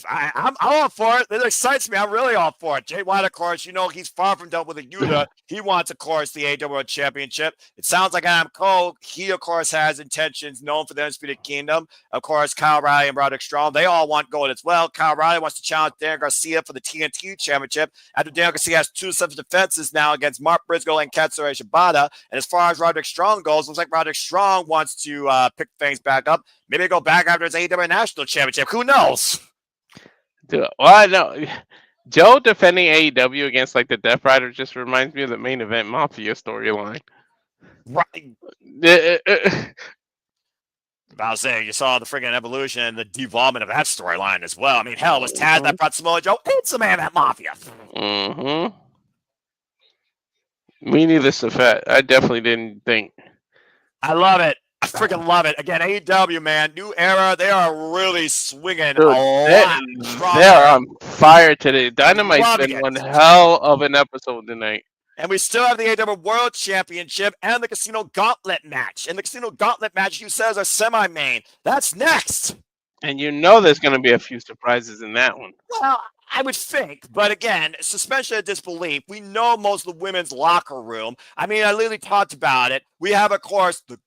I'm all for it. It excites me. I'm really all for it. Jay White, of course, you know, he's far from done with a Yuta. He wants, of course, the AEW World Championship. It sounds like Adam Cole, he, of course, has intentions known for the Undisputed Kingdom. Of course, Kyle O'Reilly and Roderick Strong, they all want gold as well. Kyle O'Reilly wants to challenge Dan Garcia for the TNT Championship after Dan Garcia has 2 sets of defenses now against Mark Briscoe and Katsuyori Shibata. And as far as Roderick Strong goes, looks like Roderick Strong wants to pick things back up. Maybe go back after his AEW National Championship. Who knows? Dude, well, I know. Joe defending AEW against like the Death Rider just reminds me of the Main Event Mafia storyline. Right. I was saying, you saw the friggin' evolution and the devolvement of that storyline as well. I mean, hell, it was Taz that brought Samoa Joe into Main Event Mafia. Me neither, Safet. I definitely didn't think. I love it. I freaking love it. Again, AEW, man, new era. They are really swinging Dude, a lot. They're on fire today. Dynamite's been one hell of an episode tonight. And we still have the AEW World Championship and the Casino Gauntlet match. And the Casino Gauntlet match, you said, is our semi-main. That's next. And you know there's going to be a few surprises in that one. Well, I would think. But again, suspension of disbelief. We know most of the women's locker room. I mean, I literally talked about it. We have, of course, the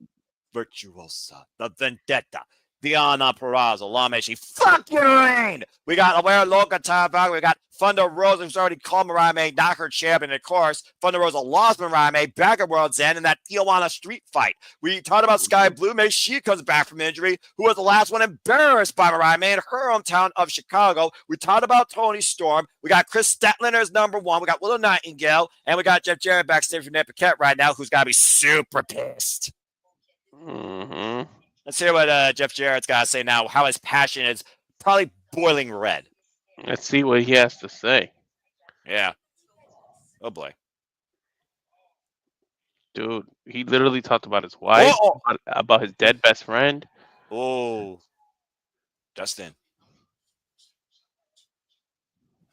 Virtuosa, the Vendetta, Diana Peraza, Lameshi, fuck you, Rain! We got Aware Loca Tavaga, we got Thunder Rosa, who's already called Mariah May, not her champion, of course. Thunder Rosa lost Mariah May back at World's End in that Tijuana street fight. We talked about Sky Blue May, she comes back from injury, who was the last one embarrassed by Mariah May in her hometown of Chicago. We talked about Tony Storm. We got Chris Statlander as number 1. We got Willow Nightingale, and we got Jeff Jarrett backstage from Nate Paquette right now, who's got to be super pissed. Let's hear what Jeff Jarrett's got to say now, how his passion is probably boiling red. Let's see what he has to say. Yeah. Oh, boy. Dude, he literally talked about his wife, about his dead best friend. Oh. Justin.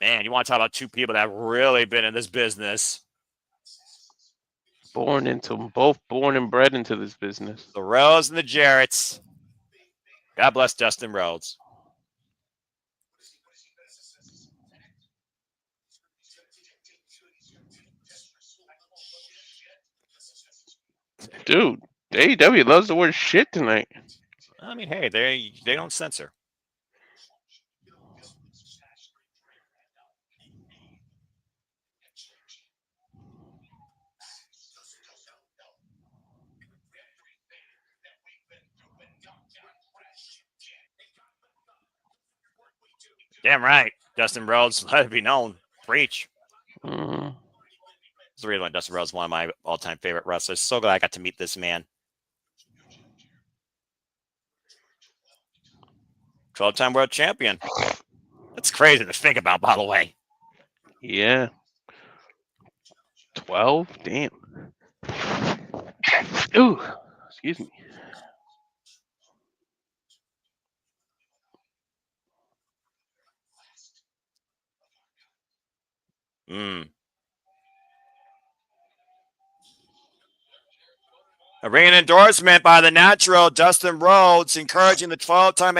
Man, you want to talk about 2 people that have really been in this business. Both born and bred into this business. The Rhodes and the Jarretts. God bless Justin Rhodes. Dude, AEW loves the word shit tonight. I mean, hey, they don't censor. Damn right. Dustin Rhodes, let it be known. Preach. Mm. It's the reason why Dustin Rhodes is one of my all-time favorite wrestlers. So glad I got to meet this man. 12-time world champion. That's crazy to think about, by the way. Yeah. 12? Damn. Ooh, excuse me. A ring endorsement by the natural Dustin Rhodes, encouraging the 12-time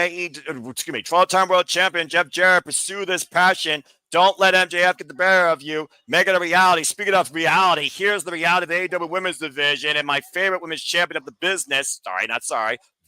world champion Jeff Jarrett pursue this passion. Don't let MJF get the better of you. Make it a reality. Speaking of reality, here's the reality of the AEW Women's Division and my favorite women's champion of the business.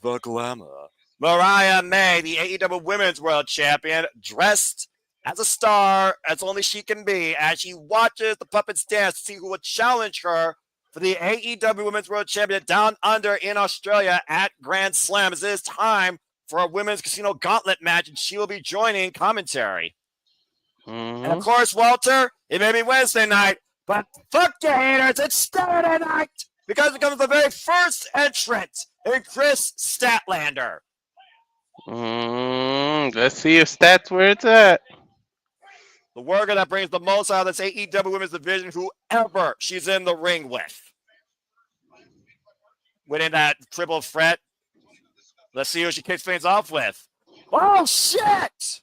The Glamour. Mariah May, the AEW Women's World Champion, dressed as a star, as only she can be, as she watches the puppets dance to see who will challenge her for the AEW Women's World Champion down under in Australia at Grand Slam. It is time for a women's casino gauntlet match, and she will be joining commentary. Mm-hmm. And of course, Walter, it may be Wednesday night, but fuck you haters, it's Saturday night because it comes the very first entrant in Chris Statlander. Let's see if Stats where it's at. The worker that brings the most out of this AEW Women's Division, whoever she's in the ring with. Winning that triple threat. Let's see who she kicks things off with. Oh, shit!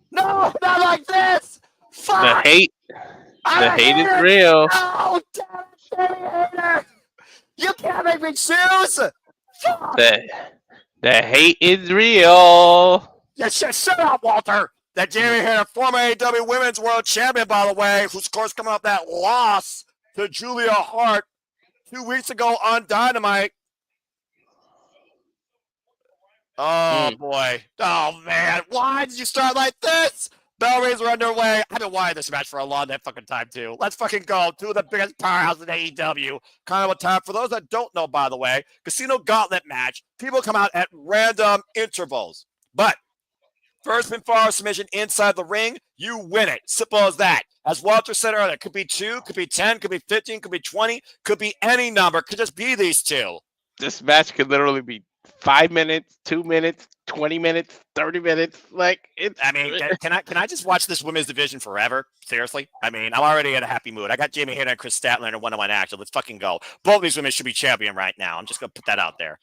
No, not like this! Fuck! The hate is real. Oh, damn it, hater! You can't make me choose! Fuck! The hate is real. Yeah, shut up, Walter! That Jamie Hayter, former AEW Women's World Champion, by the way, who's, of course, coming off that loss to Julia Hart 2 weeks ago on Dynamite. Oh, boy. Oh, man. Why did you start like this? Bell rings are underway. I've been wanting this match for a long fucking time, too. Let's fucking go. Two of the biggest powerhouses in AEW. Kind of a time. For those that don't know, by the way, Casino Gauntlet match. People come out at random intervals. But first pinfall submission inside the ring, you win it. Simple as that. As Walter said earlier, could be 2, could be 10, could be 15, could be 20, could be any number. Could just be these two. This match could literally be 5 minutes, 2 minutes, 20 minutes, 30 minutes. Like, it's. I mean, can I just watch this women's division forever? Seriously? I mean, I'm already in a happy mood. I got Jamie Hayter and Chris Statlander in a one-on-one action. Let's fucking go. Both of these women should be champion right now. I'm just going to put that out there.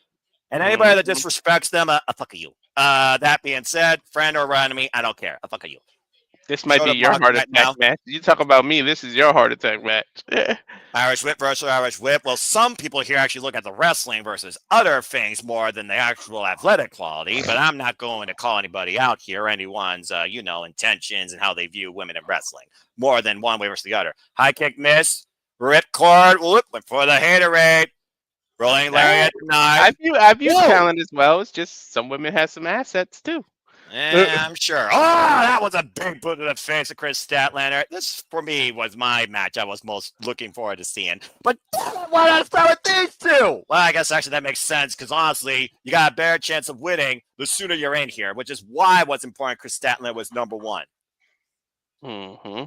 And anybody that disrespects them, fuck you. That being said, friend or enemy, I don't care. Fuck you. This might be your heart attack match. You talk about me. This is your heart attack match. Irish Whip versus Irish Whip. Well, some people here actually look at the wrestling versus other things more than the actual athletic quality, but I'm not going to call anybody out here, anyone's, intentions and how they view women in wrestling more than one way versus the other. High kick miss, rip cord, went for the haterade. Rolling lariat tonight. I view talent as well. It's just some women have some assets too. Yeah, I'm sure. Oh, that was a big boot to the face of Chris Statlander. This, for me, was my match I was most looking forward to seeing. But why not start with these two? Well, I guess actually that makes sense because honestly, you got a better chance of winning the sooner you're in here, which is why what's important. Chris Statlander was number one. Mm-hmm.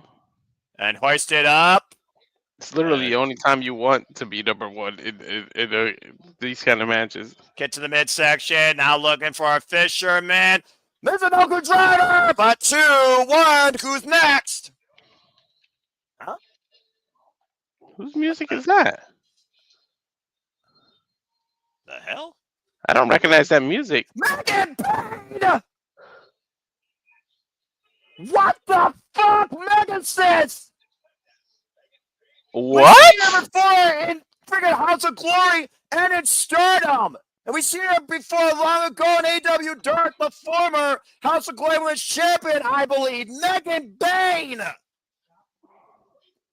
And hoisted up. It's literally the only time you want to be number one in these kind of matches. Get to the midsection. Now looking for a fisherman. Mizunoku driver. But 2-1. Who's next? Huh? Whose music is that? The hell? I don't recognize that music. Megan Payne! What the fuck, Megan sis? What? We've seen her before in freaking House of Glory and in Stardom. And we've seen her before long ago in AW Dark, the former House of Glory Women's Champion, I believe, Megan Payne.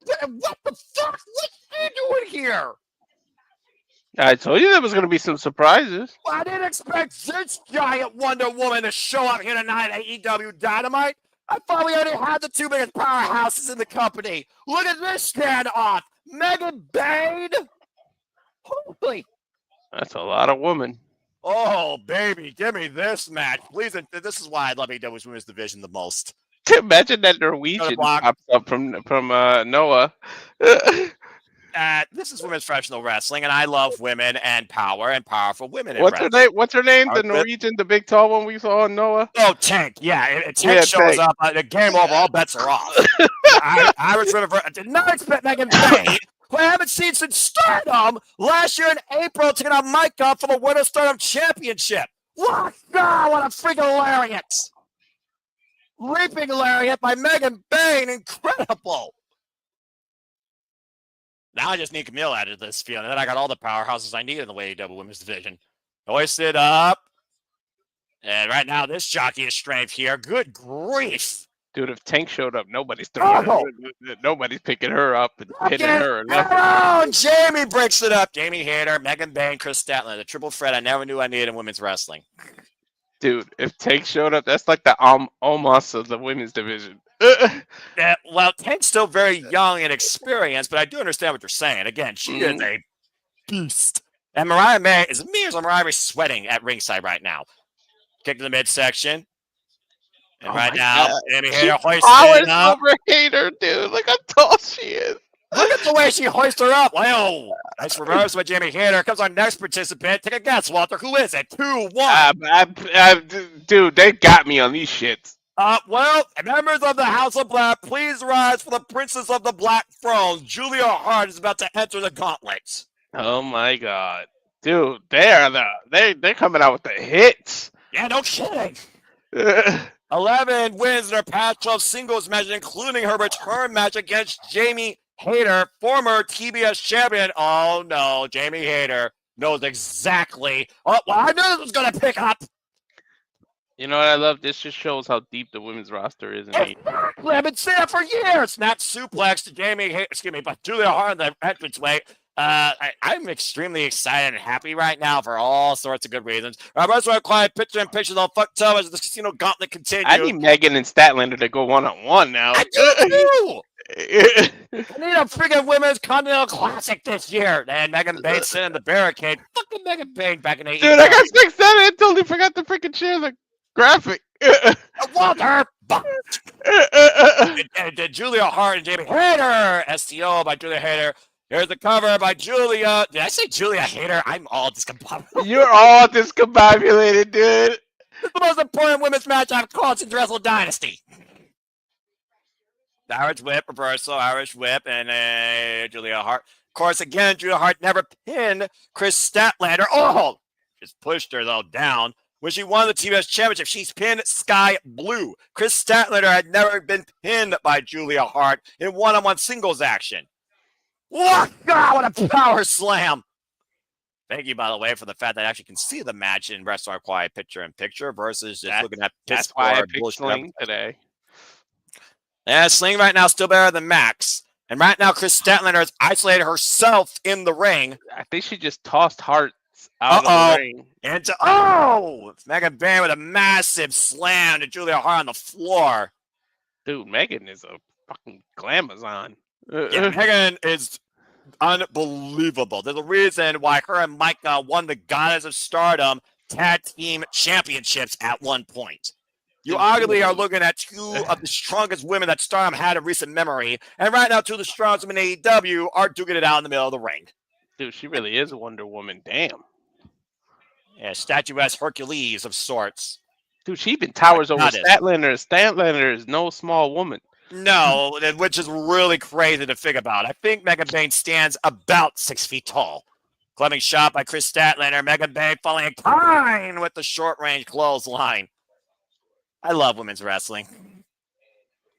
What the fuck? What's she doing here? I told you there was going to be some surprises. Well, I didn't expect this giant Wonder Woman to show up here tonight at AEW Dynamite. I thought we already had the two biggest powerhouses in the company. Look at this standoff. Megan Payne. Holy. That's a lot of women. Oh, baby, give me this match, please. And this is why I love AEW's Women's Division the most. Imagine that Norwegian pops up from Noah. This is women's professional wrestling, and I love women and power and powerful women. What's her name? What's her name? The Norwegian, the big tall one we saw on Noah. Oh, Tank. Yeah, Tank shows up. The game over. All bets are off. I did not expect Megan Payne, who I haven't seen since Stardom last year in April, to get a mic up for the Winter Stardom Championship. What? God, what a freaking lariat! Leaping lariat by Megan Payne, incredible. Now I just need Camille out of this field, and then I got all the powerhouses I need in the AEW Women's Division. Hoisted up. And right now, this jockey is strength here. Good grief. Dude, if Tank showed up, nobody's throwing her. Nobody's picking her up and hitting her. Oh, Jamie breaks it up. Jamie Hayter, Megan Payne, Chris Statler. The triple threat I never knew I needed in women's wrestling. Dude, if Tank showed up, that's like the Omos of the women's division. Well, Tank's still very young and experienced, but I do understand what you're saying. Again, she is a beast. And Mariah May, is it me or is Mariah May sweating at ringside right now? Kick to the midsection. And right now, Jamie Hayter hoisting up. Over Hayter, dude. Look how tall she is. Look at the way she hoists her up. Wow. Nice reverse by Jamie Hayter. Comes our next participant. Take a guess, Walter. Who is it? 2-1. Dude, they got me on these shits. Well, members of the House of Black, please rise for the Princess of the Black Throne. Julia Hart is about to enter the Gauntlet. Oh my God, dude, they're coming out with the hits. Yeah, no kidding. 11 wins in her past 12 singles matches, including her return match against Jamie Hayter, former TBS champion. Oh no, Jamie Hayter knows exactly. Oh, well, I knew this was gonna pick up. You know what I love? This just shows how deep the women's roster is. Exactly. I've been saying it for years. Not suplex to Jamie Hayter, but Julia Hart in the entranceway. I'm extremely excited and happy right now for all sorts of good reasons. Wrestling quiet picture and pictures all fucked up as the casino gauntlet continues. I need Megan and Statlander to go one-on-one now. I do too. I need a freaking women's Continental Classic this year. And Megan Payne sitting in the barricade. Fucking Megan Payne back in 80s. Dude, I got 6-7. I totally forgot to freaking share the graphic. Walter. Did Julia Hart and Jamie Hayter. STO by Julia Hayter. Here's the cover by Julia. Did I say Julia Hayter? I'm all discombobulated. You're all discombobulated, dude. It's the most important women's match I've called since Wrestle Dynasty. The Irish Whip, reversal, Irish Whip, and Julia Hart. Of course, again, Julia Hart never pinned Chris Statlander. Oh, just pushed her, though, down. When she won the TBS Championship, she's pinned Sky Blue. Chris Statlander had never been pinned by Julia Hart in one-on-one singles action. What? God, what a power slam. Thank you, by the way, for the fact that I actually can see the match in Wrestler Quiet Picture in Picture versus just looking at that's why I picked Sling today. Yeah, Sling right now still better than Max. And right now, Chris Statlander has isolated herself in the ring. I think she just tossed Hart out of the ring. Megan Payne with a massive slam to Julia Hart on the floor. Dude, Megan is a fucking glamazon. Yeah, Megan is unbelievable. There's a reason why her and Micah won the Goddess of Stardom Tag Team Championships at one point. You arguably are looking at two of the strongest women that Stardom had in recent memory. And right now, two of the strongest women in AEW are duking it out in the middle of the ring. Dude, she really is a Wonder Woman. Damn. Yeah, statuesque Hercules of sorts. Dude, she even towers over Statlander. Statlander is no small woman. No, which is really crazy to think about. I think Megan Payne stands about 6 feet tall. Clubbing shot by Chris Statlander. Megan Payne falling in kind with the short-range clothesline. I love women's wrestling.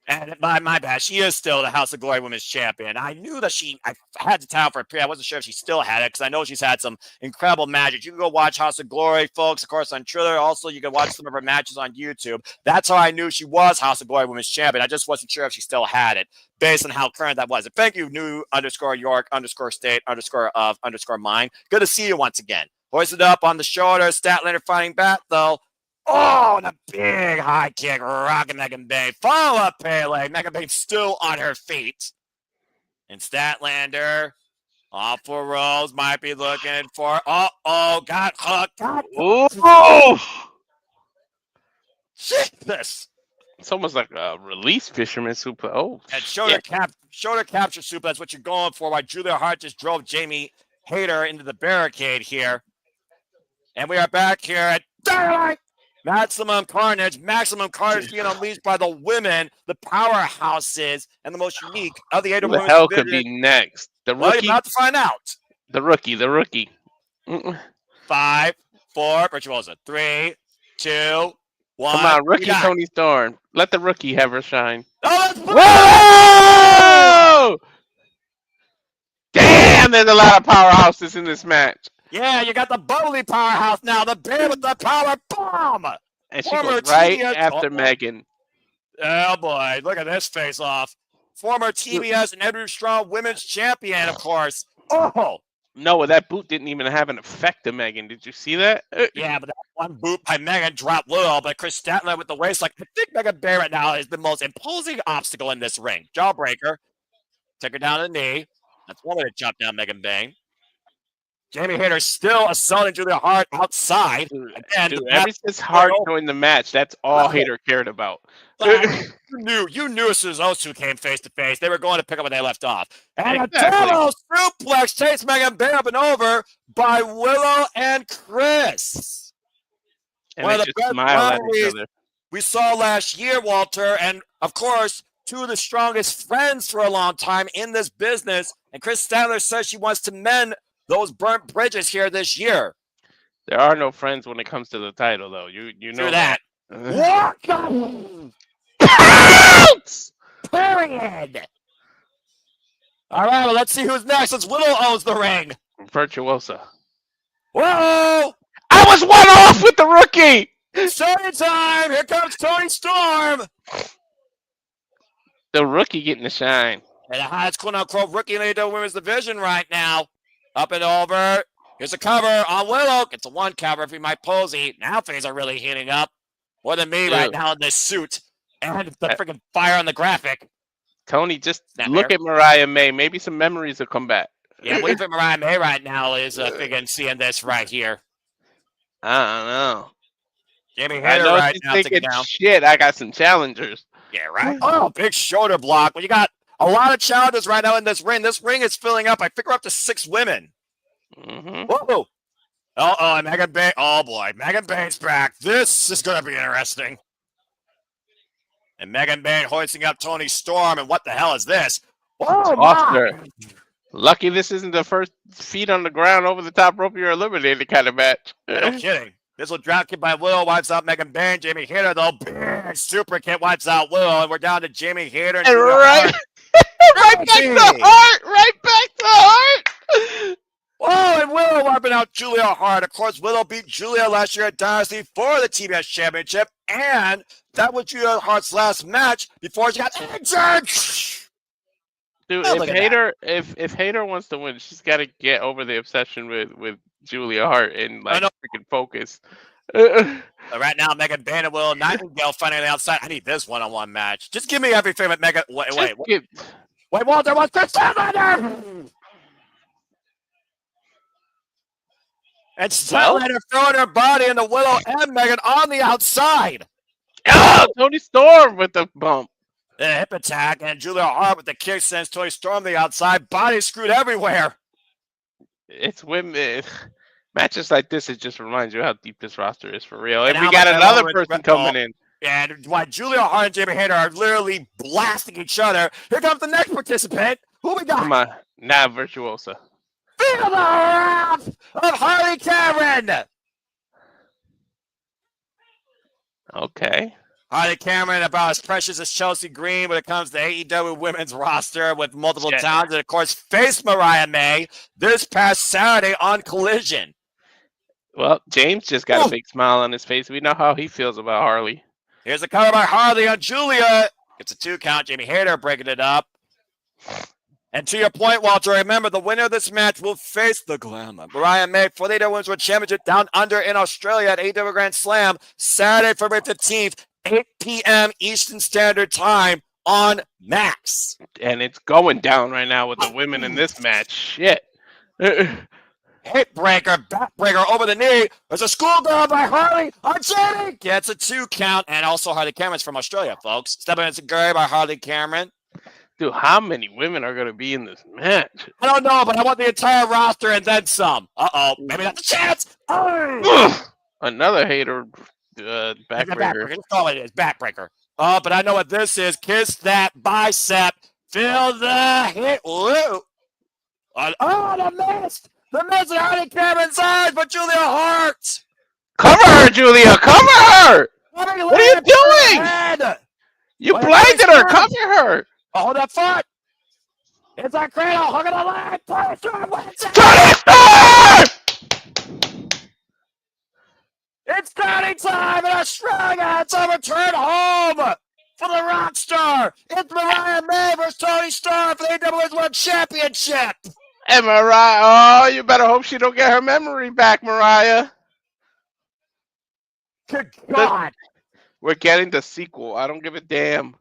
And my bad, she is still the House of Glory Women's Champion. I knew that I had the title for a period. I wasn't sure if she still had it because I know she's had some incredible matches. You can go watch House of Glory, folks, of course, on Twitter. Also, you can watch some of her matches on YouTube. That's how I knew she was House of Glory Women's Champion. I just wasn't sure if she still had it based on how current that was. And thank you, new_York_State_of_mine. Good to see you once again. Hoisted up on the shoulder. Statlander fighting back, though. Oh, and a big high kick, rocking Megan Payne. Follow up Pele. Megan Payne still on her feet. And Statlander Awful Rose might be looking for. Got hooked. Oh! Jesus. It's almost like a release fisherman super. Oh, And shoulder capture soup. That's what you're going for. While Julia Hart just drove Jamie Hayter into the barricade here. And we are back here at Dynamite. Maximum Carnage. Maximum Carnage being unleashed by the women, the powerhouses, and the most unique of the AEW Who the women's hell could division. be next? The Well, rookie? you're about to find out. The rookie. 5, 4, Virtuosa. 3, 2, 1. Come on, rookie Tony Storm. Let the rookie have her shine. Oh, Whoa! Damn, there's a lot of powerhouses in this match. yeah, you got the bubbly powerhouse now. The bear with the power bomb. And she Former goes right TBS after Megan. Oh, boy. Look at this face-off. Former TBS and Edward Strong women's champion, of course. Oh! No, that boot didn't even have an effect to Megan. Did you see that? Yeah, but that one boot by Megan dropped Willow, but Chris Statler with the waist, like, I think Megan Bay right now is the most imposing obstacle in this ring. Jawbreaker. Take her down to the knee. That's one way to chop down Megan Bay. Jamie Hayter still assaulting Julia Hart outside. Dude, ever since Hart joined the match, that's all Hayter cared about. You knew as soon as those two came face to face, they were going to pick up where they left off. And Exactly. a double suplex takes Megan Bay up and over by Willow and Chris. And One they of the just best smile at each rivalries other. we saw last year, Walter, and of course, two of the strongest friends for a long time in this business. And Chris Statler says she wants to mend those burnt bridges here this year. There are no friends when it comes to the title, though. You know Through that. Welcome! Period. All right, well, let's see who's next. Since Willow owns the ring. Virtuosa. Whoa! I was one off with the rookie! Story time! Here comes Tony Storm! The rookie getting the shine. And the highest quote-unquote rookie in the AEW Women's Division right now. Up and over. Here's a cover on Willow. Gets a one cover for my Posey. Now things are really heating up. More than me right now in this suit. And the freaking fire on the graphic. Tony, just look at Mariah May. Maybe some memories will come back. Yeah, what do you think Mariah May right now is freaking seeing this right here? I don't know. Jamie I Hayter know right she's now thinking, down. shit, I got some challengers. Yeah, right? Oh, big shoulder block. Well, you got a lot of challengers right now in this ring. This ring is filling up. I think we're up to 6 women. Mm-hmm. Whoa. And Megan Bay. Oh, boy. Megan Bay's back. This is going to be interesting. And Megan Bay hoisting up Tony Storm. And what the hell is this? Oh, Oscar. Lucky this isn't the first feet on the ground over the top rope you're eliminated kind of match. No kidding. This will drop kick by Willow. Wipes out Megan Bay. Jamie Hayter, though. Big super kick wipes out Willow. And we're down to Jamie Hayter. And right back to Hart. Right back to Hart. Oh, and Willow wiping out Julia Hart. Of course, Willow beat Julia last year at Dynasty for the TBS Championship, and that was Julia Hart's last match before she got injured. Dude, if Hayter wants to win, she's got to get over the obsession with Julia Hart and freaking focus. Right now, Megan Bay and Willow Nightingale fighting on the outside. I need this one-on-one match. Just give me everything with Megan. Wait, Walter wants to summon. And Statler throwing her body into Willow and Megan on the outside. Oh, Tony Storm with the bump. The hip attack, and Julia Hart with the kick sends Tony Storm to the outside. Body screwed everywhere. It's women. Matches like this, it just reminds you how deep this roster is for real. And we got another person coming in. And while Julia Hart and Jamie Hayter are literally blasting each other, here comes the next participant. Who we got? Come on. Now Virtuosa. Feel the wrath of Harley Cameron. Okay. Harley Cameron about as precious as Chelsea Green when it comes to AEW women's roster with multiple talents. And, of course, faced Mariah May this past Saturday on Collision. Well, James just got a big smile on his face. We know how he feels about Harley. Here's a cover by Harley on Julia. Gets a 2 count. Jamie Hayter breaking it up. And to your point, Walter, remember the winner of this match will face the Glamour Mariah May for the AEW Women's World Championship down under in Australia at AEW Grand Slam Saturday, February 15th, 8 p.m. Eastern Standard Time on Max. And it's going down right now with the women in this match. Shit. Hit breaker, backbreaker over the knee. There's a schoolgirl by Harley. Jenny gets a 2 count, and also Harley Cameron's from Australia, folks. Stepping into Gary by Harley Cameron. Dude, how many women are going to be in this match? I don't know, but I want the entire roster and then some. Maybe that's a chance. Oh! Another hater backbreaker. Let's call it backbreaker. Oh, but I know what this is. Kiss that bicep. Feel the hit. Woo. The mist. The mist and Harley Cameron's eyes, but Julia Hart. Cover her, Julia. Cover her. What are you doing? You blinded her. Cover her. Oh, hold that foot. It's a cradle. Hook of the leg. It's crowning time in Australia. It's a return home for the rock star. It's Mariah May versus Toni Storm for the AEW World Championship. And Mariah, you better hope she don't get her memory back, Mariah. Good God. We're getting the sequel. I don't give a damn.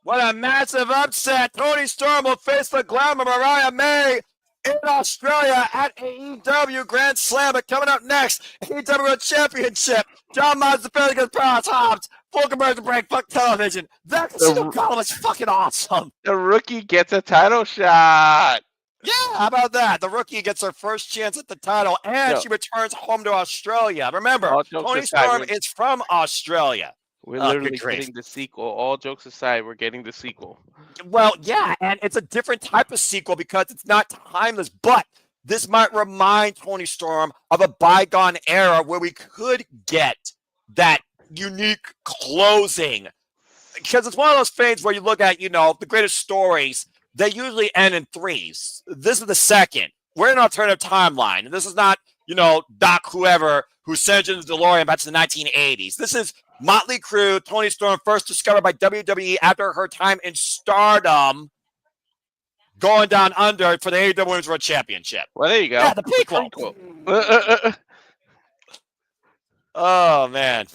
What a massive upset. Toni Storm will face the glamour Mariah May in Australia at AEW Grand Slam. But coming up next, AEW World Championship. John Moxley against Powerhouse Hobbs. Full commercial break. Fuck television. That column is fucking awesome. The rookie gets a title shot. Yeah, how about that? The rookie gets her first chance at the title, and she returns home to Australia. Remember, Toni Storm is from Australia. We're literally getting the sequel. All jokes aside, we're getting the sequel. Well, yeah, and it's a different type of sequel because it's not timeless, but this might remind Toni Storm of a bygone era where we could get that unique closing. Because it's one of those things where you look at, the greatest stories, they usually end in threes. This is the second. We're in an alternative timeline. This is not, Doc whoever who sent in the DeLorean back to the 1980s. This is Motley Crue, Toni Storm, first discovered by WWE after her time in Stardom, going down under for the AEW Women's World Championship. Well, there you go. Yeah, the prequel. Oh, man.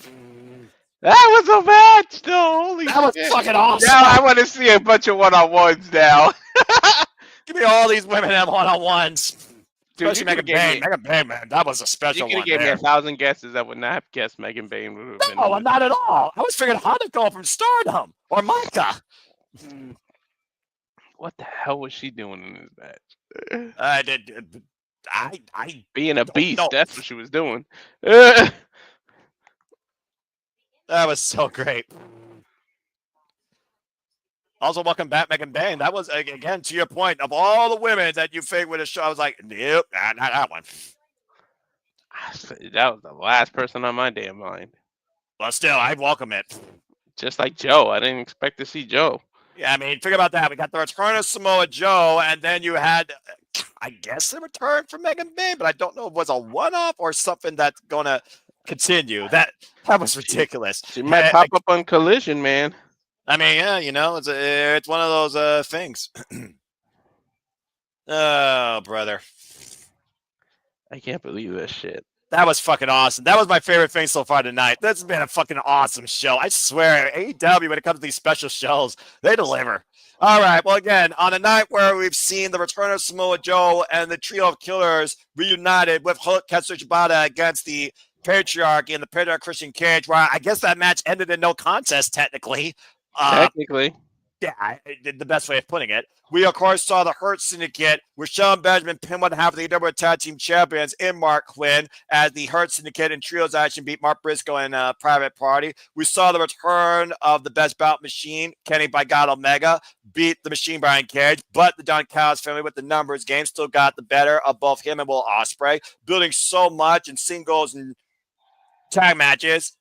That was a match, though. Holy shit. That was fucking awesome. Now I want to see a bunch of one-on-ones now. Give me all these women at one-on-ones. Dude, especially Megan Bayne. Megan Bayne, man, that was a special one. You could have gave me 1,000 guesses. I would not have guessed Megan Bayne would have been. No, not at all. I was figuring how to go from Stardom or Micah. What the hell was she doing in this match? I being a beast. Know. That's what she was doing. That was so great. Also, welcome back, Megan Bayne. That was, again, to your point, of all the women that you think would have shown, I was like, nope, not that one. That was the last person on my damn mind. But still, I welcome it. Just like Joe. I didn't expect to see Joe. Yeah, I mean, think about that. We got the return of Samoa Joe, and then you had, I guess, a return from Megan Bayne, but I don't know if it was a one-off or something that's going to continue. That was ridiculous. She might pop up on Collision, man. I mean, yeah, it's one of those things. Oh, brother. I can't believe this shit. That was fucking awesome. That was my favorite thing so far tonight. That's been a fucking awesome show. I swear, AEW, when it comes to these special shows, they deliver. All right, well, again, on a night where we've seen the return of Samoa Joe and the trio of killers reunited with Katsuya Shibata against the Patriarch and the Patriarch Christian Cage, where I guess that match ended in no contest, technically. Technically. Yeah, the best way of putting it. We, of course, saw the Hurt Syndicate with Sean Benjamin pin one half of the AEW Tag Team Champions in Mark Quinn as the Hurt Syndicate and Trios action beat Mark Briscoe and Private Party. We saw the return of the Best Bout Machine, Kenny by God Omega, beat the Machine Brian Cage, but the Don Callis family with the numbers game still got the better of both him and Will Ospreay, building so much in singles and tag matches.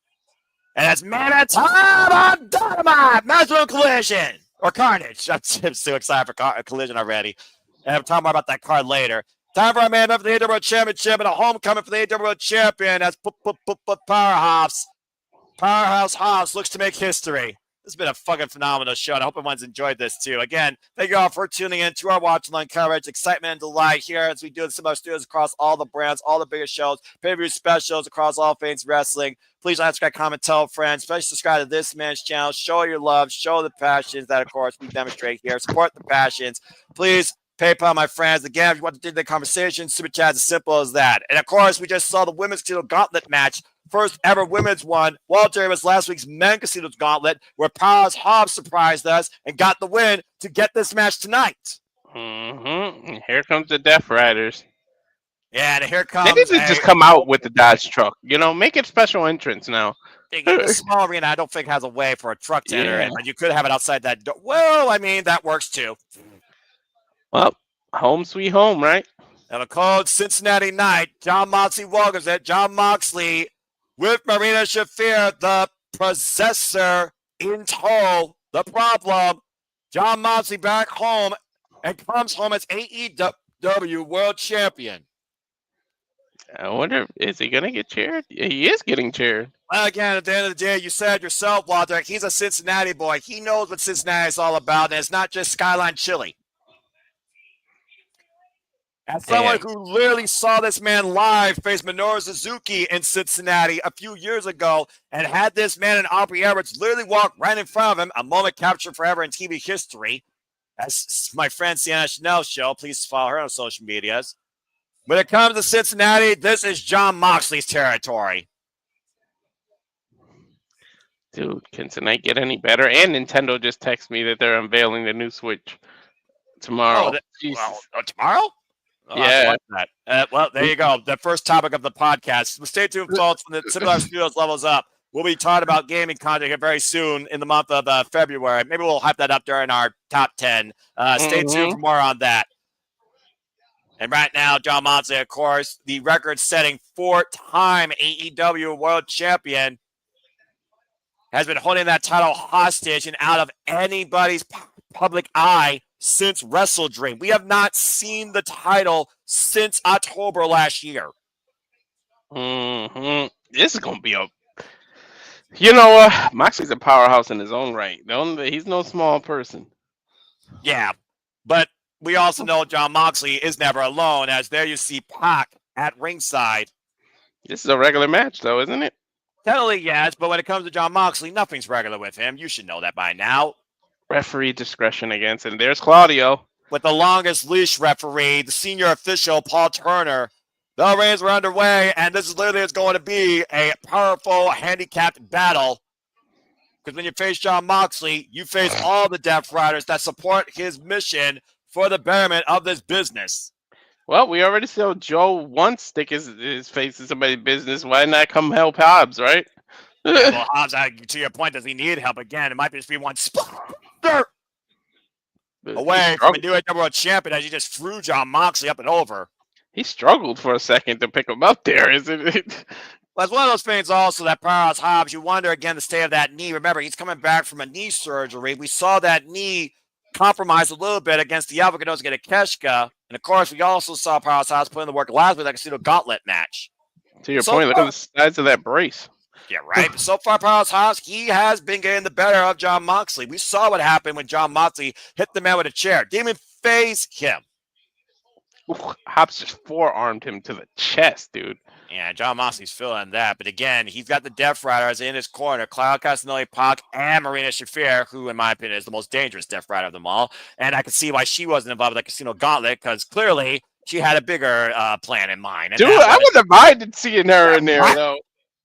And that's man time on Dynamite, Maximum Collision, or Carnage. I'm so excited for Collision already. And I'm talking more about that card later. Time for a man up for the AEW World Championship and a homecoming for the AEW World Champion. That's Powerhouse. Powerhouse Hobbs looks to make history. This has been a fucking phenomenal show, and I hope everyone's enjoyed this too. Again, thank you all for tuning in to our watch along coverage, excitement and delight here as we do the similar studios across all the brands, all the biggest shows, pay-per-view specials across all things wrestling. Please like, subscribe, comment, tell friends, especially subscribe to this man's channel. Show your love, show the passions that, of course, we demonstrate here. Support the passions. Please PayPal, my friends. Again, if you want to do the conversation, super chat as simple as that. And of course, we just saw the women's casino gauntlet match. First ever women's one. Walter was last week's men casinos gauntlet, where Powerhouse Hobbs surprised us and got the win to get this match tonight. Here comes the Death Riders. Yeah, and here comes. They need to just come out with the Dodge truck. Make it special entrance now. The small arena, I don't think has a way for a truck to enter in, but you could have it outside that door. Well, I mean, that works too. Well, home sweet home, right? And a cold Cincinnati night. John Moxley welcomes it. John Moxley with Marina Shafir, the possessor in tow. The problem, John Moxley back home and comes home as AEW World Champion. I wonder, is he going to get cheered? He is getting cheered. Well, again, at the end of the day, you said yourself, Walter, he's a Cincinnati boy. He knows what Cincinnati is all about, and it's not just Skyline Chili. As someone who literally saw this man live face Minoru Suzuki in Cincinnati a few years ago and had this man in Aubrey Everett's literally walk right in front of him, a moment captured forever in TV history. As my friend Sienna Chanel show, please follow her on social medias. When it comes to Cincinnati, this is John Moxley's territory. Dude, can tonight get any better? And Nintendo just texted me that they're unveiling the new Switch tomorrow. Tomorrow? Yeah. Well, there you go. The first topic of the podcast. Stay tuned, folks. When the Similar Studios levels up, we'll be talking about gaming content here very soon in the month of February. Maybe we'll hype that up during our top 10. Stay tuned for more on that. And right now, John Moxley, of course, the record-setting 4-time AEW World Champion, has been holding that title hostage and out of anybody's public eye since Wrestle Dream. We have not seen the title since October last year. This is going to be Moxley's a powerhouse in his own right. He's no small person. Yeah, but we also know John Moxley is never alone, as there you see Pac at ringside. This is a regular match, though, isn't it? Technically, yes, but when it comes to John Moxley, nothing's regular with him. You should know that by now. Referee discretion against him. There's Claudio. With the longest leash referee, the senior official, Paul Turner. The reigns were underway, and this is literally going to be a powerful, handicapped battle. Because when you face John Moxley, you face all the Death Riders that support his mission for the betterment of this business. Well, we already saw Joe once stick his face in somebody's business. Why not come help Hobbs, right? Yeah, well, Hobbs, to your point, does he need help again? It might just be one away from a new AEW World Champion as he just threw John Moxley up and over. He struggled for a second to pick him up there, isn't it? Well, it's one of those things also that Powerhouse Hobbs, you wonder again the state of that knee. Remember, he's coming back from a knee surgery. We saw that knee compromised a little bit against the Alpha Kenosuke Takeshita. And of course, we also saw Powerhouse Hobbs put in the work last week like a Gauntlet match. To your point, look at the size of that brace. Yeah, right. So far, Powerhouse Hobbs, he has been getting the better of John Moxley. We saw what happened when John Moxley hit the man with a chair. Didn't even phase him. Hobbs just forearmed him to the chest, dude. Yeah, John Moxley's feeling that. But again, he's got the Death Riders in his corner. Claudio Castagnoli, Pac, and Marina Shafir, who, in my opinion, is the most dangerous Death Rider of them all. And I can see why she wasn't involved with the Casino Gauntlet, because clearly she had a bigger plan in mind. And dude, I wouldn't have minded seeing her in there, though.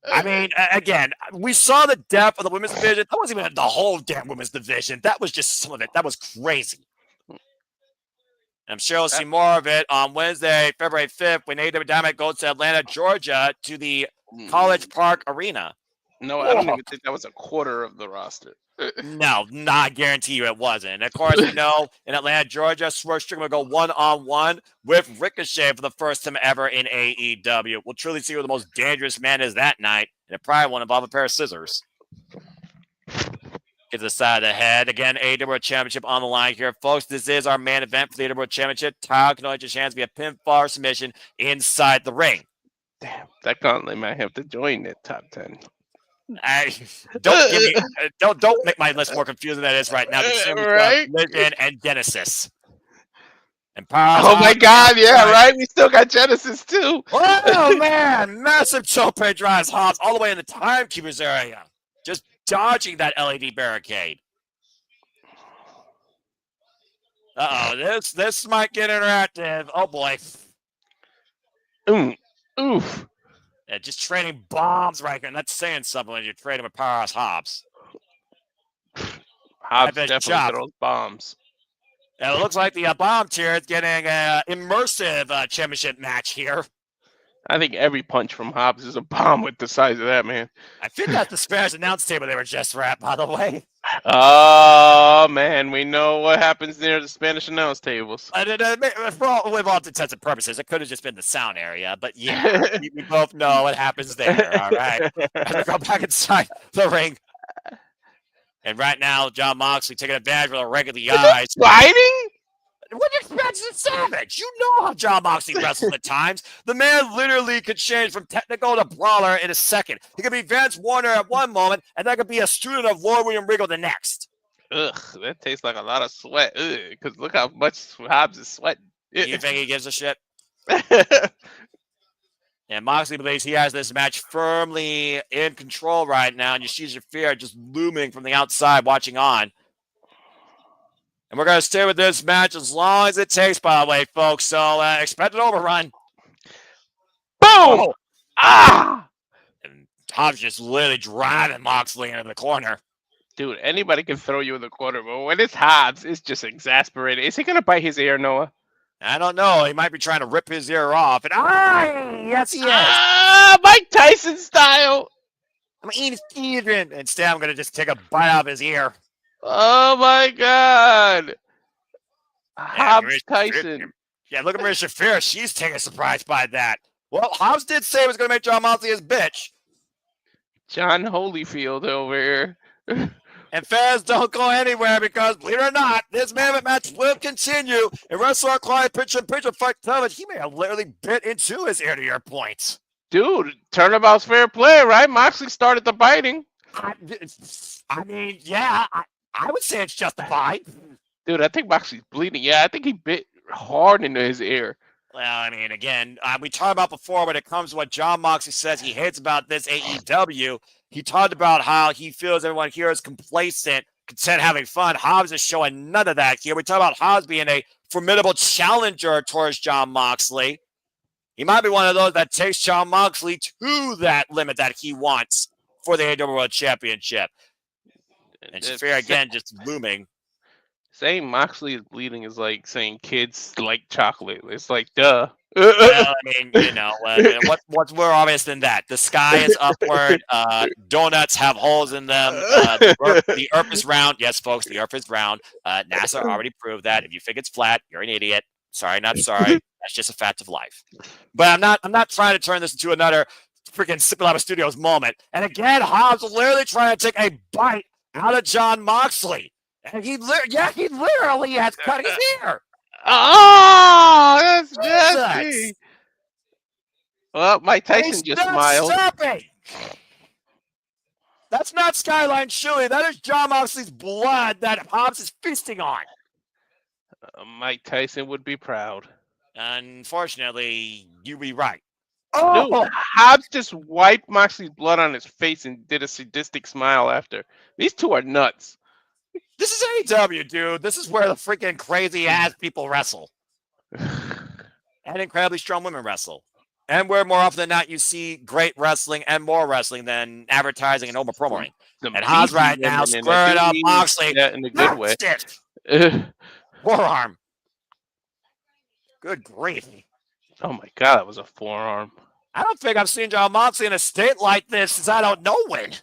I mean, again, we saw the depth of the women's division. That wasn't even the whole damn women's division. That was just some of it. That was crazy. I'm sure we'll see more of it on Wednesday, February 5th, when AEW Dynamite goes to Atlanta, Georgia, to the College Park Arena. No, I don't even think that was a quarter of the roster. No, I guarantee you it wasn't. And of course, we know in Atlanta, Georgia, Swerve Strickland will go one-on-one with Ricochet for the first time ever in AEW. We'll truly see who the most dangerous man is that night, and it probably won't involve a pair of scissors. Get to the side of the head. Again, AEW World Championship on the line here. Folks, this is our main event for the AEW World Championship. Title can only change hands via pinfall or submission inside the ring. Damn, that gauntlet might have to join the top 10. Don't make my list more confusing than it is right now. Right? Legend and Genesis. And oh my God, yeah, right? We still got Genesis too. Oh man, massive choke drives Hobbs all the way in the timekeepers area. Just dodging that LED barricade. This might get interactive. Oh boy. Oof. Yeah, just trading bombs right here. And that's saying something when you're trading with Powerhouse Hobbs. Hobbs definitely throws bombs. And it looks like the bomb tier is getting an immersive championship match here. I think every punch from Hobbs is a bomb with the size of that, man. I think that's the Spanish announce table they were just at, by the way. Oh, man. We know what happens near the Spanish announce tables. For all intents and purposes, it could have just been the sound area. But yeah, we both know what happens there, all right? As we go back inside the ring. And right now, Jon Moxley taking advantage of the regular eyes. Fighting? What do you expect from Savage? You know how Jon Moxley wrestles at times. The man literally could change from technical to brawler in a second. He could be Vance Warner at one moment, and that could be a student of Lord William Regal the next. Ugh, that tastes like a lot of sweat. Because look how much Hobbs is sweating. You think he gives a shit? And Moxley believes he has this match firmly in control right now, and you see Shafir just looming from the outside watching on. And we're going to stay with this match as long as it takes, by the way, folks. So expect an overrun. Boom! Oh. Ah! And Hobbs just literally driving Moxley into the corner. Dude, anybody can throw you in the corner, but when it's Hobbs, it's just exasperating. Is he going to bite his ear, Noah? I don't know. He might be trying to rip his ear off. And yes, he is. Mike Tyson style. I'm even. Instead, I'm going to just take a bite out of his ear. Oh, my God. Hobbs Tyson. Yeah, look at Maria Shafir. She's taken surprised by that. Well, Hobbs did say he was going to make Jon Moxley his bitch. John Holyfield over here. And fans don't go anywhere because, believe it or not, this man match will continue. And wrestler Clyde Pitcher fight television. He may have literally bit into his ear-to-ear points. Dude, turnabout's fair play, right? Moxley started the biting. I mean, yeah, I would say it's justified. Dude, I think Moxley's bleeding. Yeah, I think he bit hard into his ear. Well, I mean, again, we talked about before when it comes to what Jon Moxley says he hates about this AEW. He talked about how he feels everyone here is complacent, content having fun. Hobbs is showing none of that here. We talk about Hobbs being a formidable challenger towards Jon Moxley. He might be one of those that takes Jon Moxley to that limit that he wants for the AEW World Championship. And Shafir, again, just looming. Saying Moxley is bleeding is like saying kids like chocolate. It's like, duh. Well, I mean, you know, what's more obvious than that? The sky is upward. Donuts have holes in them. The earth is round. Yes, folks, the earth is round. NASA already proved that. If you think it's flat, you're an idiot. Sorry, not sorry. That's just a fact of life. But I'm not trying to turn this into another freaking Sippy Studios moment. And again, Hobbs literally trying to take a bite out of Jon Moxley. And he literally has cut his ear. Oh, that's nasty. Well, Mike Tyson just smiled. Stopping. That's not Skyline Chili. That is Jon Moxley's blood that Hobbs is feasting on. Mike Tyson would be proud. Unfortunately, you'd be right. Oh, no, Hobbs just wiped Moxley's blood on his face and did a sadistic smile after. These two are nuts. This is AEW, dude. This is where the freaking crazy-ass people wrestle. And incredibly strong women wrestle. And where more often than not you see great wrestling and more wrestling than advertising and over-promoting. And Hobbs right now squaring up Moxley. In a good way. Forearm. Good grief. Oh, my God. That was a forearm. I don't think I've seen Jon Moxley in a state like this since I don't know when.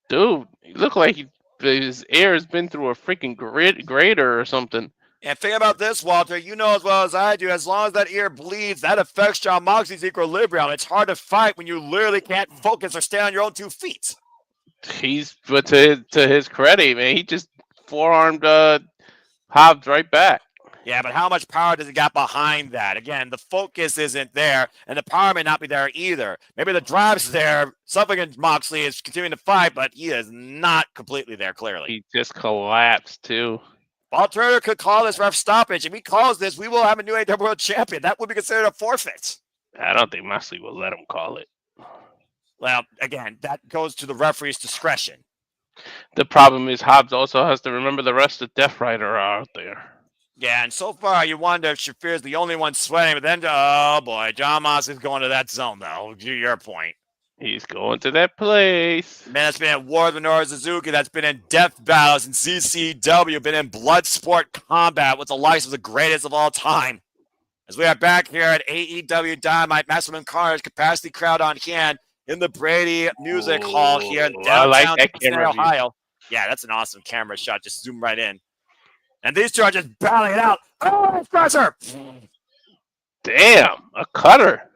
Dude, he looked like his ear has been through a freaking grater or something. And think about this, Walter. You know as well as I do, as long as that ear bleeds, that affects Jon Moxley's equilibrium. It's hard to fight when you literally can't focus or stay on your own 2 feet. But to his credit, man, he just forearmed Hobbs right back. Yeah, but how much power does he got behind that? Again, the focus isn't there, and the power may not be there either. Maybe the drive's there. Something in Moxley is continuing to fight, but he is not completely there, clearly. He just collapsed, too. Paul Turner could call this ref stoppage. If he calls this, we will have a new AEW World Champion. That would be considered a forfeit. I don't think Moxley will let him call it. Well, again, that goes to the referee's discretion. The problem is Hobbs also has to remember the rest of Death Rider are out there. Yeah, and so far you wonder if Shafir's the only one sweating, but then, oh boy, John Moxley's going to that zone, though, to your point. He's going to that place. Man, that's been at War of Minoru Suzuki, that's been in death battles in CCW, been in blood sport combat with the likes of the greatest of all time. As we are back here at AEW Dynamite, Maximum Carnage, capacity crowd on hand in the Brady Music Hall here in downtown Ohio. Yeah, that's an awesome camera shot. Just zoom right in. And these two are just battling it out. Oh, expressor! Damn, a cutter.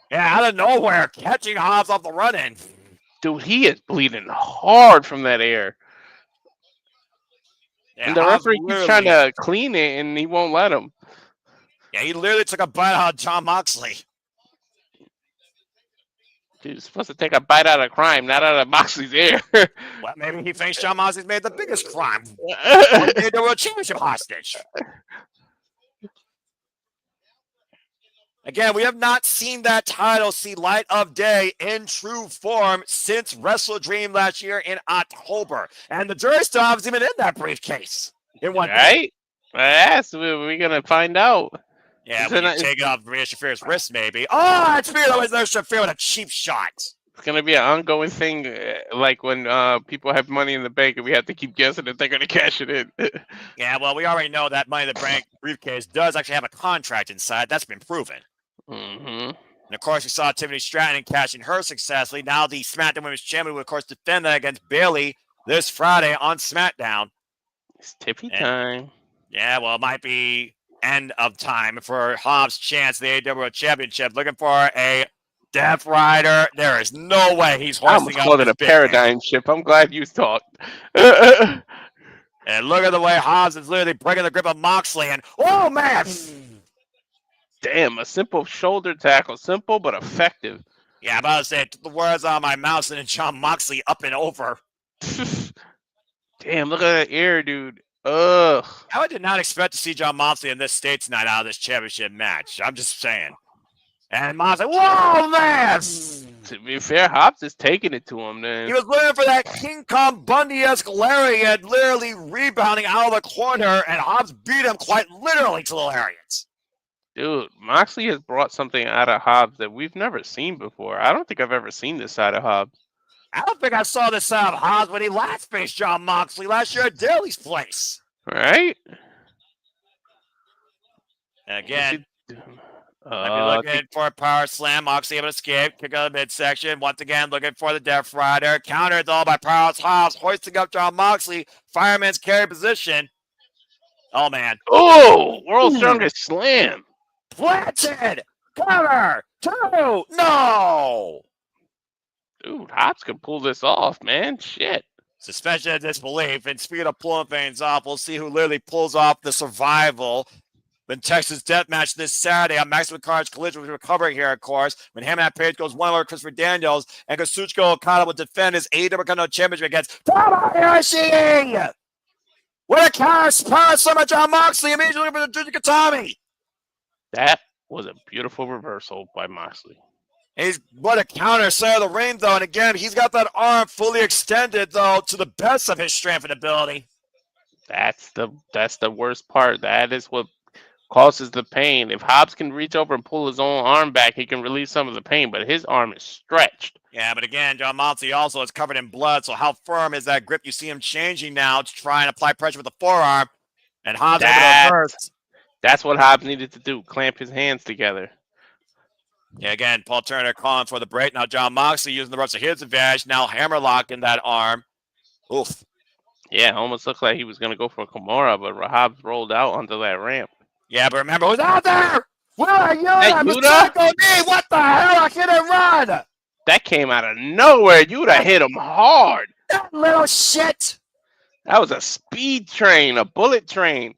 Yeah, out of nowhere, catching Hobbs off the run-in. Dude, he is bleeding hard from that air. Yeah, and the referee keeps trying to clean it, and he won't let him. Yeah, he literally took a bite out of John Moxley. Dude, he's supposed to take a bite out of crime, not out of Moxley's ear. Well, maybe he thinks John Moxley's made the biggest crime. He made the World Championship hostage. Again, we have not seen that title see light of day in true form since Wrestle Dream last year in October. And the jury still hasn't even in that briefcase. In one right? Yes, we're going to find out. Yeah, we can take it off Rhea Shafir's wrist, maybe. Oh, it's Rhea. There's Shafir with a cheap shot. It's going to be an ongoing thing, like when people have money in the bank and we have to keep guessing if they're going to cash it in. Yeah, well, we already know that Money in the Bank briefcase does actually have a contract inside. That's been proven. Mm-hmm. And, of course, we saw Tiffany Stratton cashing her successfully. Now the SmackDown Women's Champion will, of course, defend that against Bayley this Friday on SmackDown. It's Tiffy time. Yeah, well, it might be end of time for Hobbs' chance the AEW Championship. Looking for a Death Rider. There is no way he's hoisting up this a paradigm ship. I'm glad you talked. And look at the way Hobbs is literally breaking the grip of Moxley. And, oh, man! Damn, a simple shoulder tackle. Simple but effective. Yeah, I'm about to say, the words out of my mouth and John Moxley up and over. Damn, look at that air, dude. Ugh. I did not expect to see John Moxley in this state tonight out of this championship match. I'm just saying. And Moxley, whoa, man! To be fair, Hobbs is taking it to him, then. He was looking for that King Kong Bundy-esque lariat, literally rebounding out of the corner, and Hobbs beat him quite literally to the lariat. Dude, Moxley has brought something out of Hobbs that we've never seen before. I don't think I've ever seen this side of Hobbs. I don't think I saw this side of Hobbs when he last faced John Moxley last year at Daly's place. Right? And again, looking for a power slam. Moxley able to escape, kick out of the midsection. Once again, looking for the Death Rider. Countered all by Powerhouse Hobbs, hoisting up John Moxley. Fireman's carry position. Oh, man. Oh, world's strongest slam. Planted. Cover. 2. No. Dude, Hobbs can pull this off, man. Shit. Suspension of disbelief. And speaking of pulling things off, we'll see who literally pulls off the survival in Texas Death Match this Saturday on Maximum Carnage Collision, which we're covering here, of course. When Hangman Page goes one over Christopher Daniels, and Kazuchika Okada will defend his AEW Continental Championship against Tamayoshi. What a counter power slam John Moxley immediately for the Juji Katami. That was a beautiful reversal by Moxley. What a counter center of the ring, though. And again, he's got that arm fully extended, though, to the best of his strength and ability. That's the worst part. That is what causes the pain. If Hobbs can reach over and pull his own arm back, he can relieve some of the pain, but his arm is stretched. Yeah, but again, John Moxley also is covered in blood, so how firm is that grip? You see him changing now to try and apply pressure with the forearm, and Hobbs able to reverse. That's what Hobbs needed to do, clamp his hands together. Yeah, again, Paul Turner calling for the break. Now John Moxley using the ropes to his advantage, now hammerlock in that arm. Oof. Yeah, it almost looked like he was going to go for a Kimura, but Hobbs rolled out onto that ramp. Yeah, but remember who's out there? Where are you? Yuta? What the hell? I can't run. That came out of nowhere. Yuta hit him hard. That little shit. That was a speed train, a bullet train.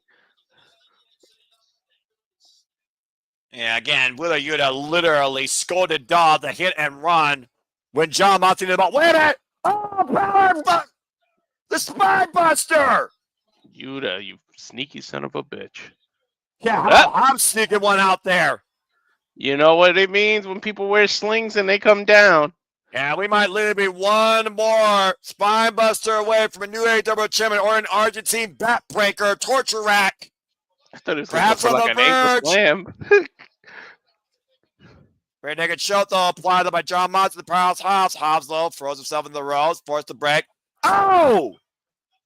Yeah, again, Wheeler Yuta literally scolded Dog the hit and run when John Moxley did about, wait a minute. Oh, power, the Spine Buster. Yuta, you sneaky son of a bitch. Yeah, I'm sneaking one out there. You know what it means when people wear slings and they come down? Yeah, we might literally be one more spine buster away from a new AEW champion or an Argentine backbreaker, torture rack. I thought it was Perhaps on like the an ankle verge. slam. Rear naked choke, though, applied by John Moxley, the Powerhouse Hobbs. Hobbs, though, throws himself in the ropes, forced to break. Oh!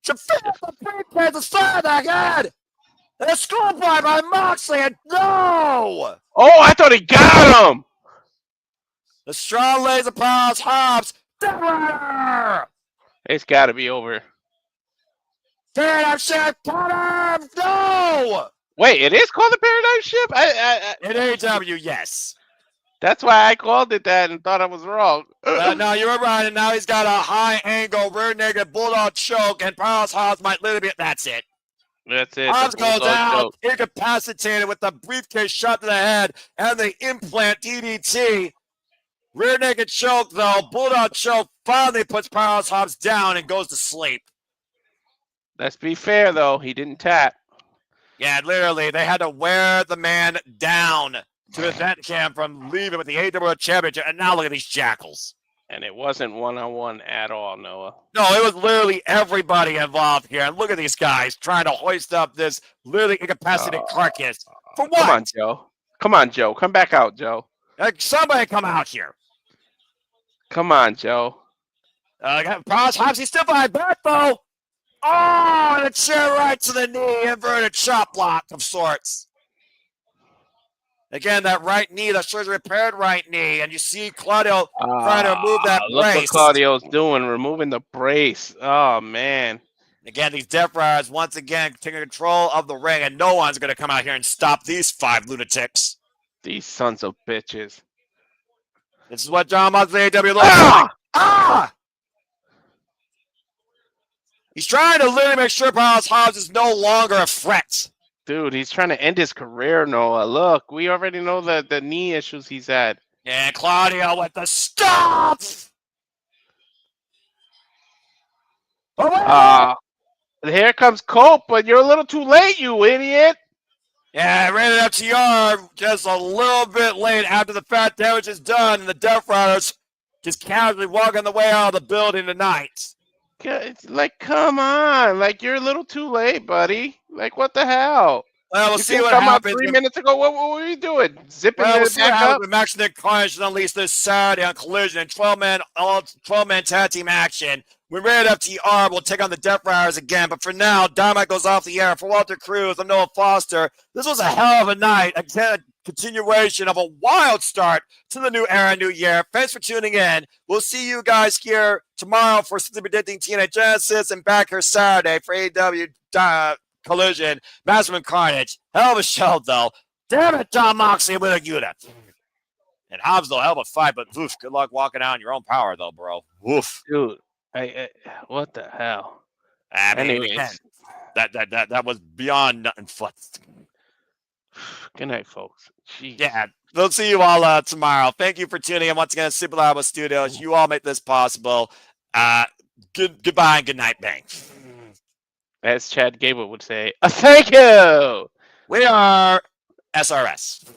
Shafir the briefcase aside again! And a schoolboy by Moxley, and no! Oh, I thought he got him! The strong legs of Powerhouse Hobbs. It's got to be over. Paradigm Shift, cut him! No! Wait, it is called the Paradigm Shift? In AEW, yes. That's why I called it that and thought I was wrong. No, you were right, and now he's got a high angle rear naked bulldog choke, and Powerhouse Hobbs might literally be. That's it. That's it. Hobbs goes out, Choke. incapacitated with the briefcase shot to the head and the implant DDT. Rear naked choke, though. Bulldog choke finally puts Powerhouse Hobbs down and goes to sleep. Let's be fair, though. He didn't tap. Yeah, literally, they had to wear the man down to prevent him from leaving with the AEW Championship. And now look at these jackals. And it wasn't one-on-one at all, Noah. No, it was literally everybody involved here. And look at these guys trying to hoist up this literally incapacitated carcass. For what? Come on, Joe. Come on, Joe. Come back out, Joe. Like, somebody come out here. Come on, Joe. Powerhouse Hobbs, he's still behind back, though. Oh, and a chair right to the knee, inverted chop block of sorts. Again, that right knee, that surgery repaired right knee, and you see Claudio trying to remove that look brace. what Claudio's doing, removing the brace. Oh, man. Again, these Death Riders once again taking control of the ring, and no one's going to come out here and stop these 5 lunatics. These sons of bitches. This is what John Moxley AEW looks like. Ah! He's trying to literally make sure Powerhouse Hobbs is no longer a threat. Dude, he's trying to end his career, Noah. Look, we already know the knee issues he's had. And Claudio with the stop! Here comes Cope, but you're a little too late, you idiot. Yeah, rated FTR just a little bit late after the fat damage is done, and the Death Riders just casually walking the way out of the building tonight. Like, come on. Like, you're a little too late, buddy. Like, what the hell? Well, we'll You see what happens. 3 minutes ago. What were you doing? Zipping Well, we'll it see what back happens up? when Max and Carnage unleashed this Saturday on Collision and 12-man tag team action. When rated FTR, we'll take on the Death Riders again. But for now, Dynamite goes off the air. For Walter Cruz, I'm Noah Foster. This was a hell of a night. A continuation of a wild start to the new era, new year. Thanks for tuning in. We'll see you guys here tomorrow for Simply Predicting TNA Genesis and back here Saturday for AEW Collision, Maximum Carnage. Hell of a show, though. Damn it, John Moxley with a unit. And Hobbs, though, hell of a fight, but oof, good luck walking out in your own power, though, bro. Oof. Dude, what the hell? I mean, Anyways. again, that was beyond nothing fun. Good night, folks. Jeez. Yeah, we'll see you all tomorrow. Thank you for tuning in once again. Super Labo Studios. You all make this possible. Goodbye and good night, bang. As Chad Gable would say, thank you. We are SRS.